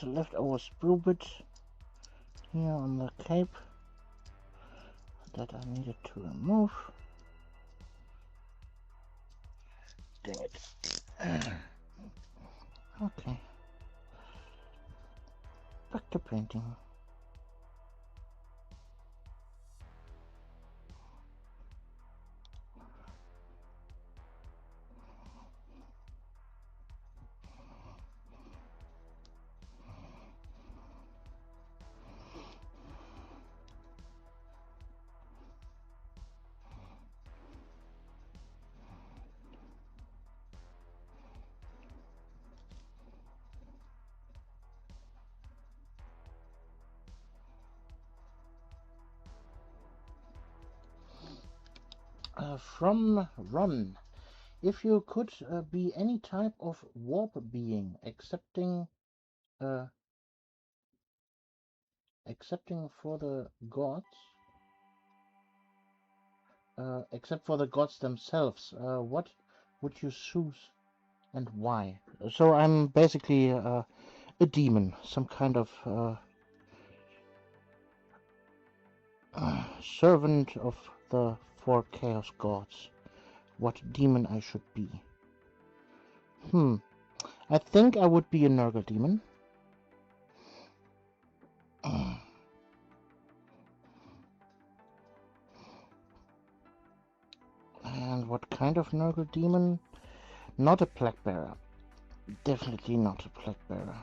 a leftover sprue bit here on the cape that I needed to remove. Dang it. Okay. Back to painting. From Ron, if you could be any type of warp being, excepting for the gods, except for the gods themselves, what would you choose and why? So I'm basically a demon, some kind of servant of the four chaos gods. What demon I should be? I think I would be a Nurgle demon. And what kind of Nurgle demon? Not a plague bearer. Definitely not a plague bearer.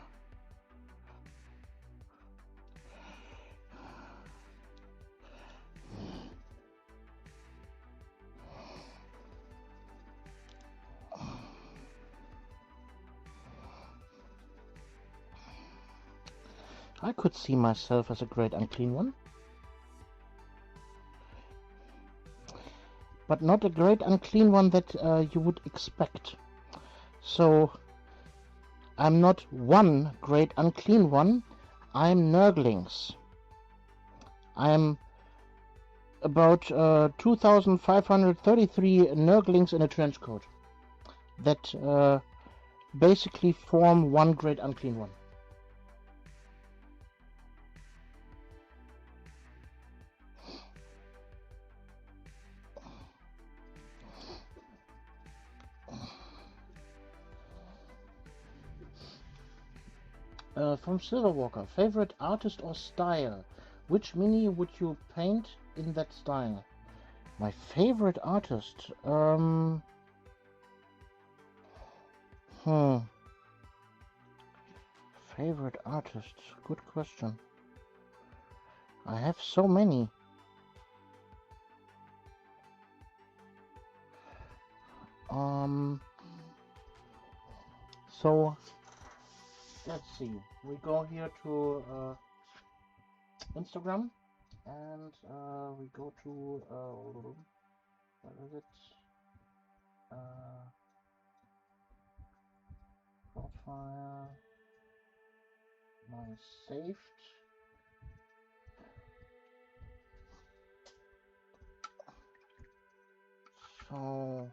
I could see myself as a great unclean one. But not a great unclean one that you would expect. So I'm not one great unclean one, I'm Nurglings. I'm about 2,533 Nurglings in a trench coat that basically form one great unclean one. From Silverwalker, favorite artist or style? Which mini would you paint in that style? My favorite artist? Favorite artist? Good question. I have so many. So let's see. We go here to Instagram, and we go to what is it? Profile. My saved. So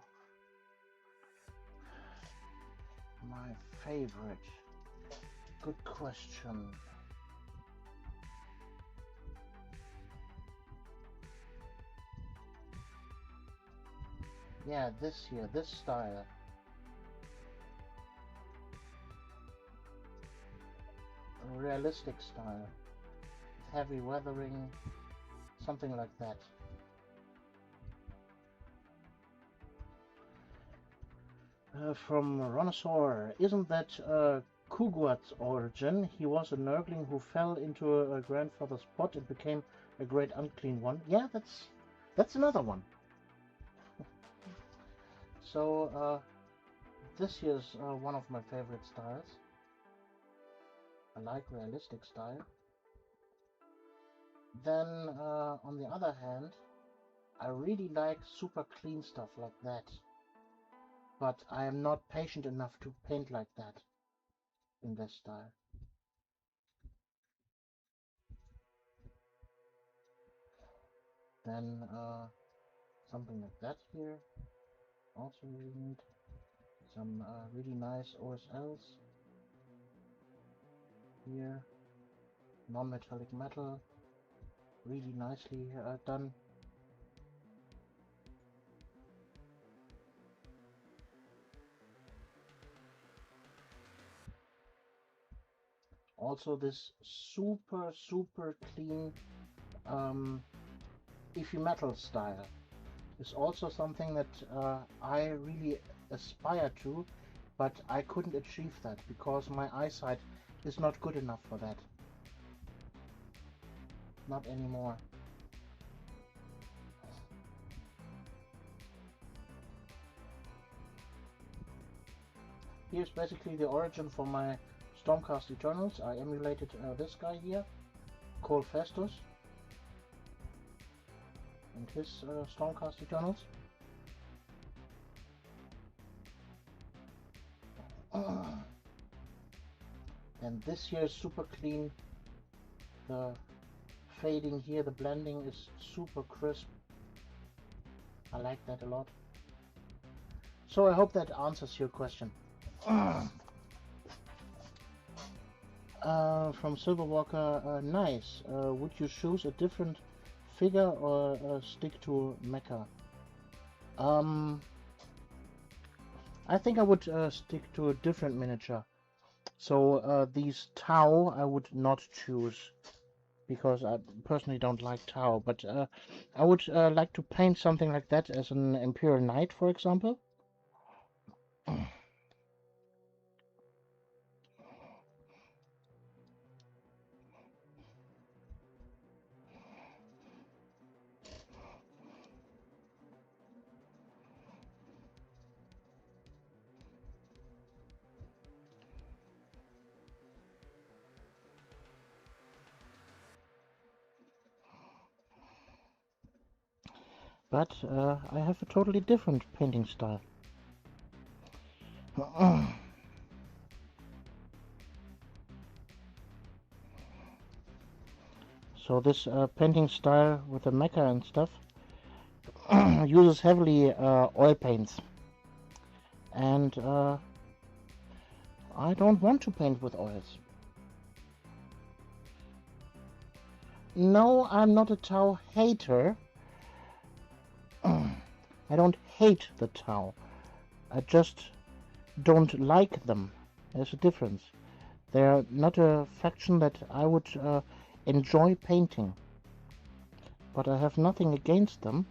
my favorite. Good question. Yeah, this here, this style. A realistic style. Heavy weathering, something like that. From Ronosaur, isn't that Kuguat's origin? He was a Nurgling who fell into a grandfather's pot and became a great unclean one. Yeah, that's another one. So this here's one of my favorite styles. I like realistic style. Then on the other hand, I really like super clean stuff like that. But I am not patient enough to paint like that in this style. Then something like that here. Also really neat. Some really nice OSLs here. Non-metallic metal. Really nicely done. Also this super clean Ify metal style is also something that I really aspire to, but I couldn't achieve that because my eyesight is not good enough for that. Not anymore. Here's basically the origin for my Stormcast Eternals. I emulated this guy here, Cole Festus, and his Stormcast Eternals. And this here is super clean. The fading here, the blending is super crisp. I like that a lot. So I hope that answers your question. From Silverwalker, nice. Would you choose a different figure or stick to mecha? Um, I think I would stick to a different miniature. So these Tau I would not choose because I personally don't like Tau. But I would like to paint something like that as an Imperial Knight, for example. But I have a totally different painting style. So this painting style with the mecha and stuff uses heavily oil paints, and I don't want to paint with oils. No, I'm not a Tau hater. I don't hate the Tau. I just don't like them. There's a difference. They're not a faction that I would enjoy painting. But I have nothing against them.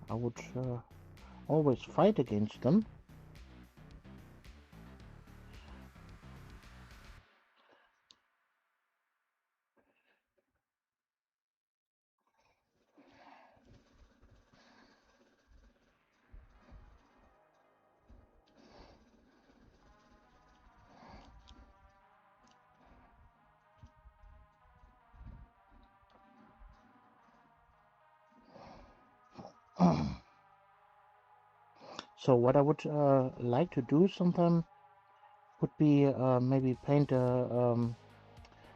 I would always fight against them. So what I would like to do sometime would be maybe paint a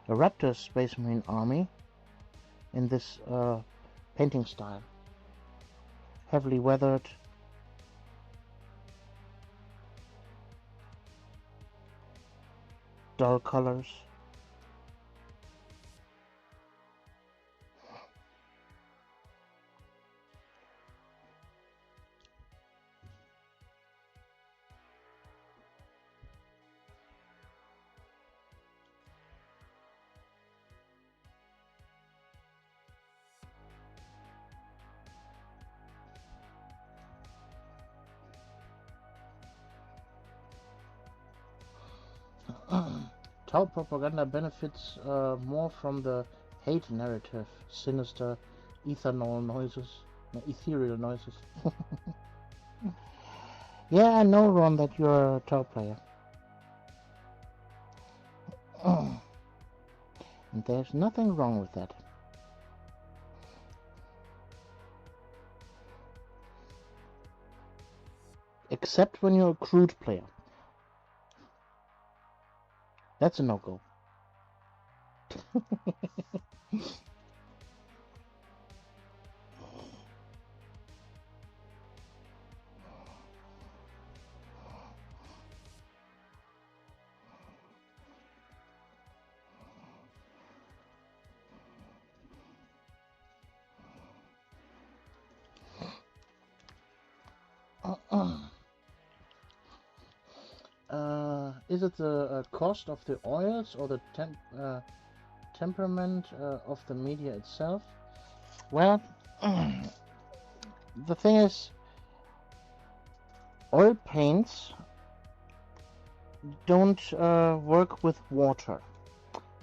Raptor Space Marine army in this painting style. Heavily weathered. Dull colors. Tau propaganda benefits more from the hate narrative, sinister, ethereal noises. Yeah, I know, Ron, that you're a Tau player. And there's nothing wrong with that. Except when you're a crude player. That's a no-go. Is it the cost of the oils or the temperament of the media itself? Well, the thing is, oil paints don't work with water,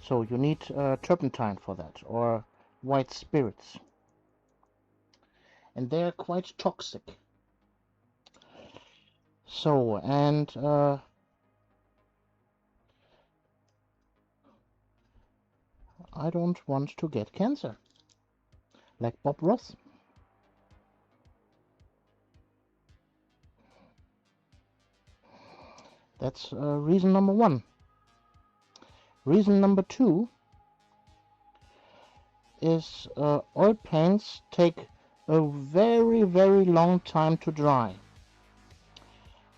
so you need turpentine for that, or white spirits, and they're quite toxic. So, and I don't want to get cancer, like Bob Ross. That's reason number one. Reason number two is oil paints take a very, very long time to dry.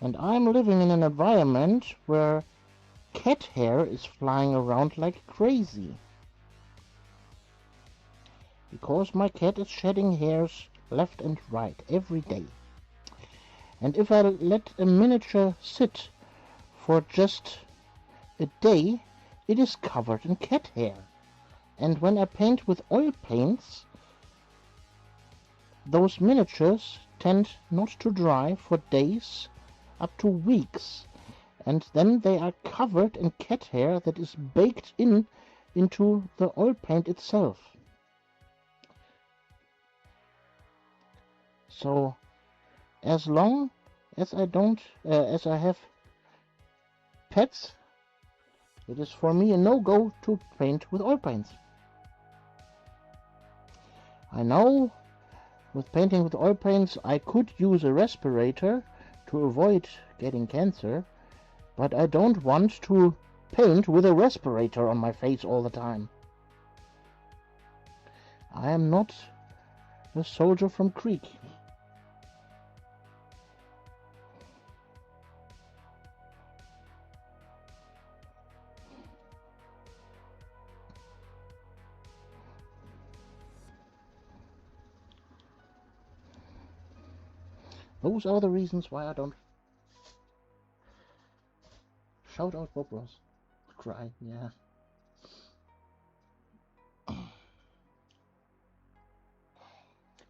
And I'm living in an environment where cat hair is flying around like crazy. Because my cat is shedding hairs left and right every day. And if I let a miniature sit for just a day, it is covered in cat hair. And when I paint with oil paints, those miniatures tend not to dry for days up to weeks, and then they are covered in cat hair that is baked into the oil paint itself. So as long as as I have pets, it is for me a no-go to paint with oil paints. I know with painting with oil paints I could use a respirator to avoid getting cancer, but I don't want to paint with a respirator on my face all the time. I am not a soldier from Creek. Those are the reasons why I don't shout out Bob Ross. Cry, yeah.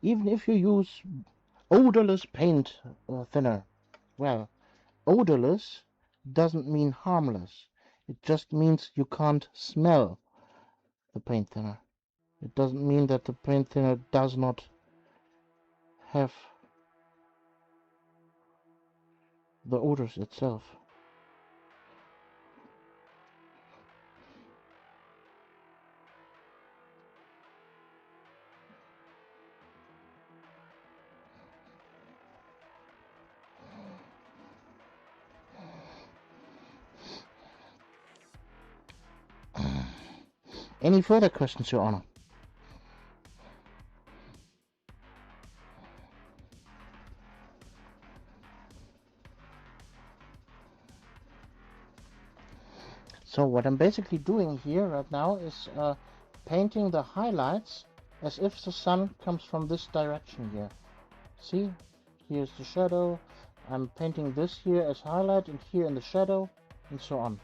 Even if you use odorless paint thinner, well, odorless doesn't mean harmless. It just means you can't smell the paint thinner. It doesn't mean that the paint thinner does not have the odors itself. Any further questions, Your Honor? So what I'm basically doing here right now is painting the highlights as if the sun comes from this direction here. See? Here's the shadow. I'm painting this here as highlight and here in the shadow and so on.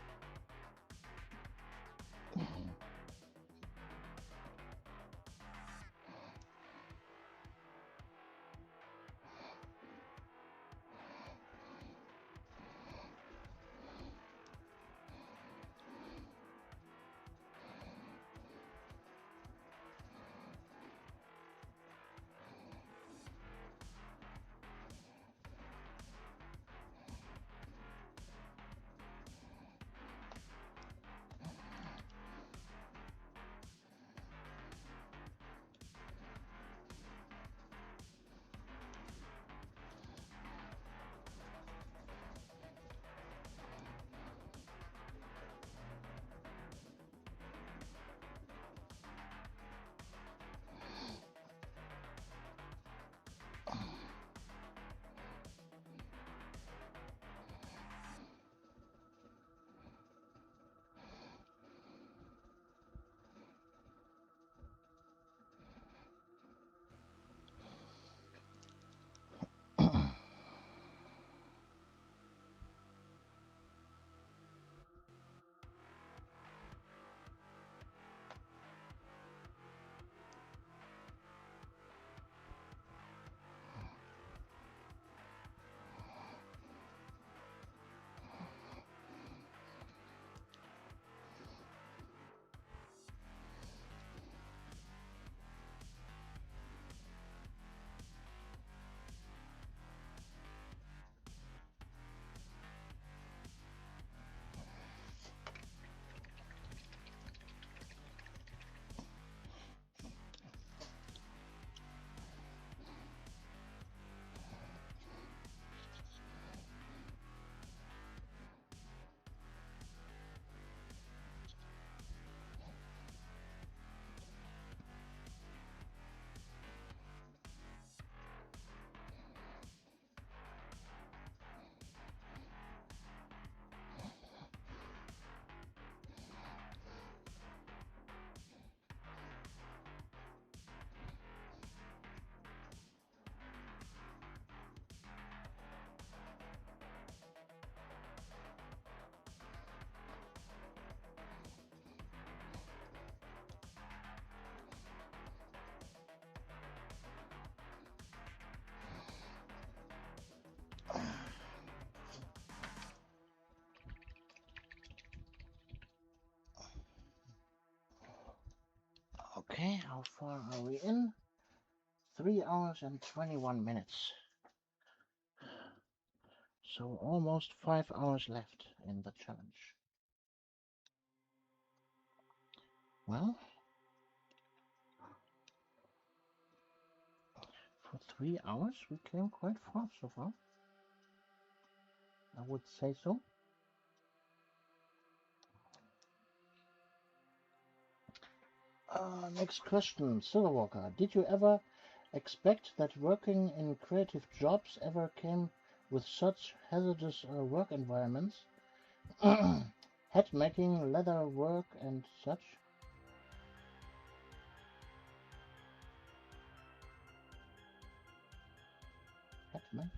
Okay, how far are we in? 3 hours and 21 minutes. So almost 5 hours left in the challenge. Well, for 3 hours we came quite far so far. I would say so. Next question, Silverwalker. Did you ever expect that working in creative jobs ever came with such hazardous work environments? Hat making, leather work and such? Hat making?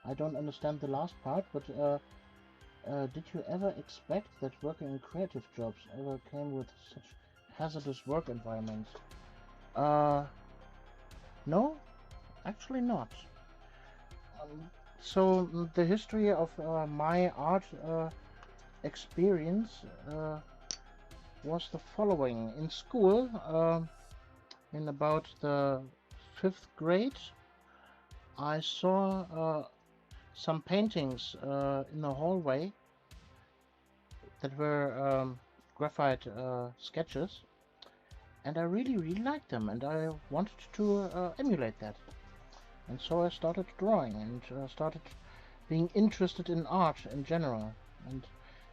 I don't understand the last part, but did you ever expect that working in creative jobs ever came with such hazardous work environments? No, actually not. So the history of my art experience was the following. In school, in about the 5th grade, I saw some paintings in the hallway that were graphite sketches, and I really liked them, and I wanted to emulate that. And so I started drawing and started being interested in art in general, and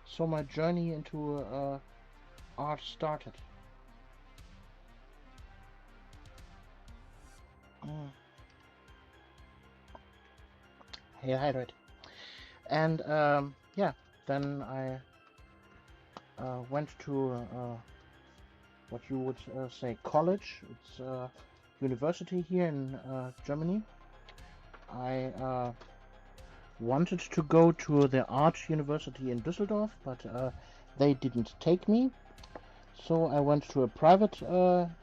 so my journey into art started. Yeah, hydrate. And yeah, then I went to what you would say college. It's university here in Germany. I wanted to go to the art university in Düsseldorf, but they didn't take me. So I went to a private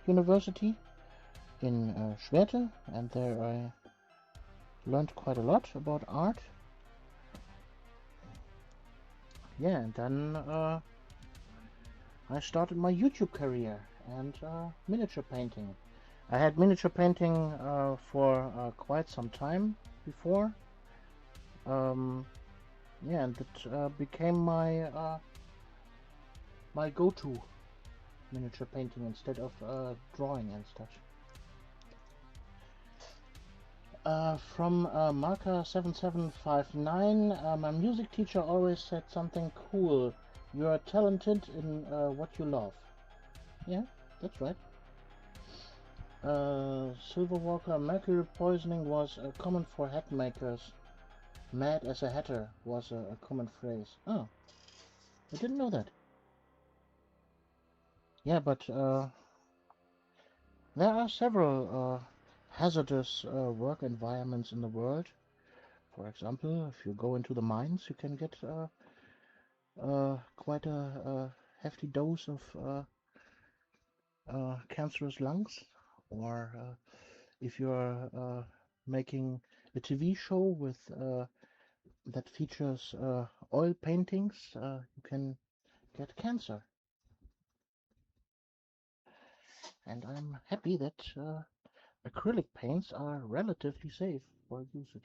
university in Schwerte, and there I learned quite a lot about art. Yeah, and then I started my YouTube career and miniature painting. I had miniature painting for quite some time before. Yeah, and it became my my go-to miniature painting instead of drawing and stuff. From Marker7759, my music teacher always said something cool. You are talented in what you love. Yeah, that's right. Silverwalker, mercury poisoning was common for hat makers. Mad as a hatter was a common phrase. Oh, I didn't know that. Yeah, but there are several hazardous work environments in the world. For example, if you go into the mines, you can get quite a hefty dose of cancerous lungs. Or if you're making a TV show with that features oil paintings, you can get cancer. And I'm happy that acrylic paints are relatively safe for usage.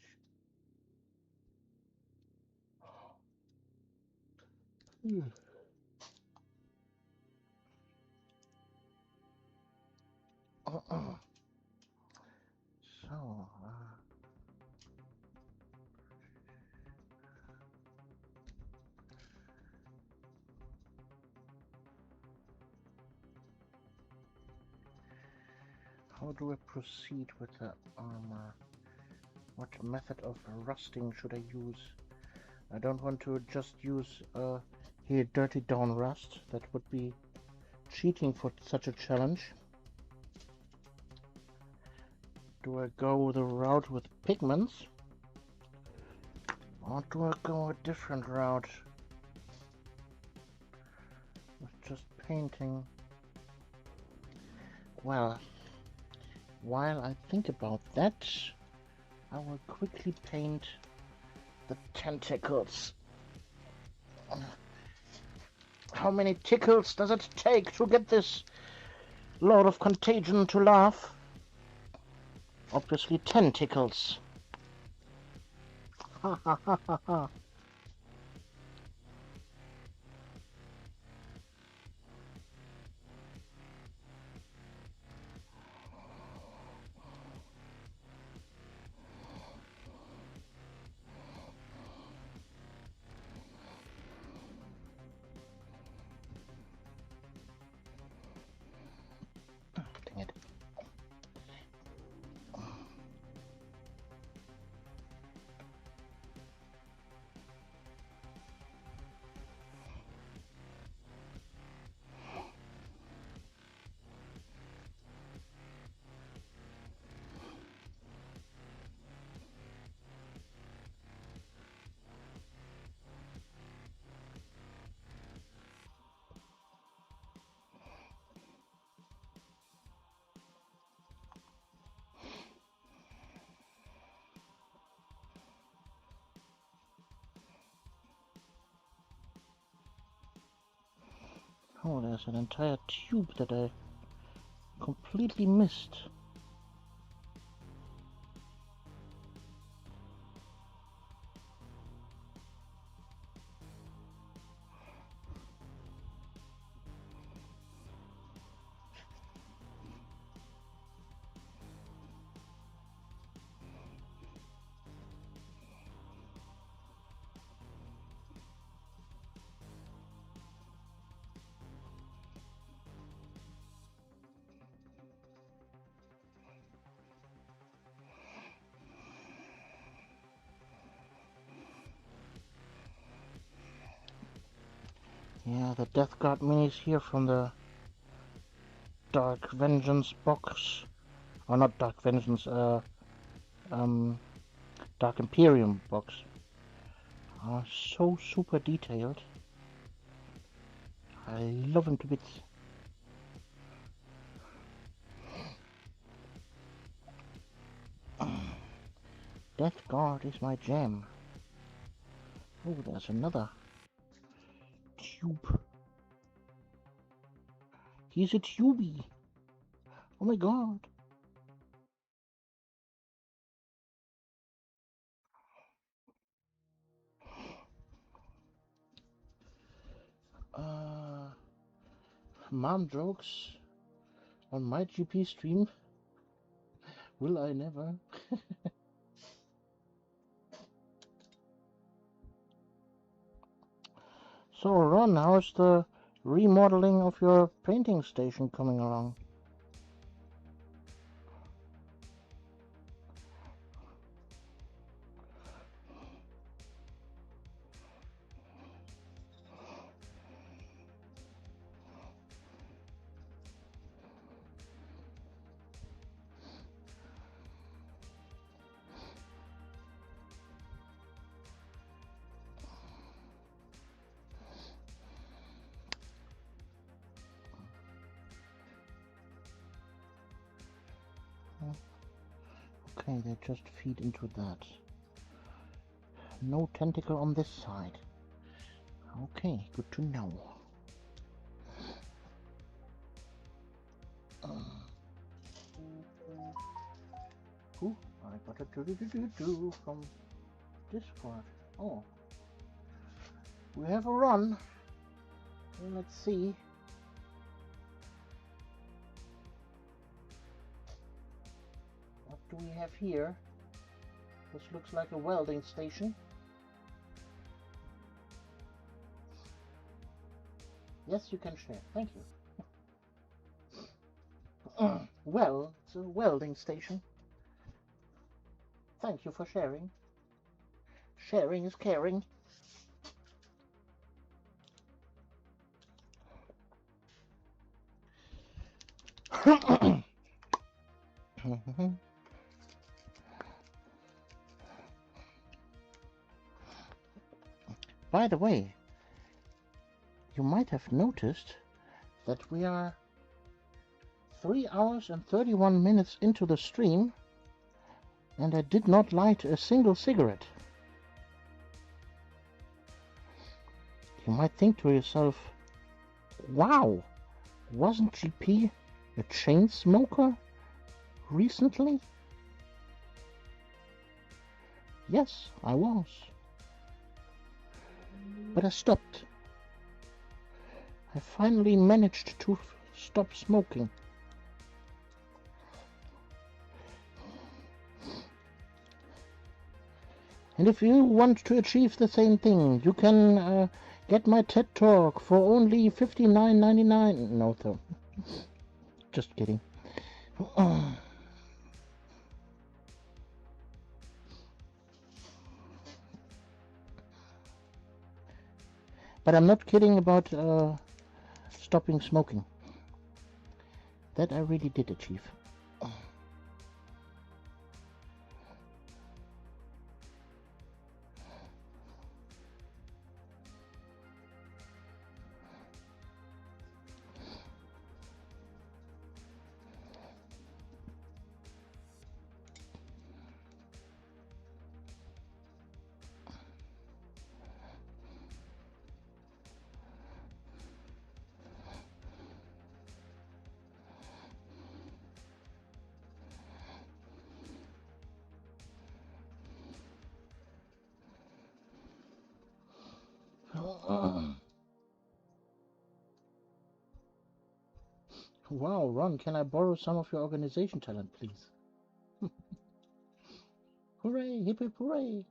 So, how do I proceed with the armor? What method of rusting should I use? I don't want to just use here dirty down rust. That would be cheating for such a challenge. Do I go the route with pigments? Or do I go a different route with just painting? Well, while I think about that, I will quickly paint the tentacles. How many tickles does it take to get this Lot of contagion to laugh. Obviously tentacles. Ha ha ha ha ha. Dang it. Oh, there's an entire tube that I completely missed. Yeah, the Death Guard minis here from the Dark Vengeance box. Or not Dark Vengeance, Dark Imperium box. Are so super detailed. I love them to bits. Death Guard is my jam. Oh, there's another tube. He's a tubey. Oh my god. Mom jokes on my GP stream. Will I never? So Ron, how's the remodeling of your painting station coming along? Okay, they just feed into that. No tentacle on this side. Okay, good to know. Ooh, I got a do from Discord. Oh, we have a run. Let's see. What do we have here? This looks like a welding station. Yes, you can share. Thank you. Well, it's a welding station. Thank you for sharing. Sharing is caring. By the way, you might have noticed that we are 3 hours and 31 minutes into the stream, and I did not light a single cigarette. You might think to yourself, wow, wasn't GP a chain smoker recently? Yes, I was. But I stopped. I finally managed to stop smoking. And if you want to achieve the same thing, you can get my TED Talk for only $59.99. No, though. Just kidding. But I'm not kidding about stopping smoking. That I really did achieve. Wow, Ron, can I borrow some of your organization talent, please? Hooray, hip hip hooray!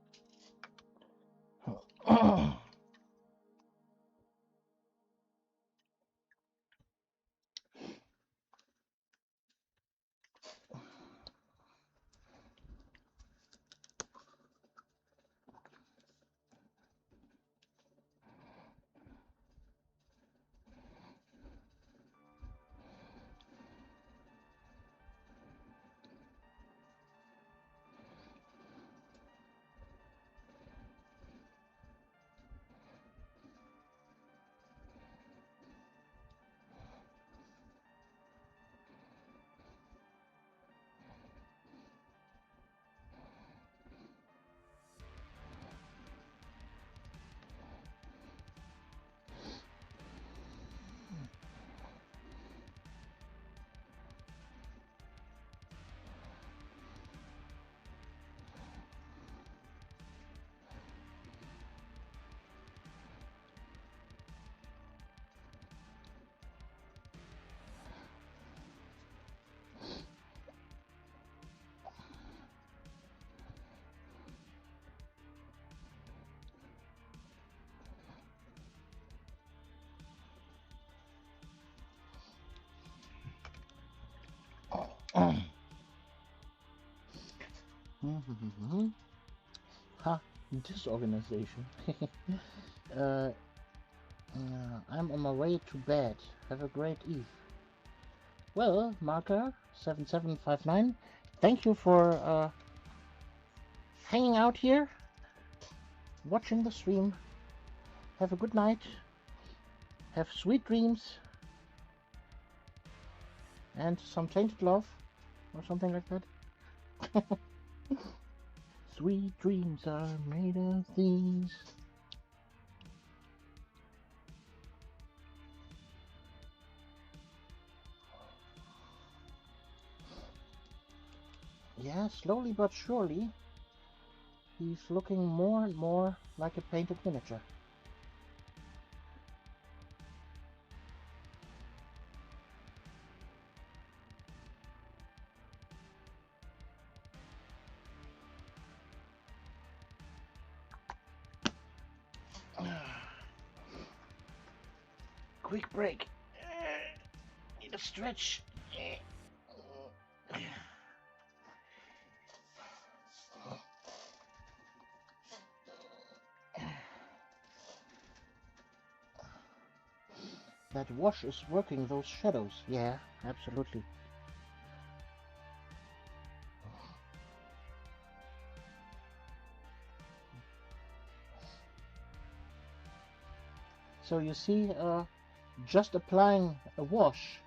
Ha, disorganization. uh, I'm on my way to bed. Have a great eve. Well, marker 7759, thank you for hanging out here, watching the stream. Have a good night. Have sweet dreams. And some tainted love, or something like that. Sweet dreams are made of these. Yeah, slowly but surely, he's looking more and more like a painted miniature. Quick break. Need a stretch. That wash is working those shadows. Yeah, absolutely. So you see, just applying a wash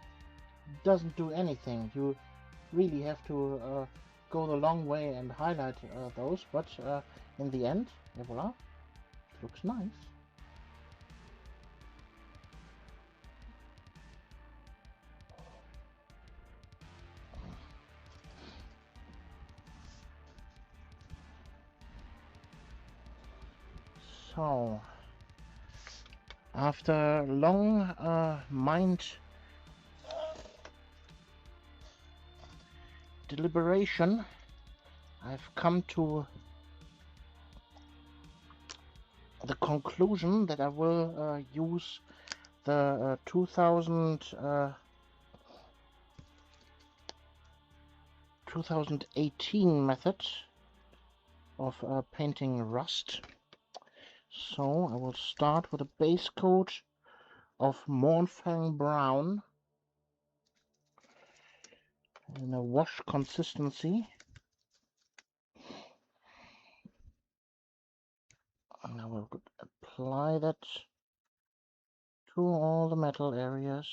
doesn't do anything. You really have to go the long way and highlight those, but in the end, voila, it looks nice. So, after long mind deliberation, I've come to the conclusion that I will use the 2018 method of painting rust. So I will start with a base coat of Mornfang Brown in a wash consistency. And I will apply that to all the metal areas.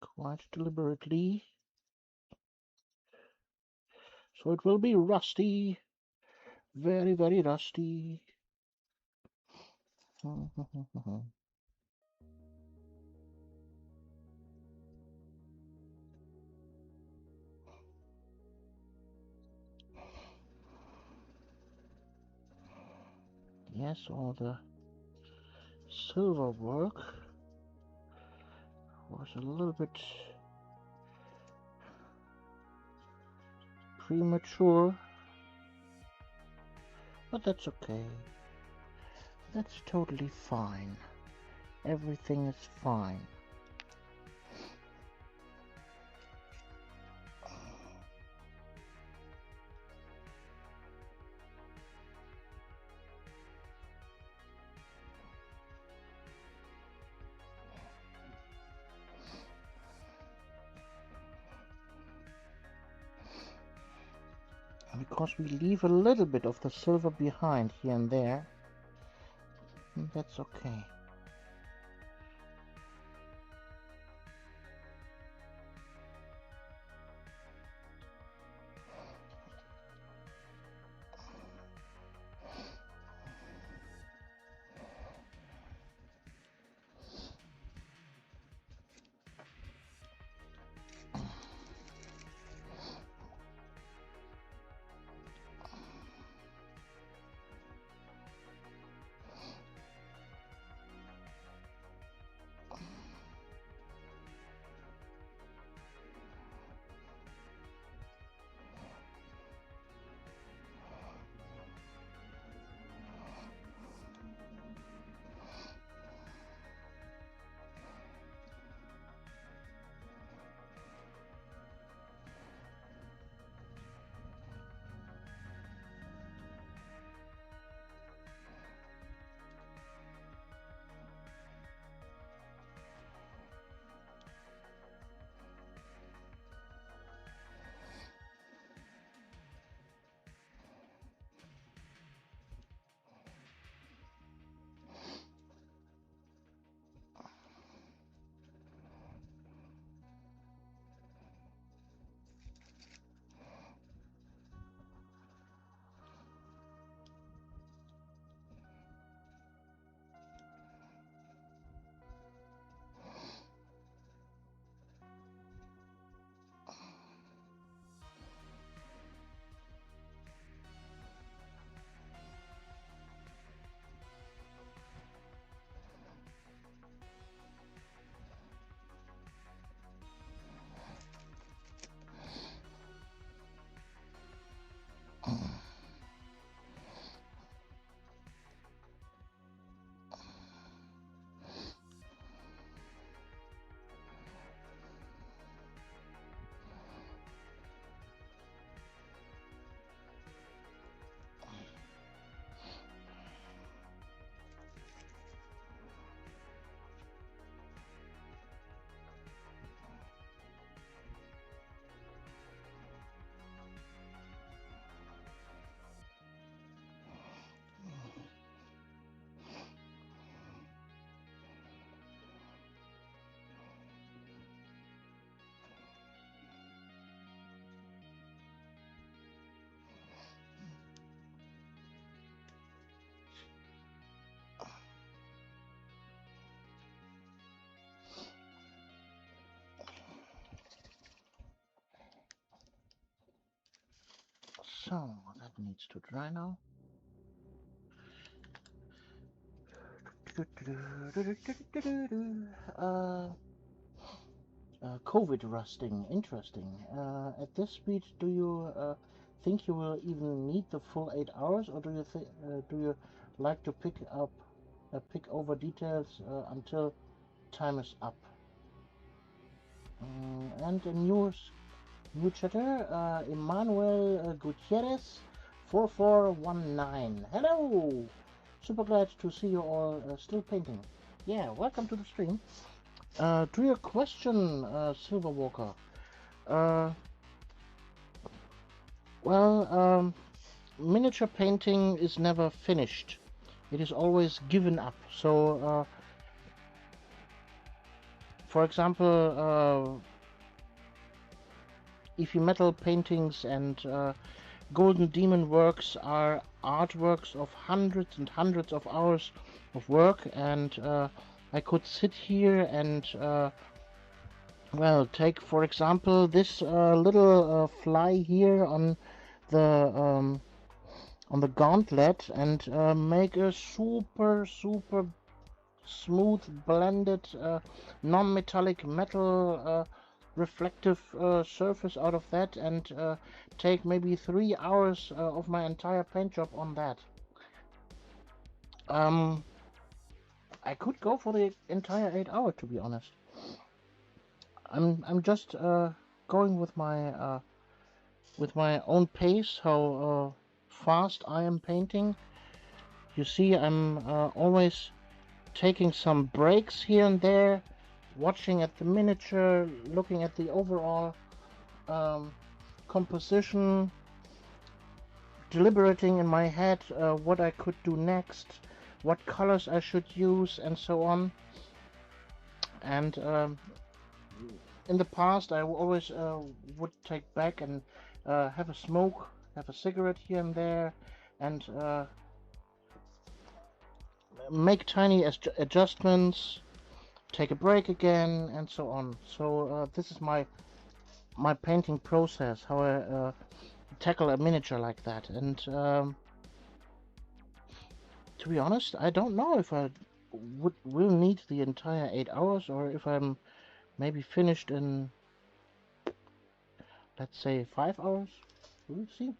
Quite deliberately. So it will be rusty. Very, very rusty. Yes, all the silver work was a little bit premature, but that's okay. That's totally fine. Everything is fine. Because we leave a little bit of the silver behind here and there, that's okay. So that needs to dry now. COVID rusting, interesting. At this speed, do you think you will even need the full 8 hours, or do you like to pick over details until time is up? And a new chatter, Emmanuel Gutierrez 4419. Hello! Super glad to see you all still painting. Yeah, welcome to the stream. To your question, Silverwalker. Well, miniature painting is never finished. It is always given up. So, for example, Ify metal paintings and Golden Demon works are artworks of hundreds and hundreds of hours of work, and I could sit here and well, take for example this little fly here on the gauntlet and make a super smooth blended non-metallic metal reflective surface out of that, and take maybe 3 hours of my entire paint job on that. I could go for the entire 8 hours, to be honest. I'm just going with my own pace, how fast I am painting. You see, I'm always taking some breaks here and there, watching at the miniature, looking at the overall composition, deliberating in my head what I could do next, what colors I should use, and so on. And in the past, I always would take back and have a smoke, have a cigarette here and there, and make tiny adjustments, take a break again, and so on. So this is my painting process, how I tackle a miniature like that. And to be honest, I don't know if I will need the entire 8 hours, or if I'm maybe finished in, let's say, 5 hours. We'll see.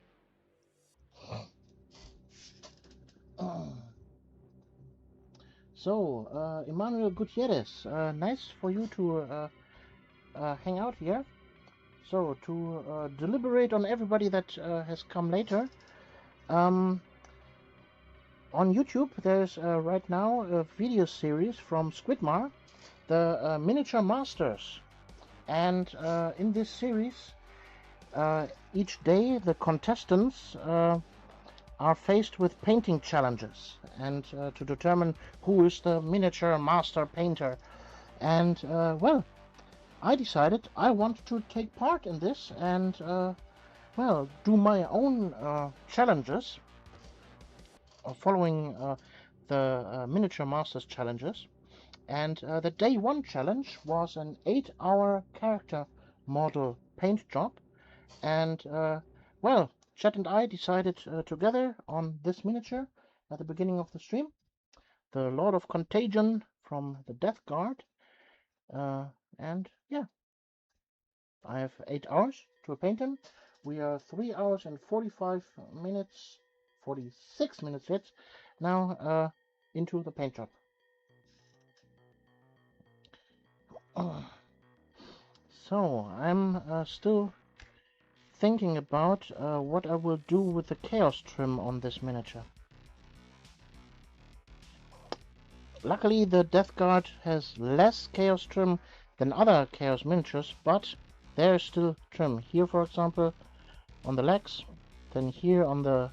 So, Emmanuel Gutierrez, nice for you to hang out here. So, to deliberate on everybody that has come later, on YouTube there's right now a video series from Squidmar, the Miniature Masters. And in this series, each day the contestants are faced with painting challenges, and to determine who is the miniature master painter. And well, I decided I want to take part in this and well, do my own challenges following the miniature masters challenges. And the day 1 challenge was an 8-hour character model paint job, and well, Chet and I decided together on this miniature at the beginning of the stream, the Lord of Contagion from the Death Guard, and yeah, I have 8 hours to paint him. We are 3 hours and 46 minutes yet now into the paint job. So I'm still thinking about what I will do with the chaos trim on this miniature. Luckily the Death Guard has less chaos trim than other chaos miniatures, but there's still trim. Here, for example, on the legs, then here on the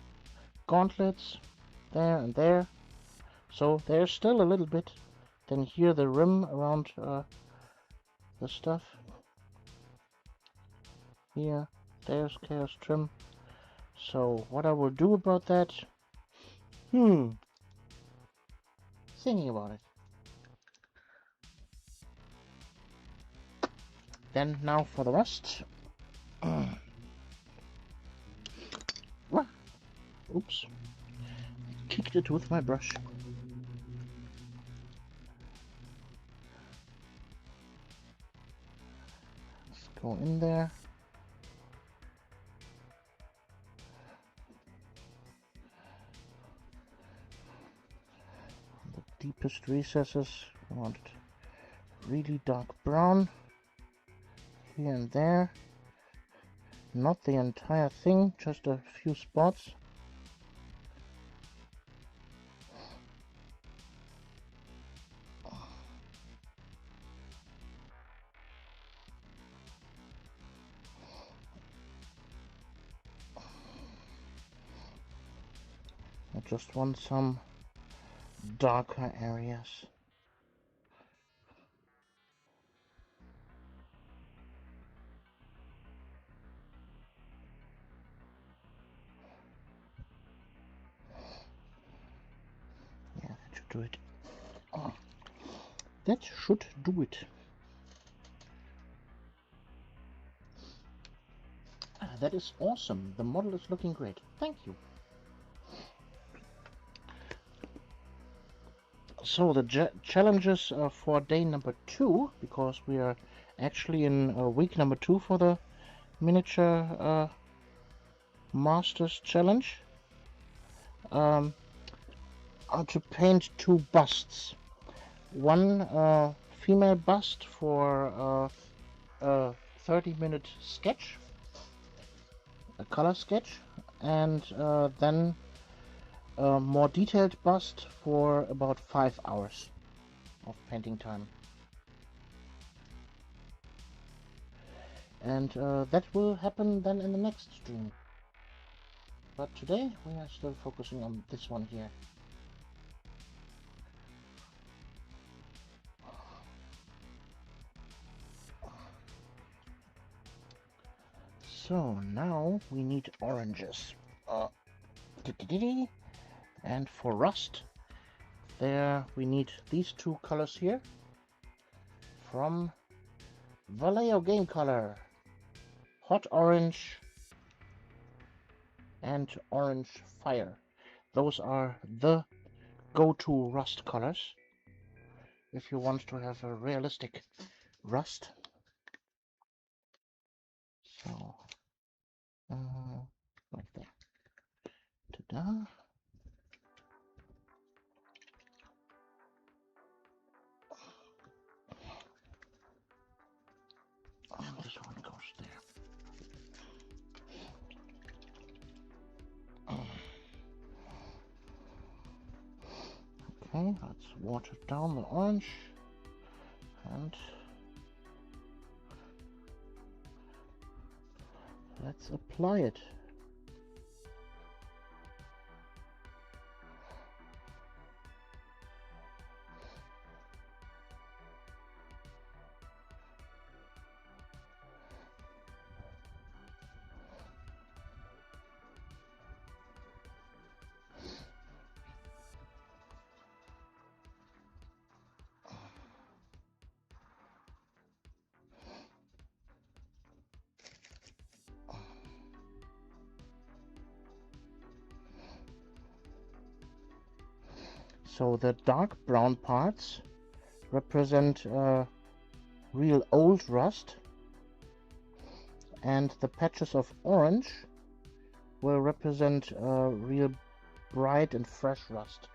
gauntlets, there and there. So there's still a little bit. Then here the rim around the stuff. Here, there's chaos trim. So what I will do about that? Thinking about it. Then now for the rest. Oops. Kicked it with my brush. Let's go in there. The deepest recesses, I want it really dark brown. Here and there. Not the entire thing, just a few spots. I just want some darker areas. Yeah, that should do it. Oh, that should do it. That is awesome. The model is looking great. Thank you. So the challenges for day number 2, because we are actually in week number 2 for the miniature Masters Challenge, are to paint 2 busts. One female bust for a 30-minute sketch, a color sketch, and then a more detailed bust for about 5 hours of painting time. And that will happen then in the next stream. But today we are still focusing on this one here. So now we need oranges. And for rust, there we need these 2 colors here from Vallejo Game Color. Hot Orange and Orange Fire. Those are the go-to rust colors if you want to have a realistic rust. So, like that. Ta-da. And this one goes there. Okay, let's water down the orange and let's apply it. So the dark brown parts represent real old rust, and the patches of orange will represent real bright and fresh rust.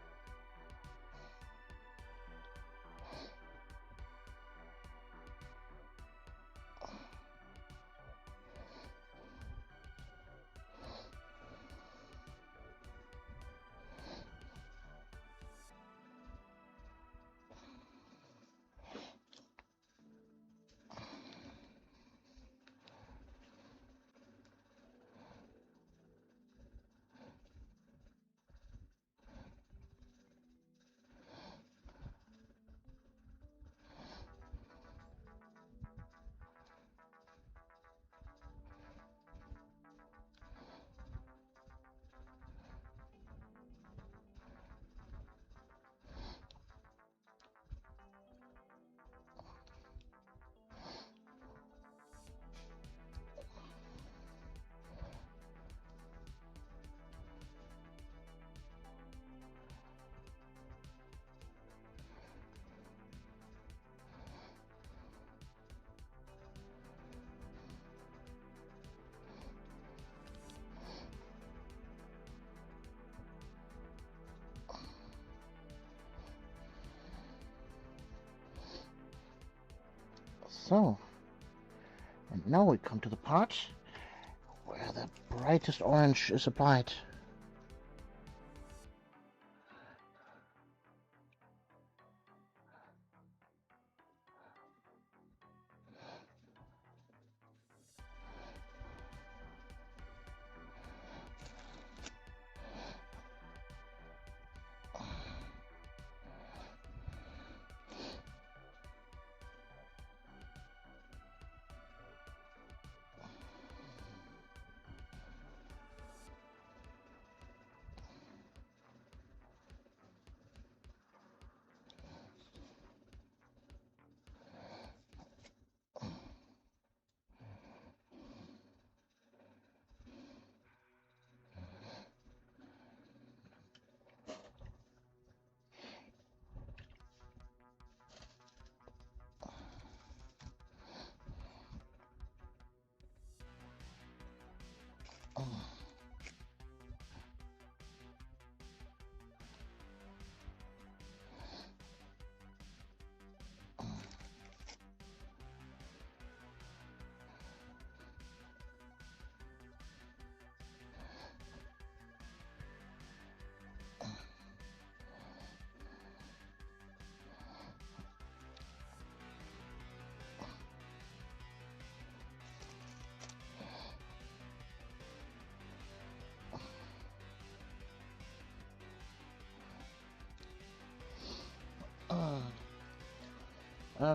So, and now we come to the part where the brightest orange is applied.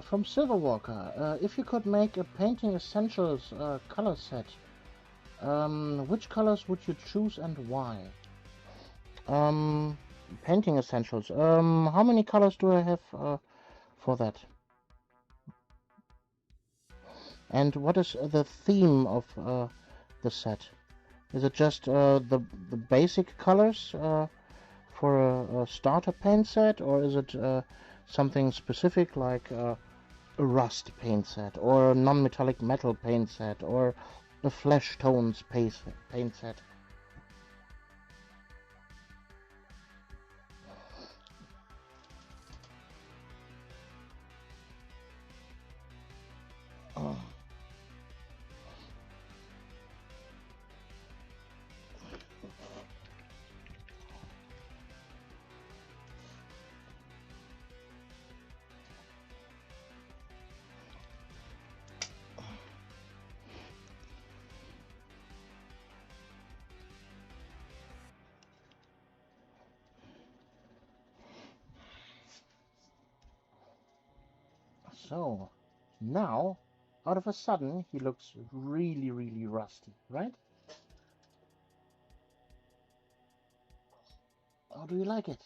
From Silverwalker, if you could make a Painting Essentials color set, which colors would you choose and why? Painting Essentials. How many colors do I have for that? And what is the theme of the set? Is it just the basic colors for a starter paint set, or is it something specific like a rust paint set, or a non-metallic metal paint set, or a flesh tones paint set? So, now, out of a sudden, he looks really, really rusty, right? How do you like it?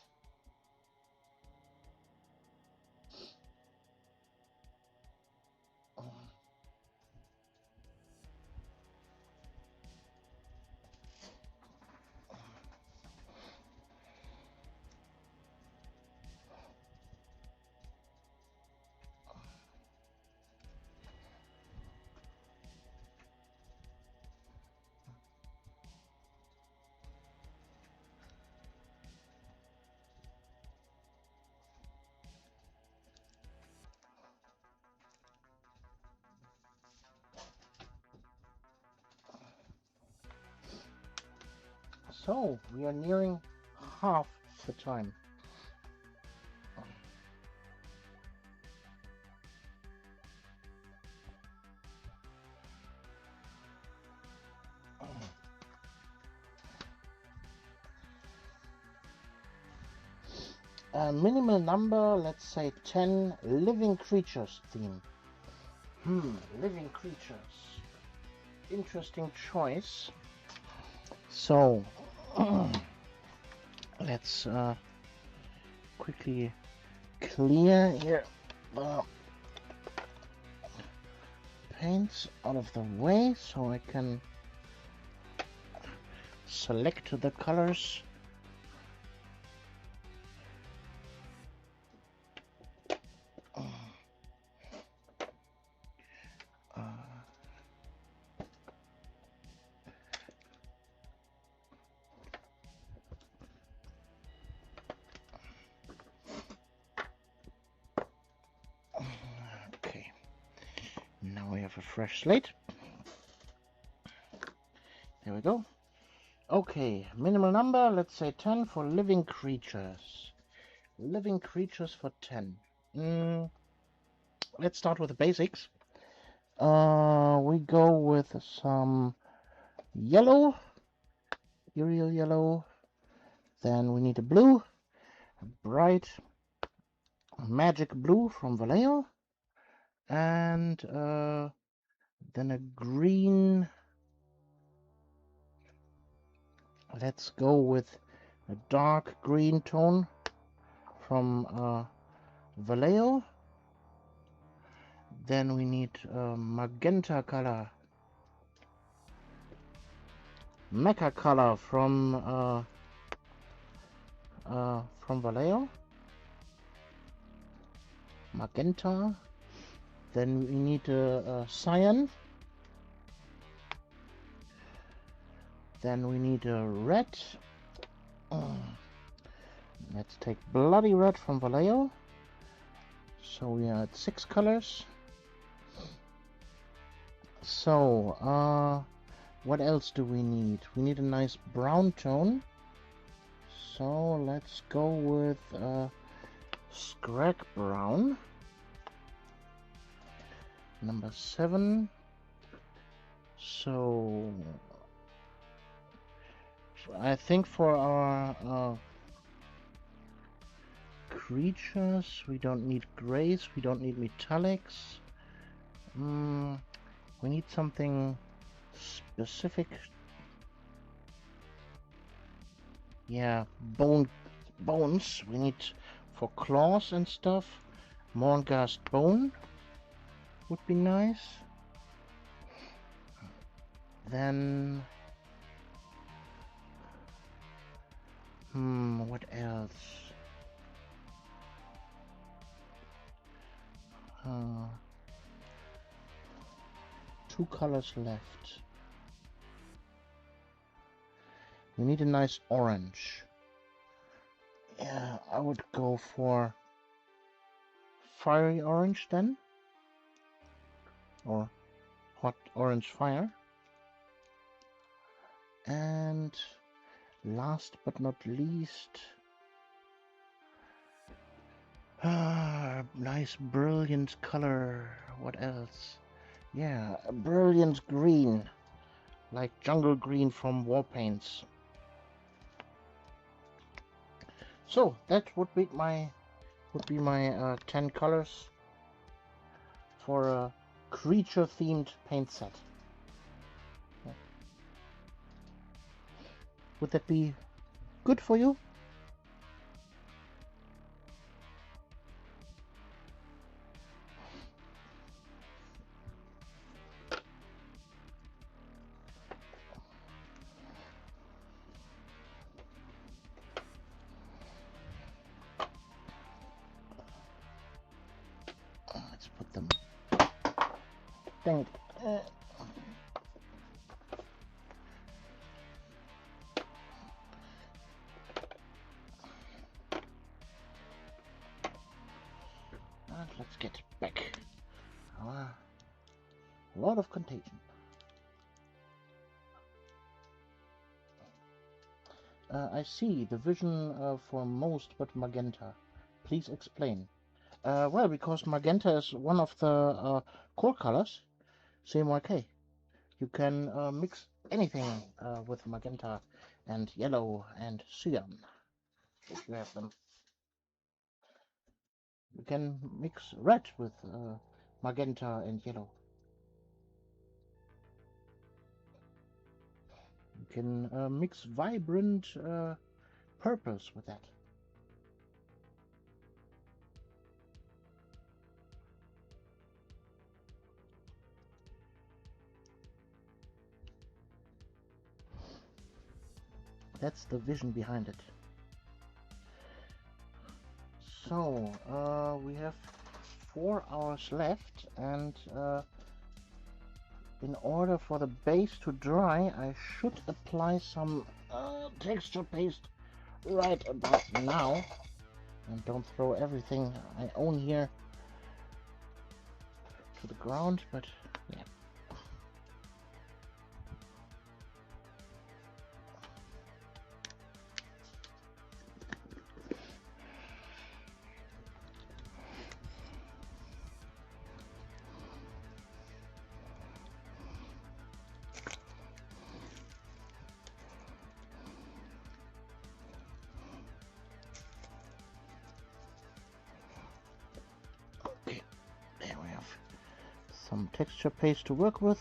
So, we are nearing half the time. A minimal number, let's say 10 living creatures theme. Living creatures. Interesting choice. So, let's quickly clear here the paints out of the way so I can select the colors. Okay, Now we have a fresh slate. There we go. Okay, minimal number, let's say 10 for living creatures. Living creatures for 10. Let's start with the basics. We go with some yellow, Uriel yellow. Then we need a blue, a bright magic blue from Vallejo. And then a green. Let's go with a dark green tone from Vallejo. Then we need magenta color, mecha color from Vallejo. Magenta. Then we need a cyan. Then we need a red. Let's take bloody red from Vallejo. So we are at 6 colors. So what else do we need? We need a nice brown tone. So let's go with Scrag Brown. Number 7. So I think for our creatures we don't need grays, we don't need metallics. We need something specific. Yeah, bones. We need for claws and stuff. Morngast bone would be nice. Then what else? 2 colors left. We need a nice orange. Yeah, I would go for fiery orange then, or hot orange fire. And last but not least, nice brilliant color. What else? Yeah, a brilliant green, like jungle green from War Paints. So that would be my 10 colors for a creature themed paint set. Would that be good for you? Let's put them. Dang it. Let's get back our Lord of Contagion. I see the vision for most but magenta. Please explain. Well, because magenta is one of the core colors, CMYK. You can mix anything with magenta and yellow and cyan, if you have them. You can mix red with magenta and yellow. You can mix vibrant purples with that. That's the vision behind it. So we have 4 hours left, and in order for the base to dry, I should apply some texture paste right about now. And don't throw everything I own here to the ground, but yeah. Okay, there we have some texture paste to work with.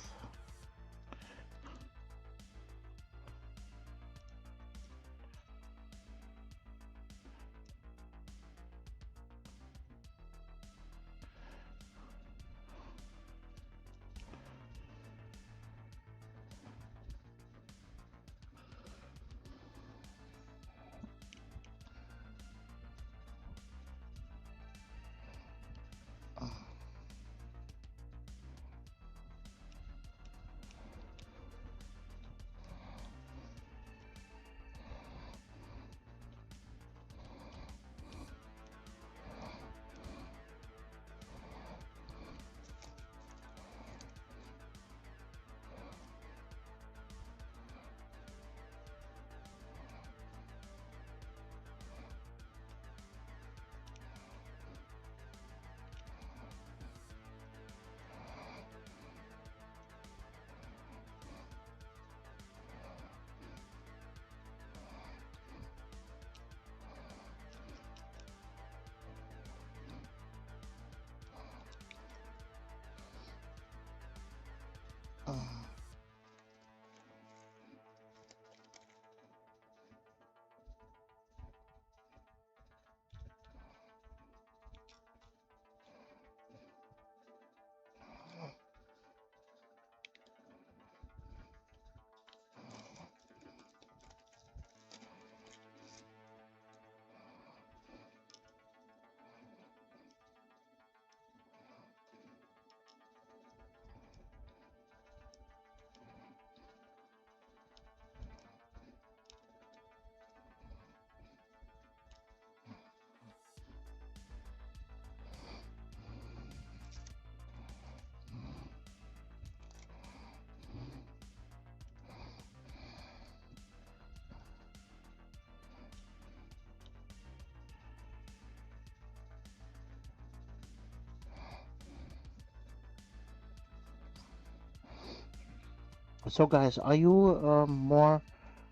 So guys, are you more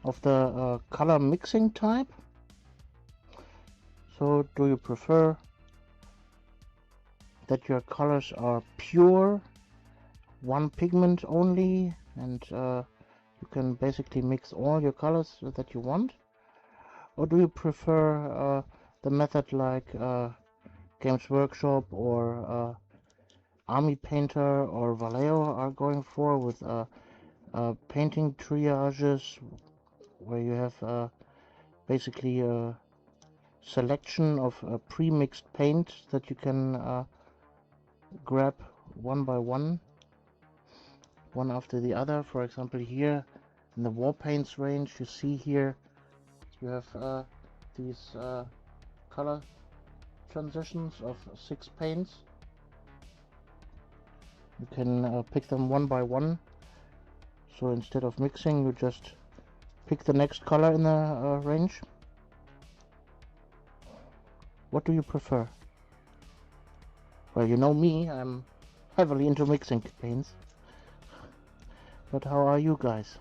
of the color mixing type? So do you prefer that your colors are pure, one pigment only, and you can basically mix all your colors that you want? Or do you prefer the method like Games Workshop or Army Painter or Vallejo are going for, with painting triages, where you have basically a selection of pre-mixed paint that you can grab one by one after the other? For example, here in the war paints range, you see here you have these color transitions of 6 paints. You can pick them one by one. So instead of mixing, you just pick the next color in the range. What do you prefer? Well, you know me, I'm heavily into mixing paints. But how are you guys?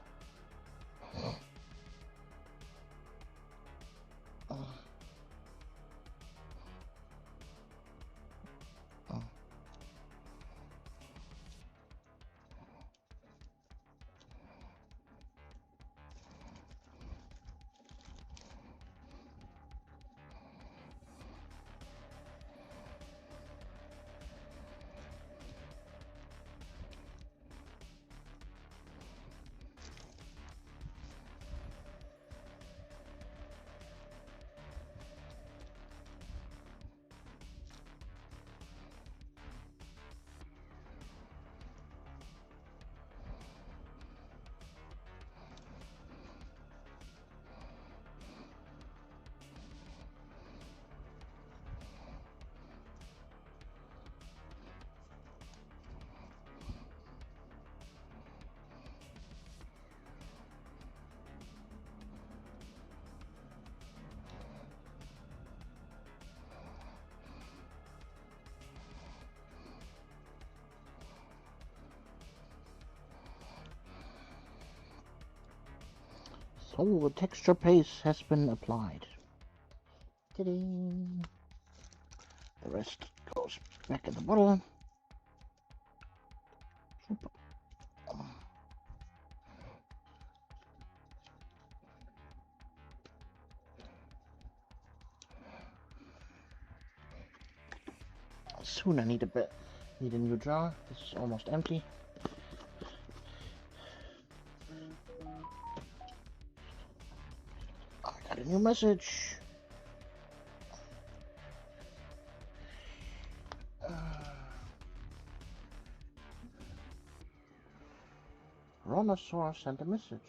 So the texture paste has been applied. Ta-da! The rest goes back in the bottle. Soon I need a new jar. This is almost empty. I got a new message. Ronosaur sent a message.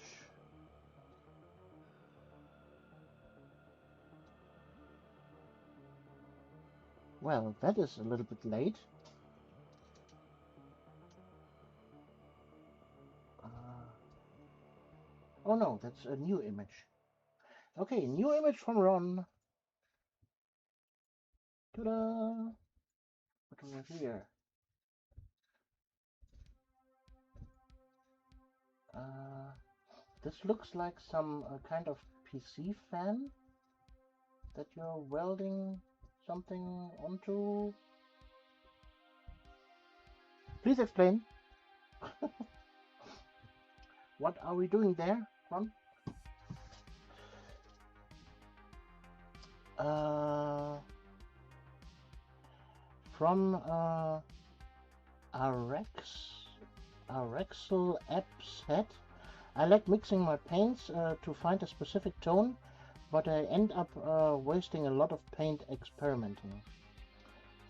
Well, that is a little bit late. Oh no, that's a new image. Okay, new image from Ron. Ta-da! What do we have here? This looks like some kind of PC fan that you're welding something onto. Please explain. What are we doing there, Ron? From Arexel Apps Head. I like mixing my paints to find a specific tone, but I end up wasting a lot of paint experimenting.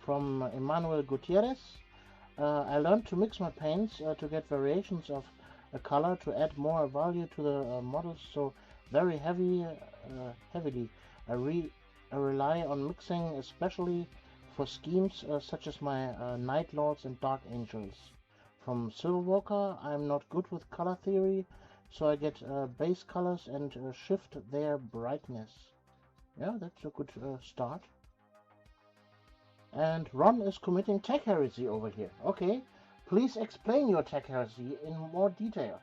From Emmanuel Gutierrez. I learned to mix my paints to get variations of a color to add more value to the models, so very heavily I rely on mixing, especially for schemes such as my Night Lords and Dark Angels. From Silverwalker, I'm not good with color theory, so I get base colors and shift their brightness. Yeah, that's a good start. And Ron is committing tech heresy over here. Okay, please explain your tech heresy in more detail.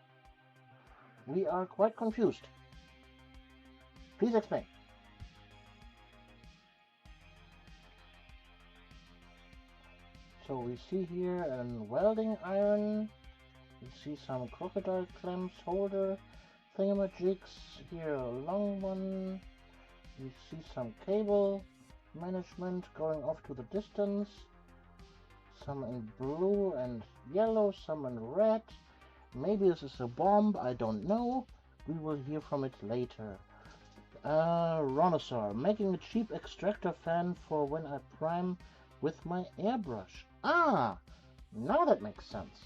We are quite confused. Please explain. So we see here a welding iron. We see some crocodile clamps holder thingamajigs. Here a long one. We see some cable management going off to the distance. Some in blue and yellow, some in red. Maybe this is a bomb, I don't know. We will hear from it later. Ronosaur, making a cheap extractor fan for when I prime with my airbrush. Ah, now that makes sense.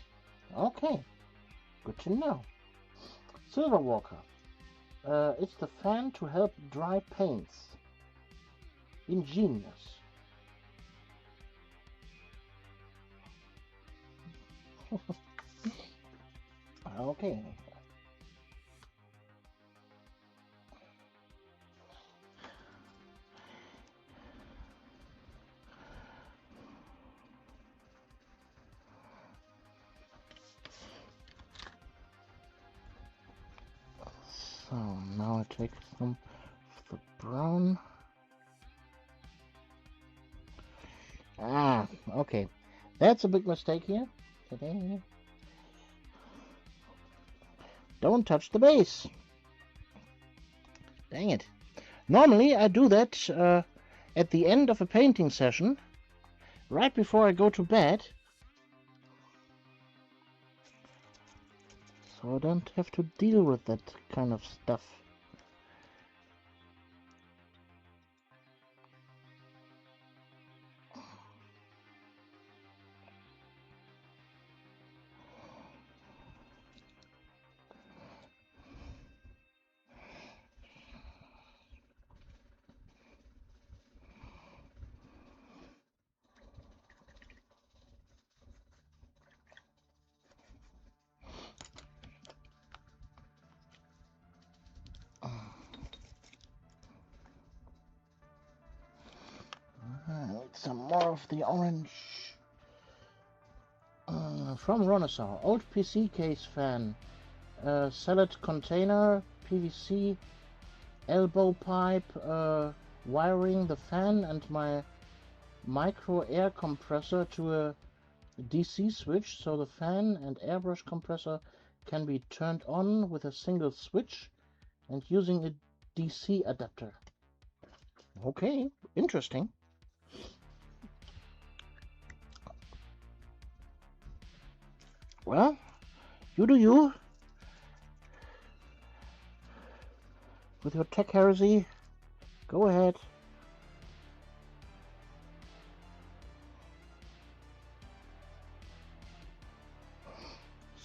Okay, good to know. Silverwalker, it's the fan to help dry paints. Ingenious. Okay. So now I take some of the brown. Ah, okay. That's a big mistake here. Don't touch the base. Dang it. Normally I do that at the end of a painting session, right before I go to bed. So I don't have to deal with that kind of stuff. Some more of the orange. From Ronosaur, old PC case fan. Salad container, PVC elbow pipe wiring the fan and my micro air compressor to a DC switch, so the fan and airbrush compressor can be turned on with a single switch and using a DC adapter. Okay, interesting. Well, you do you. With your tech heresy, go ahead.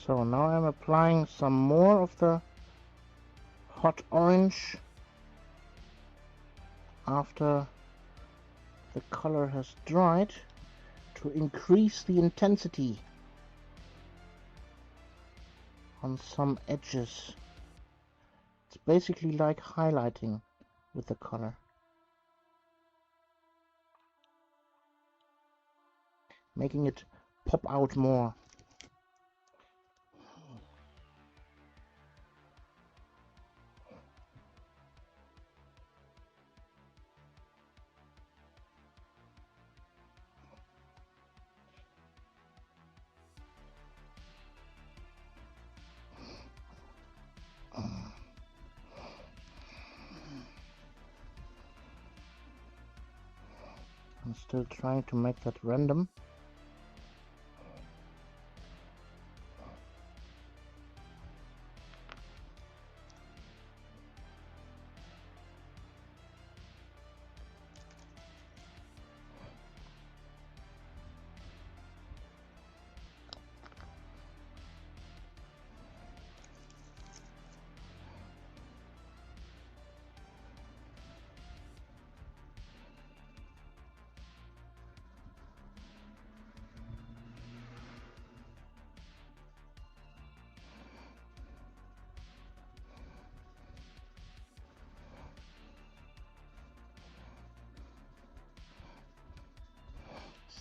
So now I'm applying some more of the hot orange after the color has dried to increase the intensity on some edges. It's basically like highlighting with the color, making it pop out more. I'm still trying to make that random.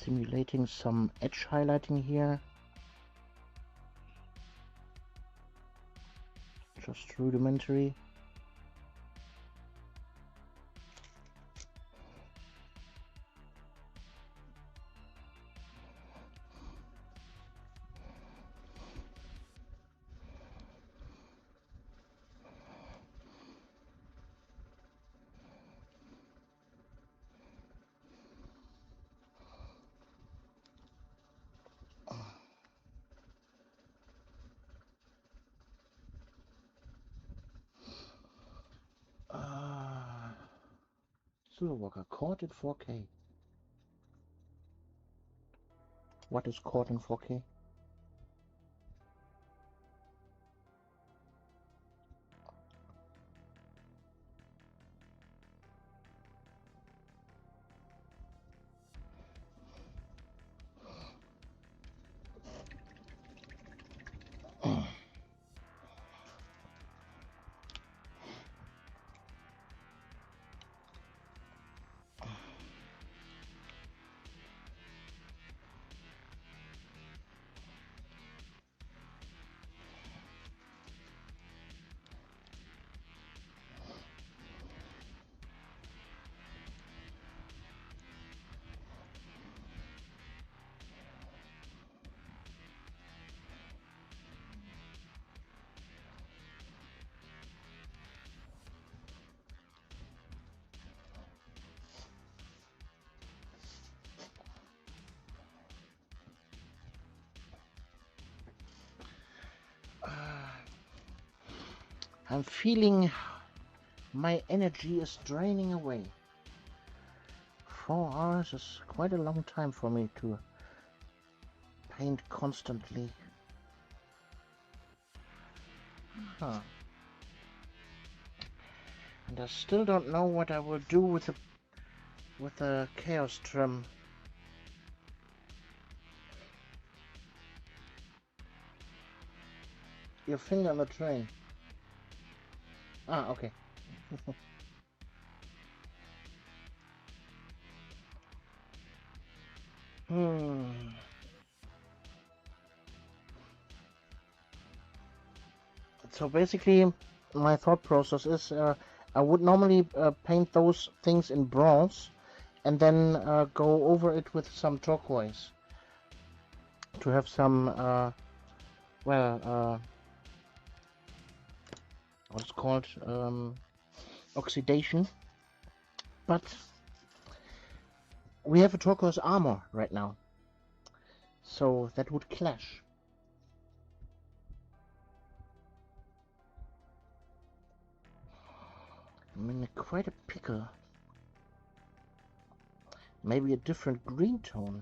Simulating some edge highlighting here. Just rudimentary. Silverwalker caught in 4K. What is caught in 4K? I'm feeling my energy is draining away. 4 hours is quite a long time for me to paint constantly. Huh. And I still don't know what I will do with the chaos trim. Your finger on the train. Ah, okay. So basically, my thought process is I would normally paint those things in bronze and then go over it with some turquoise to have some what's called oxidation. But we have a turquoise armor right now, so that would clash. I'm in quite a pickle. Maybe a different green tone.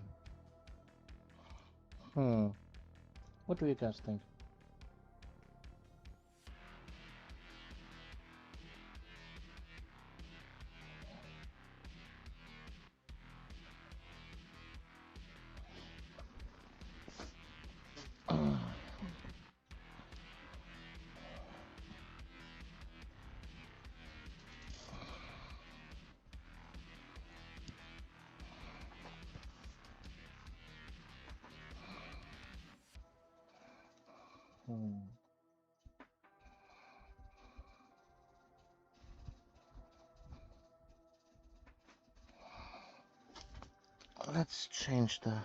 What do you guys think? Let's change the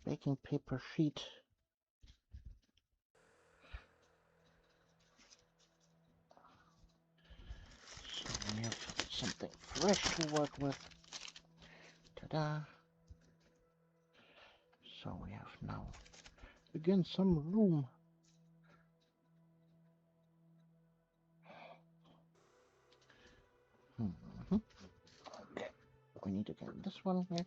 baking paper sheet. So we have something fresh to work with. Ta-da! So we have now again some room. Okay, we need again this one here.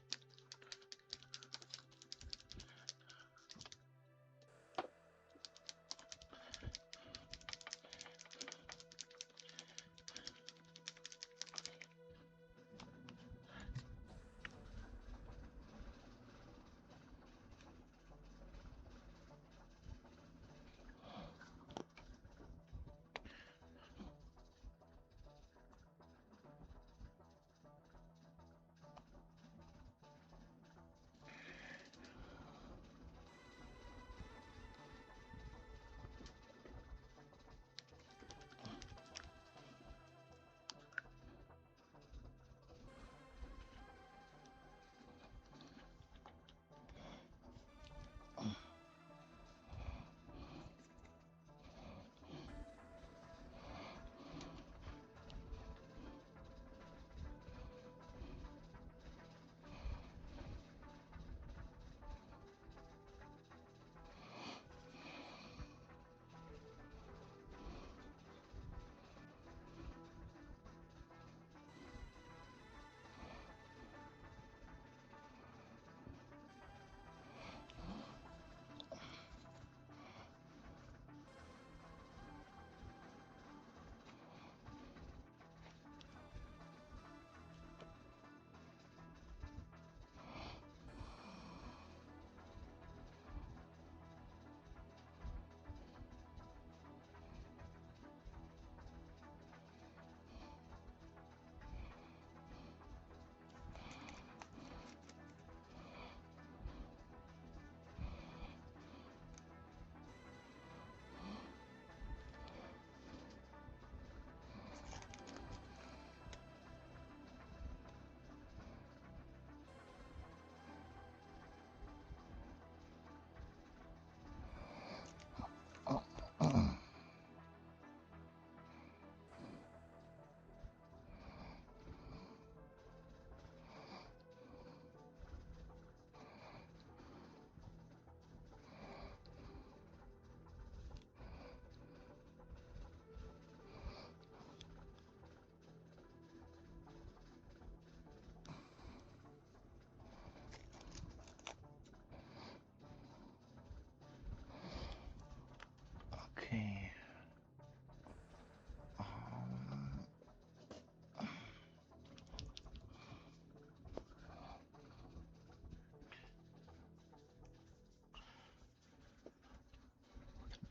Okay.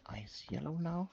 Ice yellow now.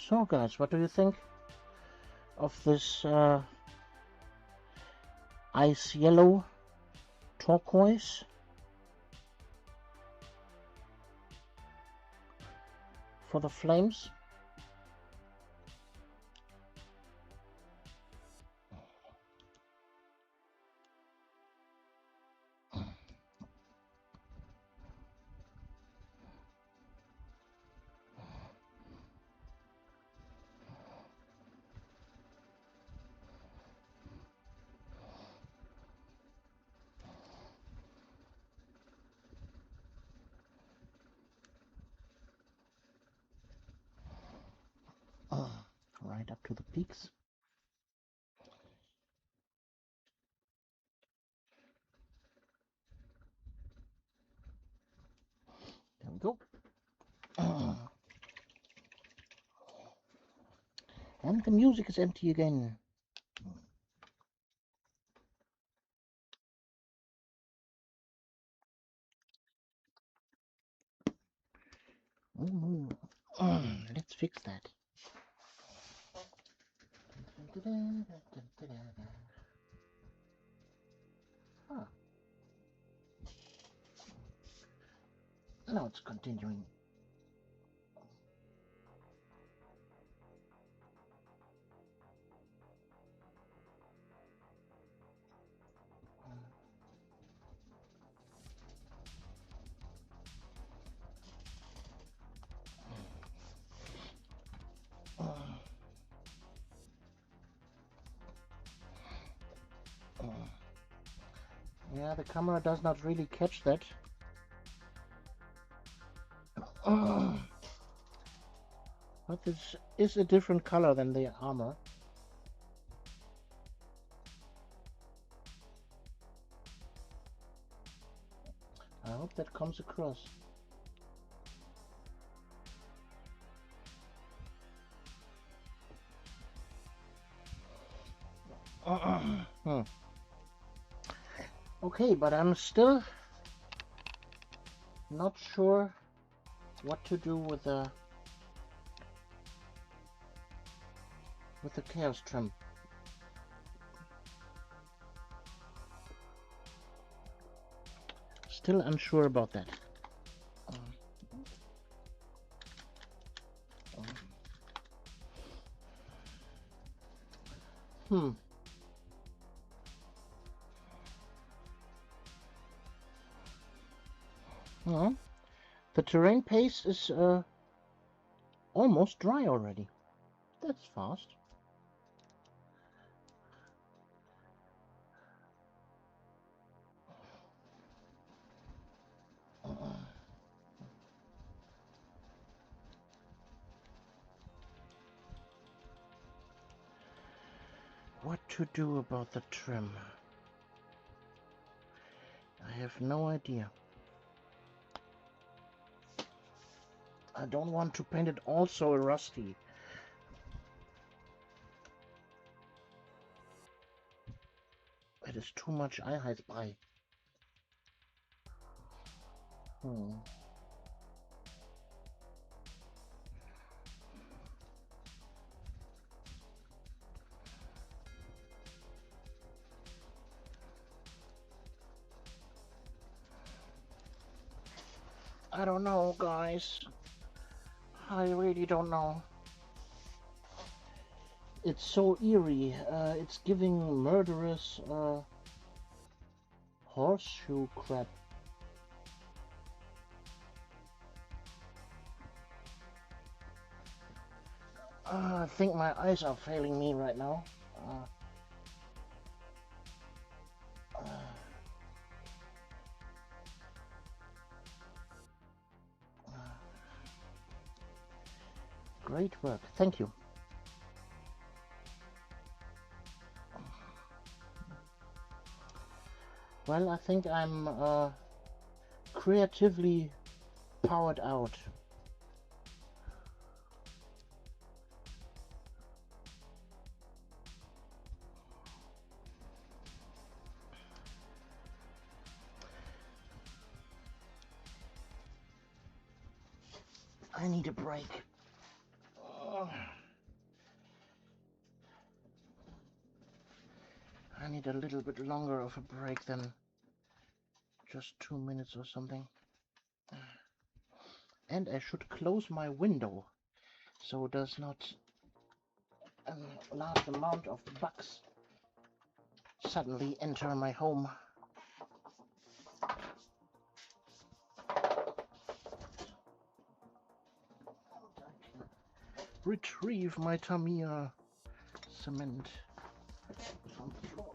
So guys, what do you think of this ice yellow turquoise for the flames? Right up to the peaks. There we go. And the music is empty again. Let's fix that. Huh. Now it's continuing. Yeah, the camera does not really catch that. But this is a different color than the armor. I hope that comes across. Okay, but I'm still not sure what to do with the chaos trim. Still unsure about that. Well, the terrain paste is almost dry already. That's fast. What to do about the trim? I have no idea. I don't want to paint it also rusty. It is too much Einheitsbrei. I don't know, guys. I really don't know. It's so eerie. It's giving murderous horseshoe crap. I think my eyes are failing me right now. Great work, thank you. Well, I think I'm creatively powered out. I need a break. I need a little bit longer of a break than just 2 minutes or something. And I should close my window so does not a large amount of bugs suddenly enter my home. Retrieve my Tamiya cement from the floor.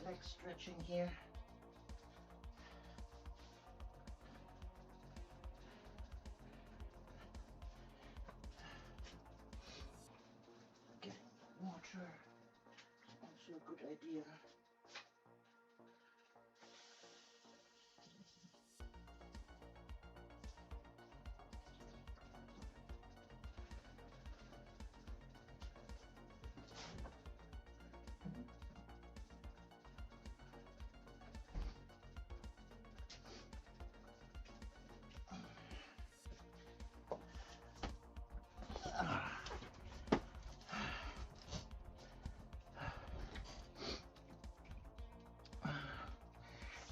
Leg stretching here. Getting water is also a good idea.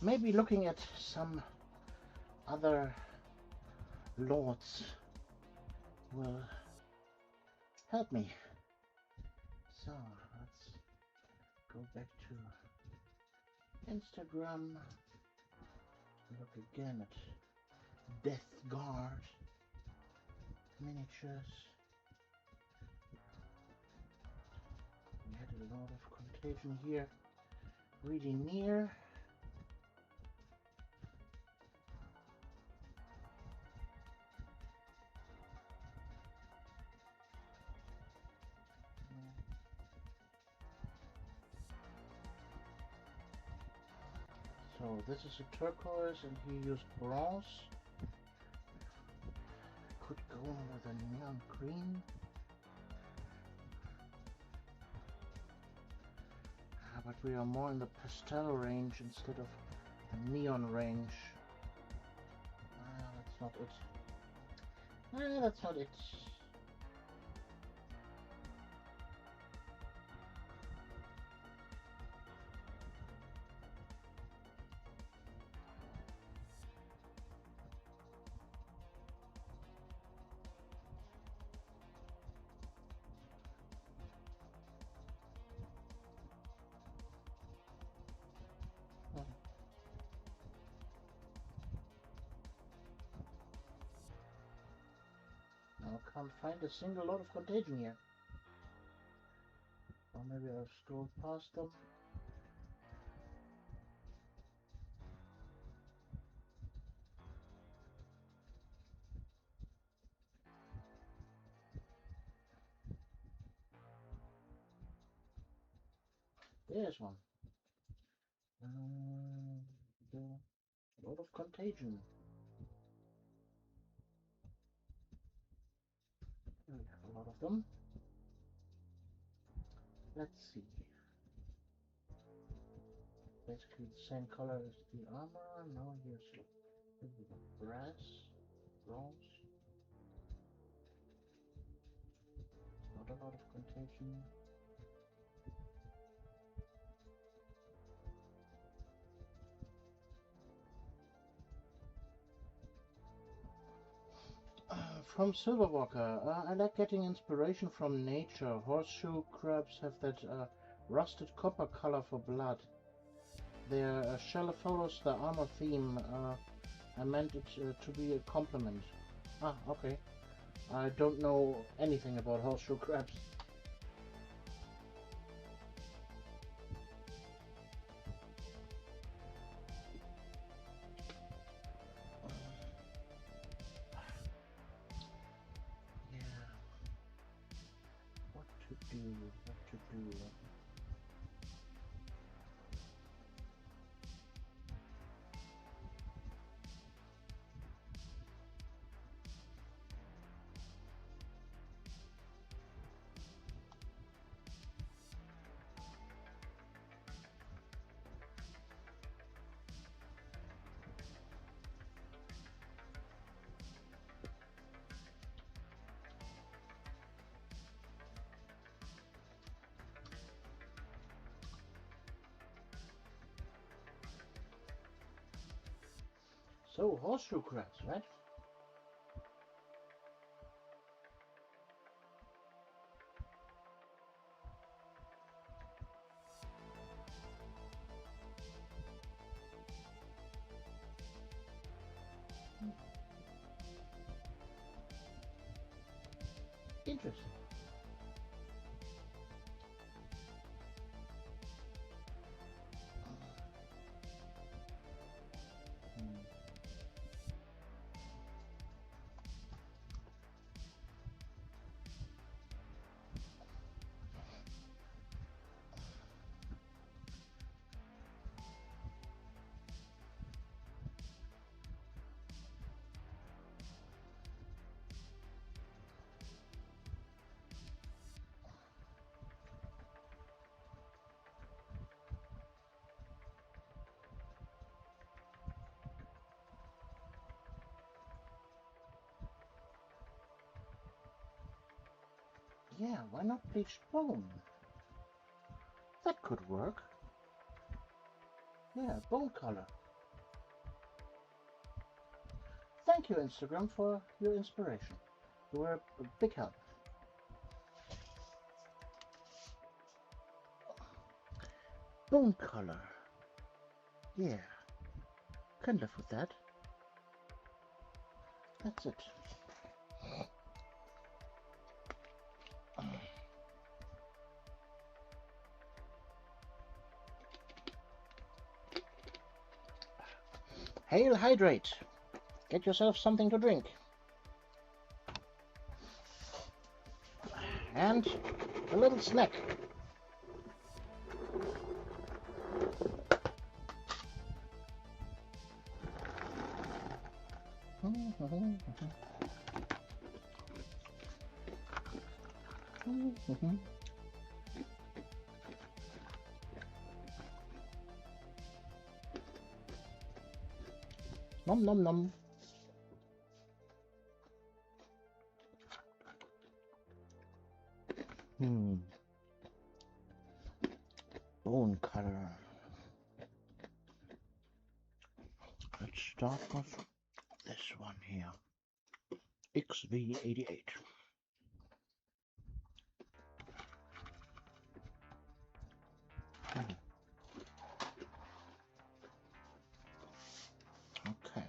Maybe looking at some other lords will help me. So let's go back to Instagram. Look again at Death Guard miniatures. We had a lot of contagion here. Really near. So this is a turquoise and he used bronze. Could go with a neon green. But we are more in the pastel range instead of the neon range. That's not it. That's not it. I can't find a single lot of contagion here. Or maybe I've scrolled past them. There's one. A lot of contagion. We have a lot of them. Let's see. Basically the same color as the armor. Now here's brass, bronze. Not a lot of contagion. From Silverwalker, I like getting inspiration from nature. Horseshoe crabs have that rusted copper color for blood. Their shell follows the armor theme. I meant it to be a compliment. Ah, okay. I don't know anything about horseshoe crabs. What to do? So, horseshoe crabs, right? Interesting. Yeah, why not bleached bone? That could work. Yeah, bone color. Thank you, Instagram, for your inspiration. You were a big help. Bone color. Yeah, can live with that. That's it. Hail, hydrate. Get yourself something to drink. And a little snack. Nom nom nom. Bone cutter. Let's start with this one here. XV88. Okay.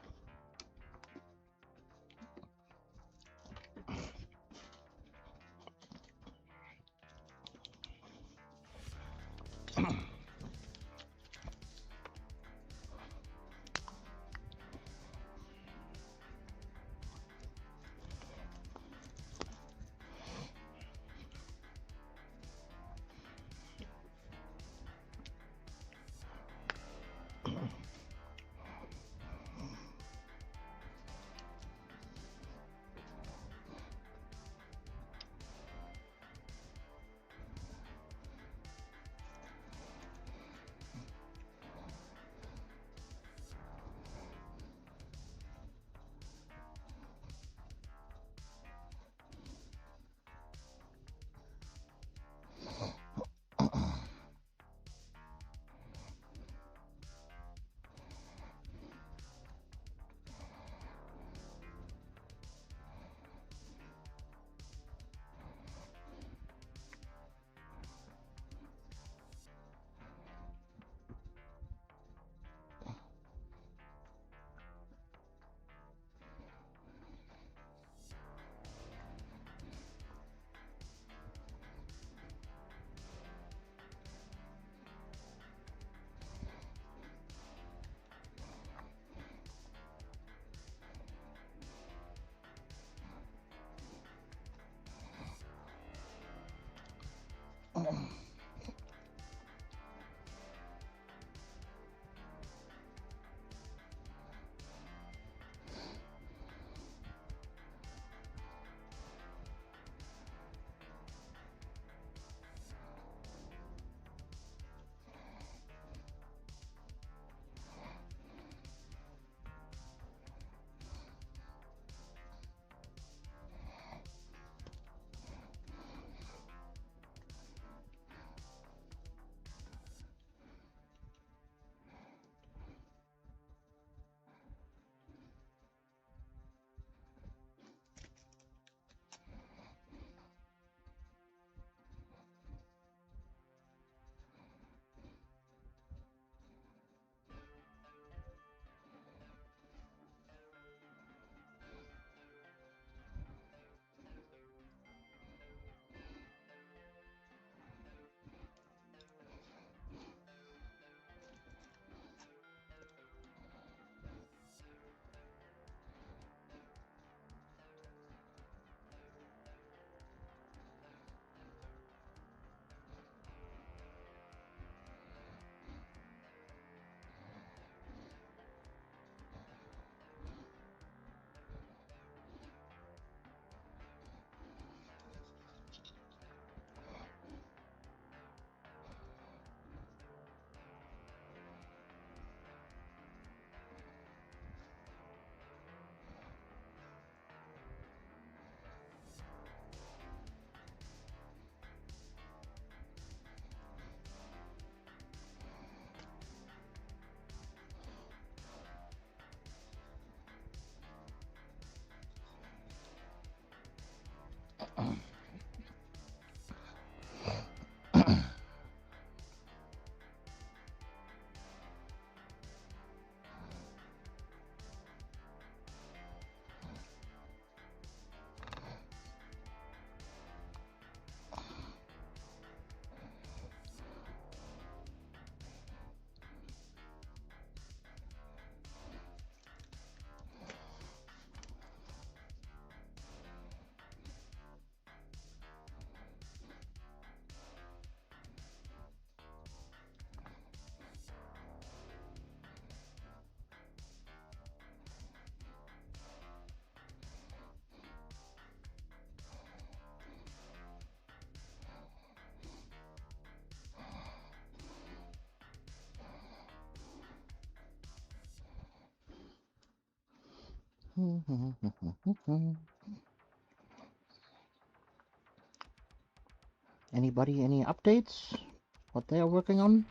Anybody, any updates? What they are working on?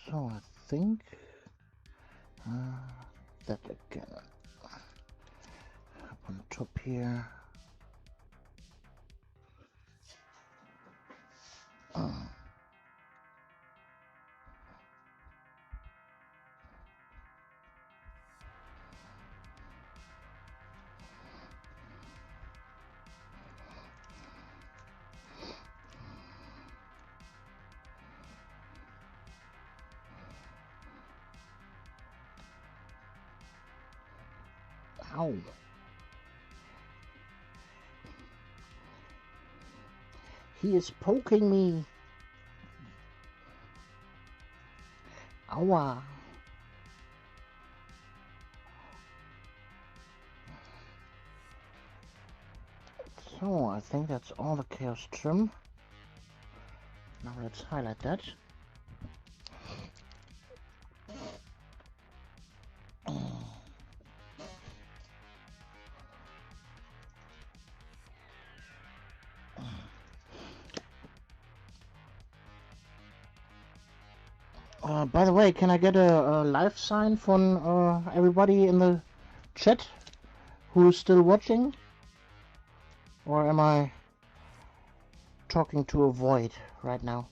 So I think that again up on top here. Ow. He is poking me. Ow. So I think that's all the chaos trim. Now let's highlight that. By the way, can I get a live sign from everybody in the chat who's still watching? Or am I talking to a void right now?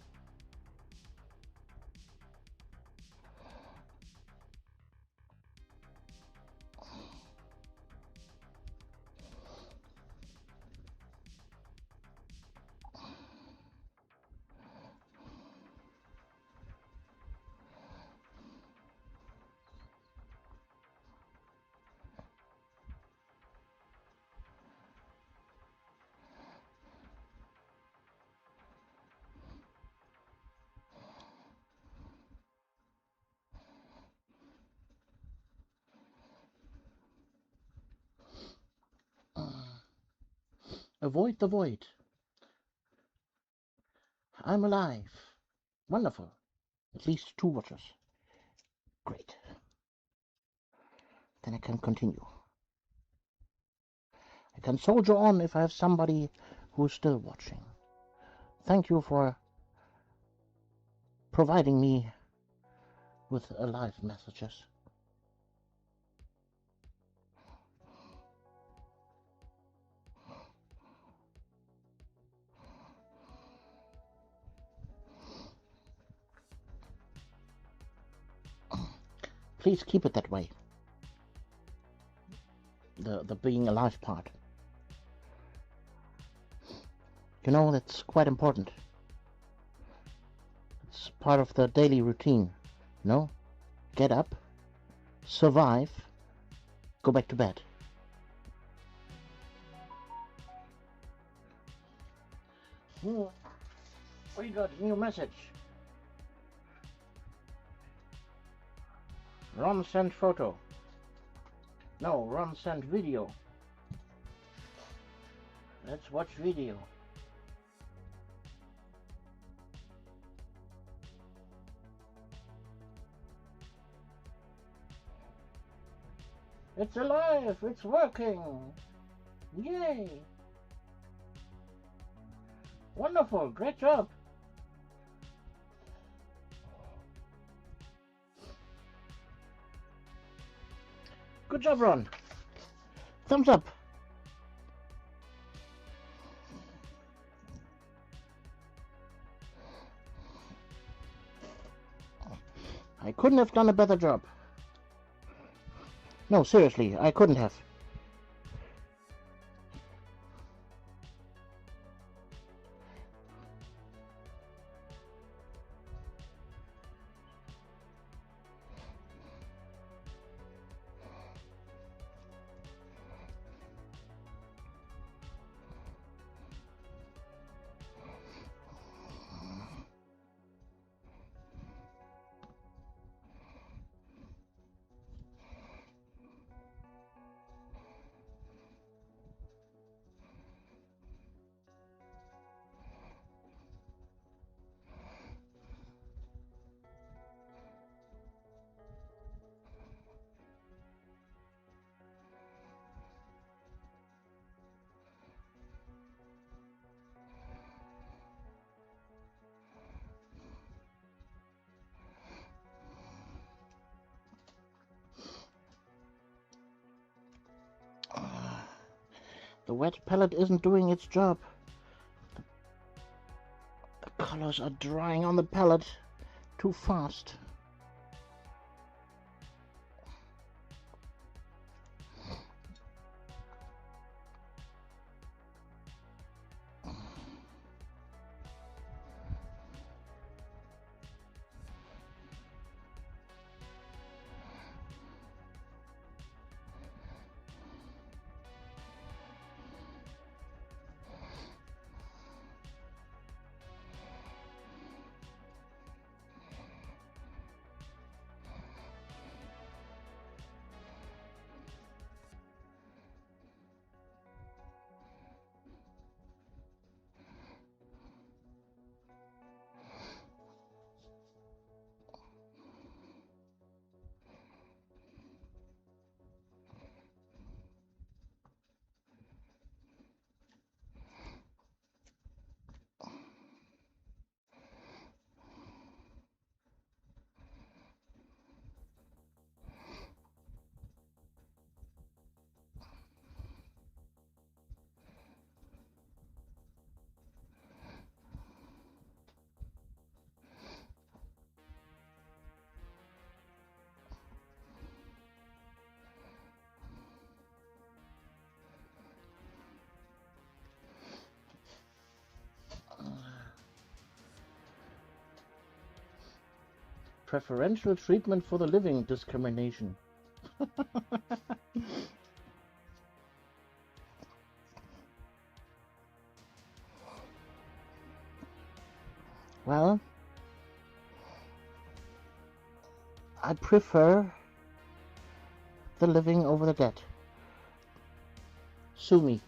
Avoid the void. I'm alive. Wonderful. At least 2 watchers. Great. Then I can continue. I can soldier on if I have somebody who's still watching. Thank you for providing me with alive messages. Please keep it that way. The being alive part. You know, that's quite important. It's part of the daily routine. You know? Get up, survive, go back to bed. Oh, we got a new message. Ron sent photo. No, Ron sent video. Let's watch video. It's alive! It's working! Yay! Wonderful! Great job! Good job, Ron! Thumbs up! I couldn't have done a better job. No, seriously, I couldn't have. The wet palette isn't doing its job. The colors are drying on the palette too fast. Preferential treatment for the living discrimination. Well, I prefer the living over the dead. Sue me.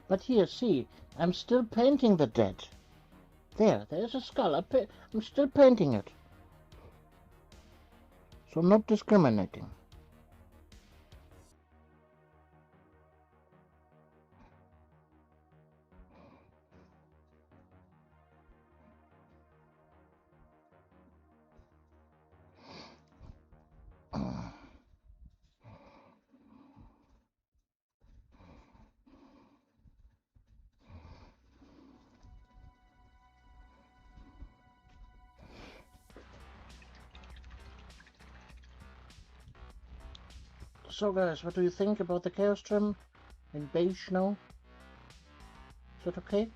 But here, see, I'm still painting the dead. There's a skull. I'm still painting it. So I'm not discriminating. So guys, what do you think about the chaos trim in beige now? Is that okay?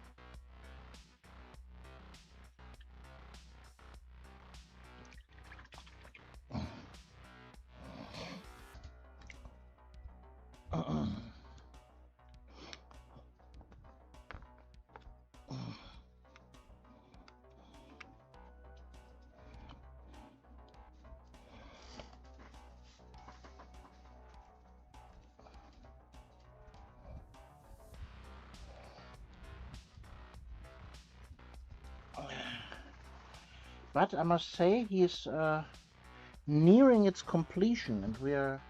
But I must say, he is nearing its completion, and we are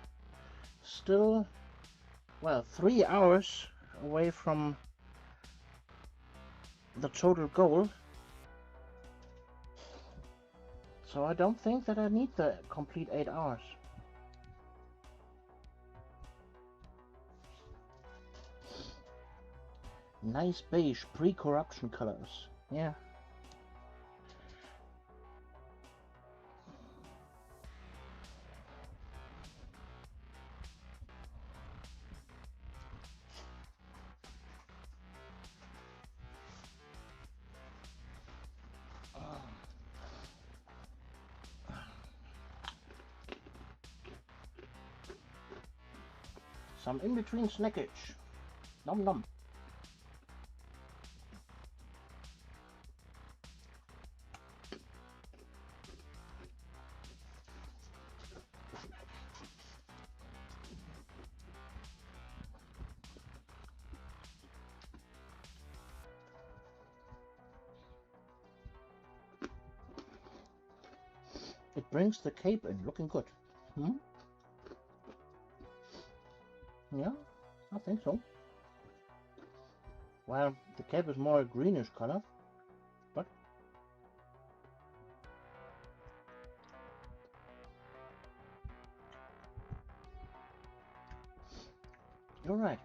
still, well, 3 hours away from the total goal. So I don't think that I need the complete 8 hours. Nice beige pre-corruption colors. Yeah. Some in-between snackage. Nom nom. It brings the cape in, looking good. Hmm? Yeah, I think so. Well, the cape is more a greenish color, but you're right.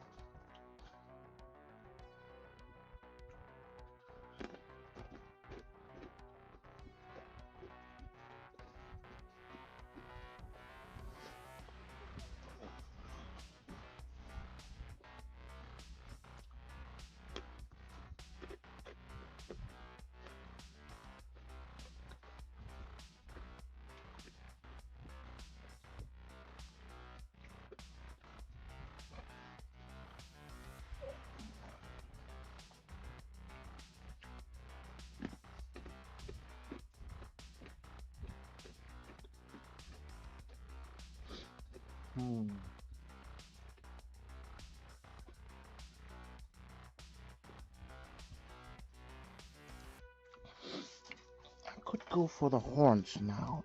I could go for the horns now.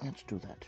Let's do that.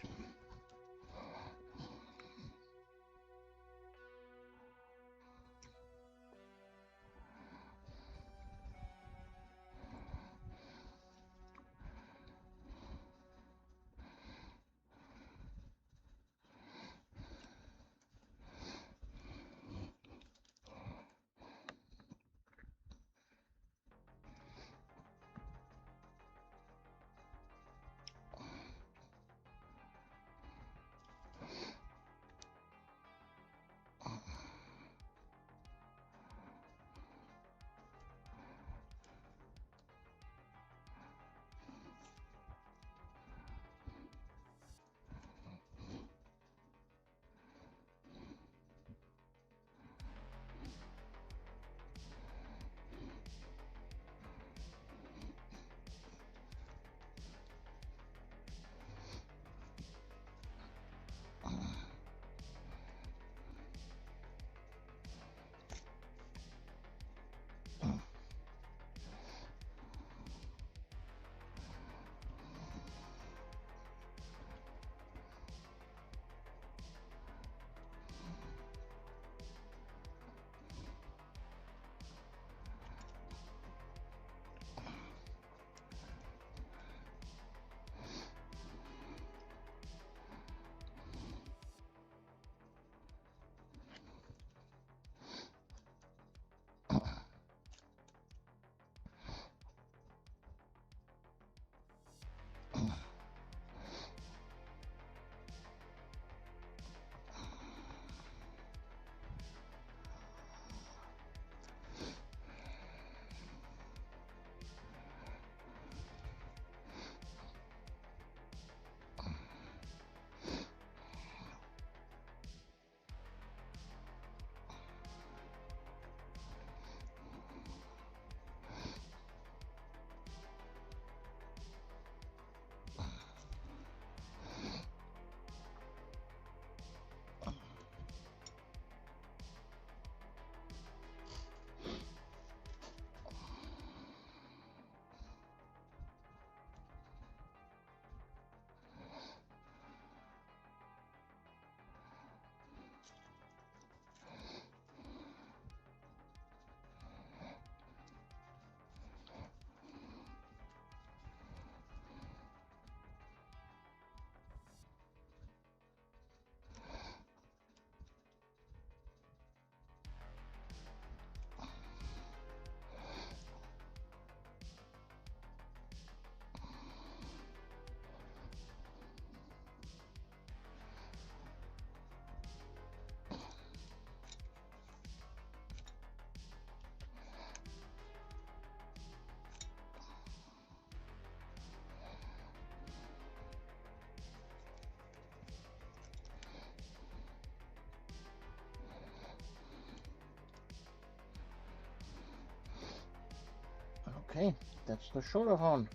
Okay, that's the shoulder horn.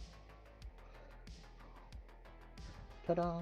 Ta-da!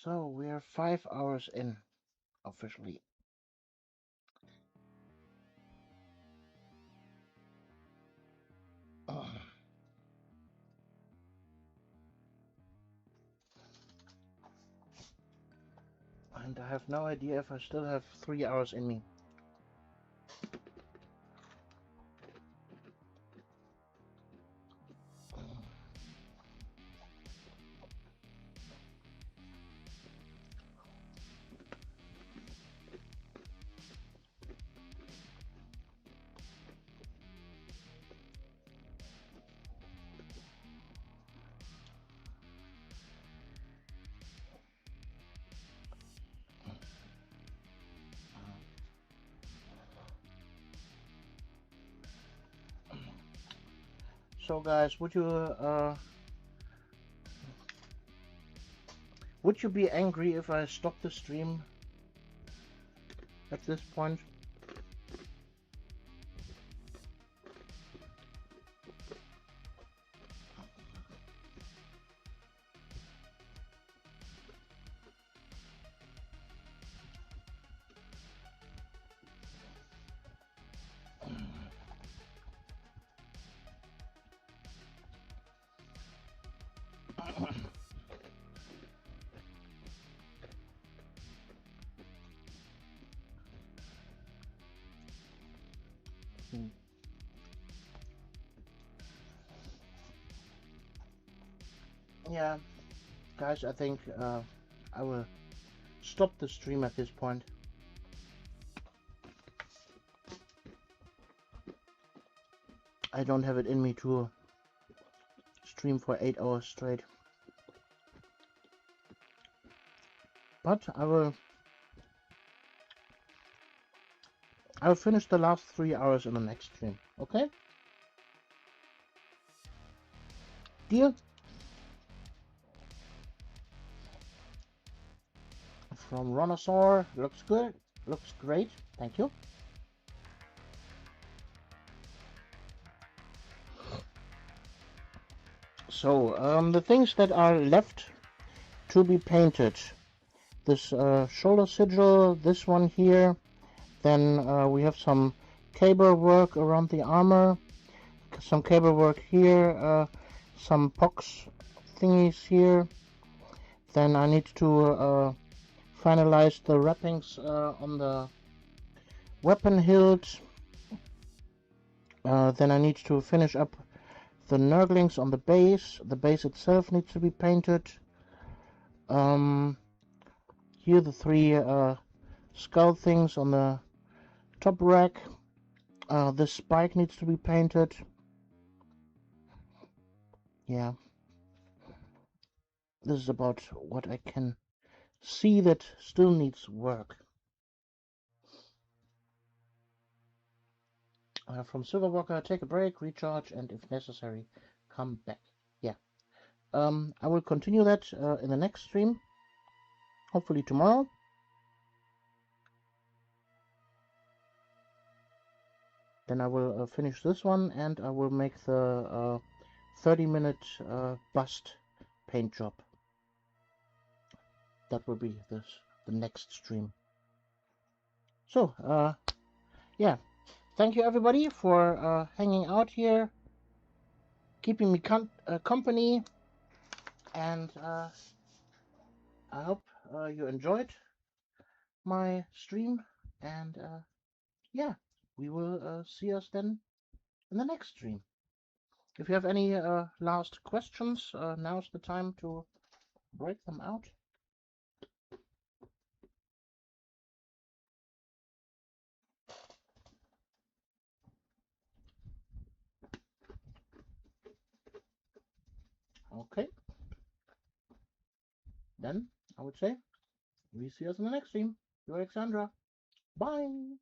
So we're 5 hours in officially. And I have no idea if I still have 3 hours in me. So guys, would you be angry if I stop the stream at this point? Yeah, guys, I think I will stop the stream at this point. I don't have it in me to stream for 8 hours straight. But I'll finish the last 3 hours in the next stream, okay? Deal? From Ronosaur, looks good, looks great, thank you. So, the things that are left to be painted. This shoulder sigil, this one here. Then we have some cable work around the armor, some cable work here, some pox thingies here. Then I need to finalize the wrappings on the weapon hilt. Then I need to finish up the nurglings on the base. The base itself needs to be painted. Here the 3 skull things on the top rack. This spike needs to be painted. Yeah. This is about what I can see that still needs work. From Silverwalker, take a break, recharge, and if necessary, come back. Yeah. I will continue that in the next stream. Hopefully tomorrow. Then I will finish this one, and I will make the 30-minute bust paint job. That will be the next stream. So, yeah. Thank you everybody for hanging out here, keeping me company, and I hope you enjoyed my stream, and yeah, we will see us then in the next stream. If you have any last questions, now's the time to break them out. Okay, then I would say we see us in the next stream. You're Alexandra. Bye.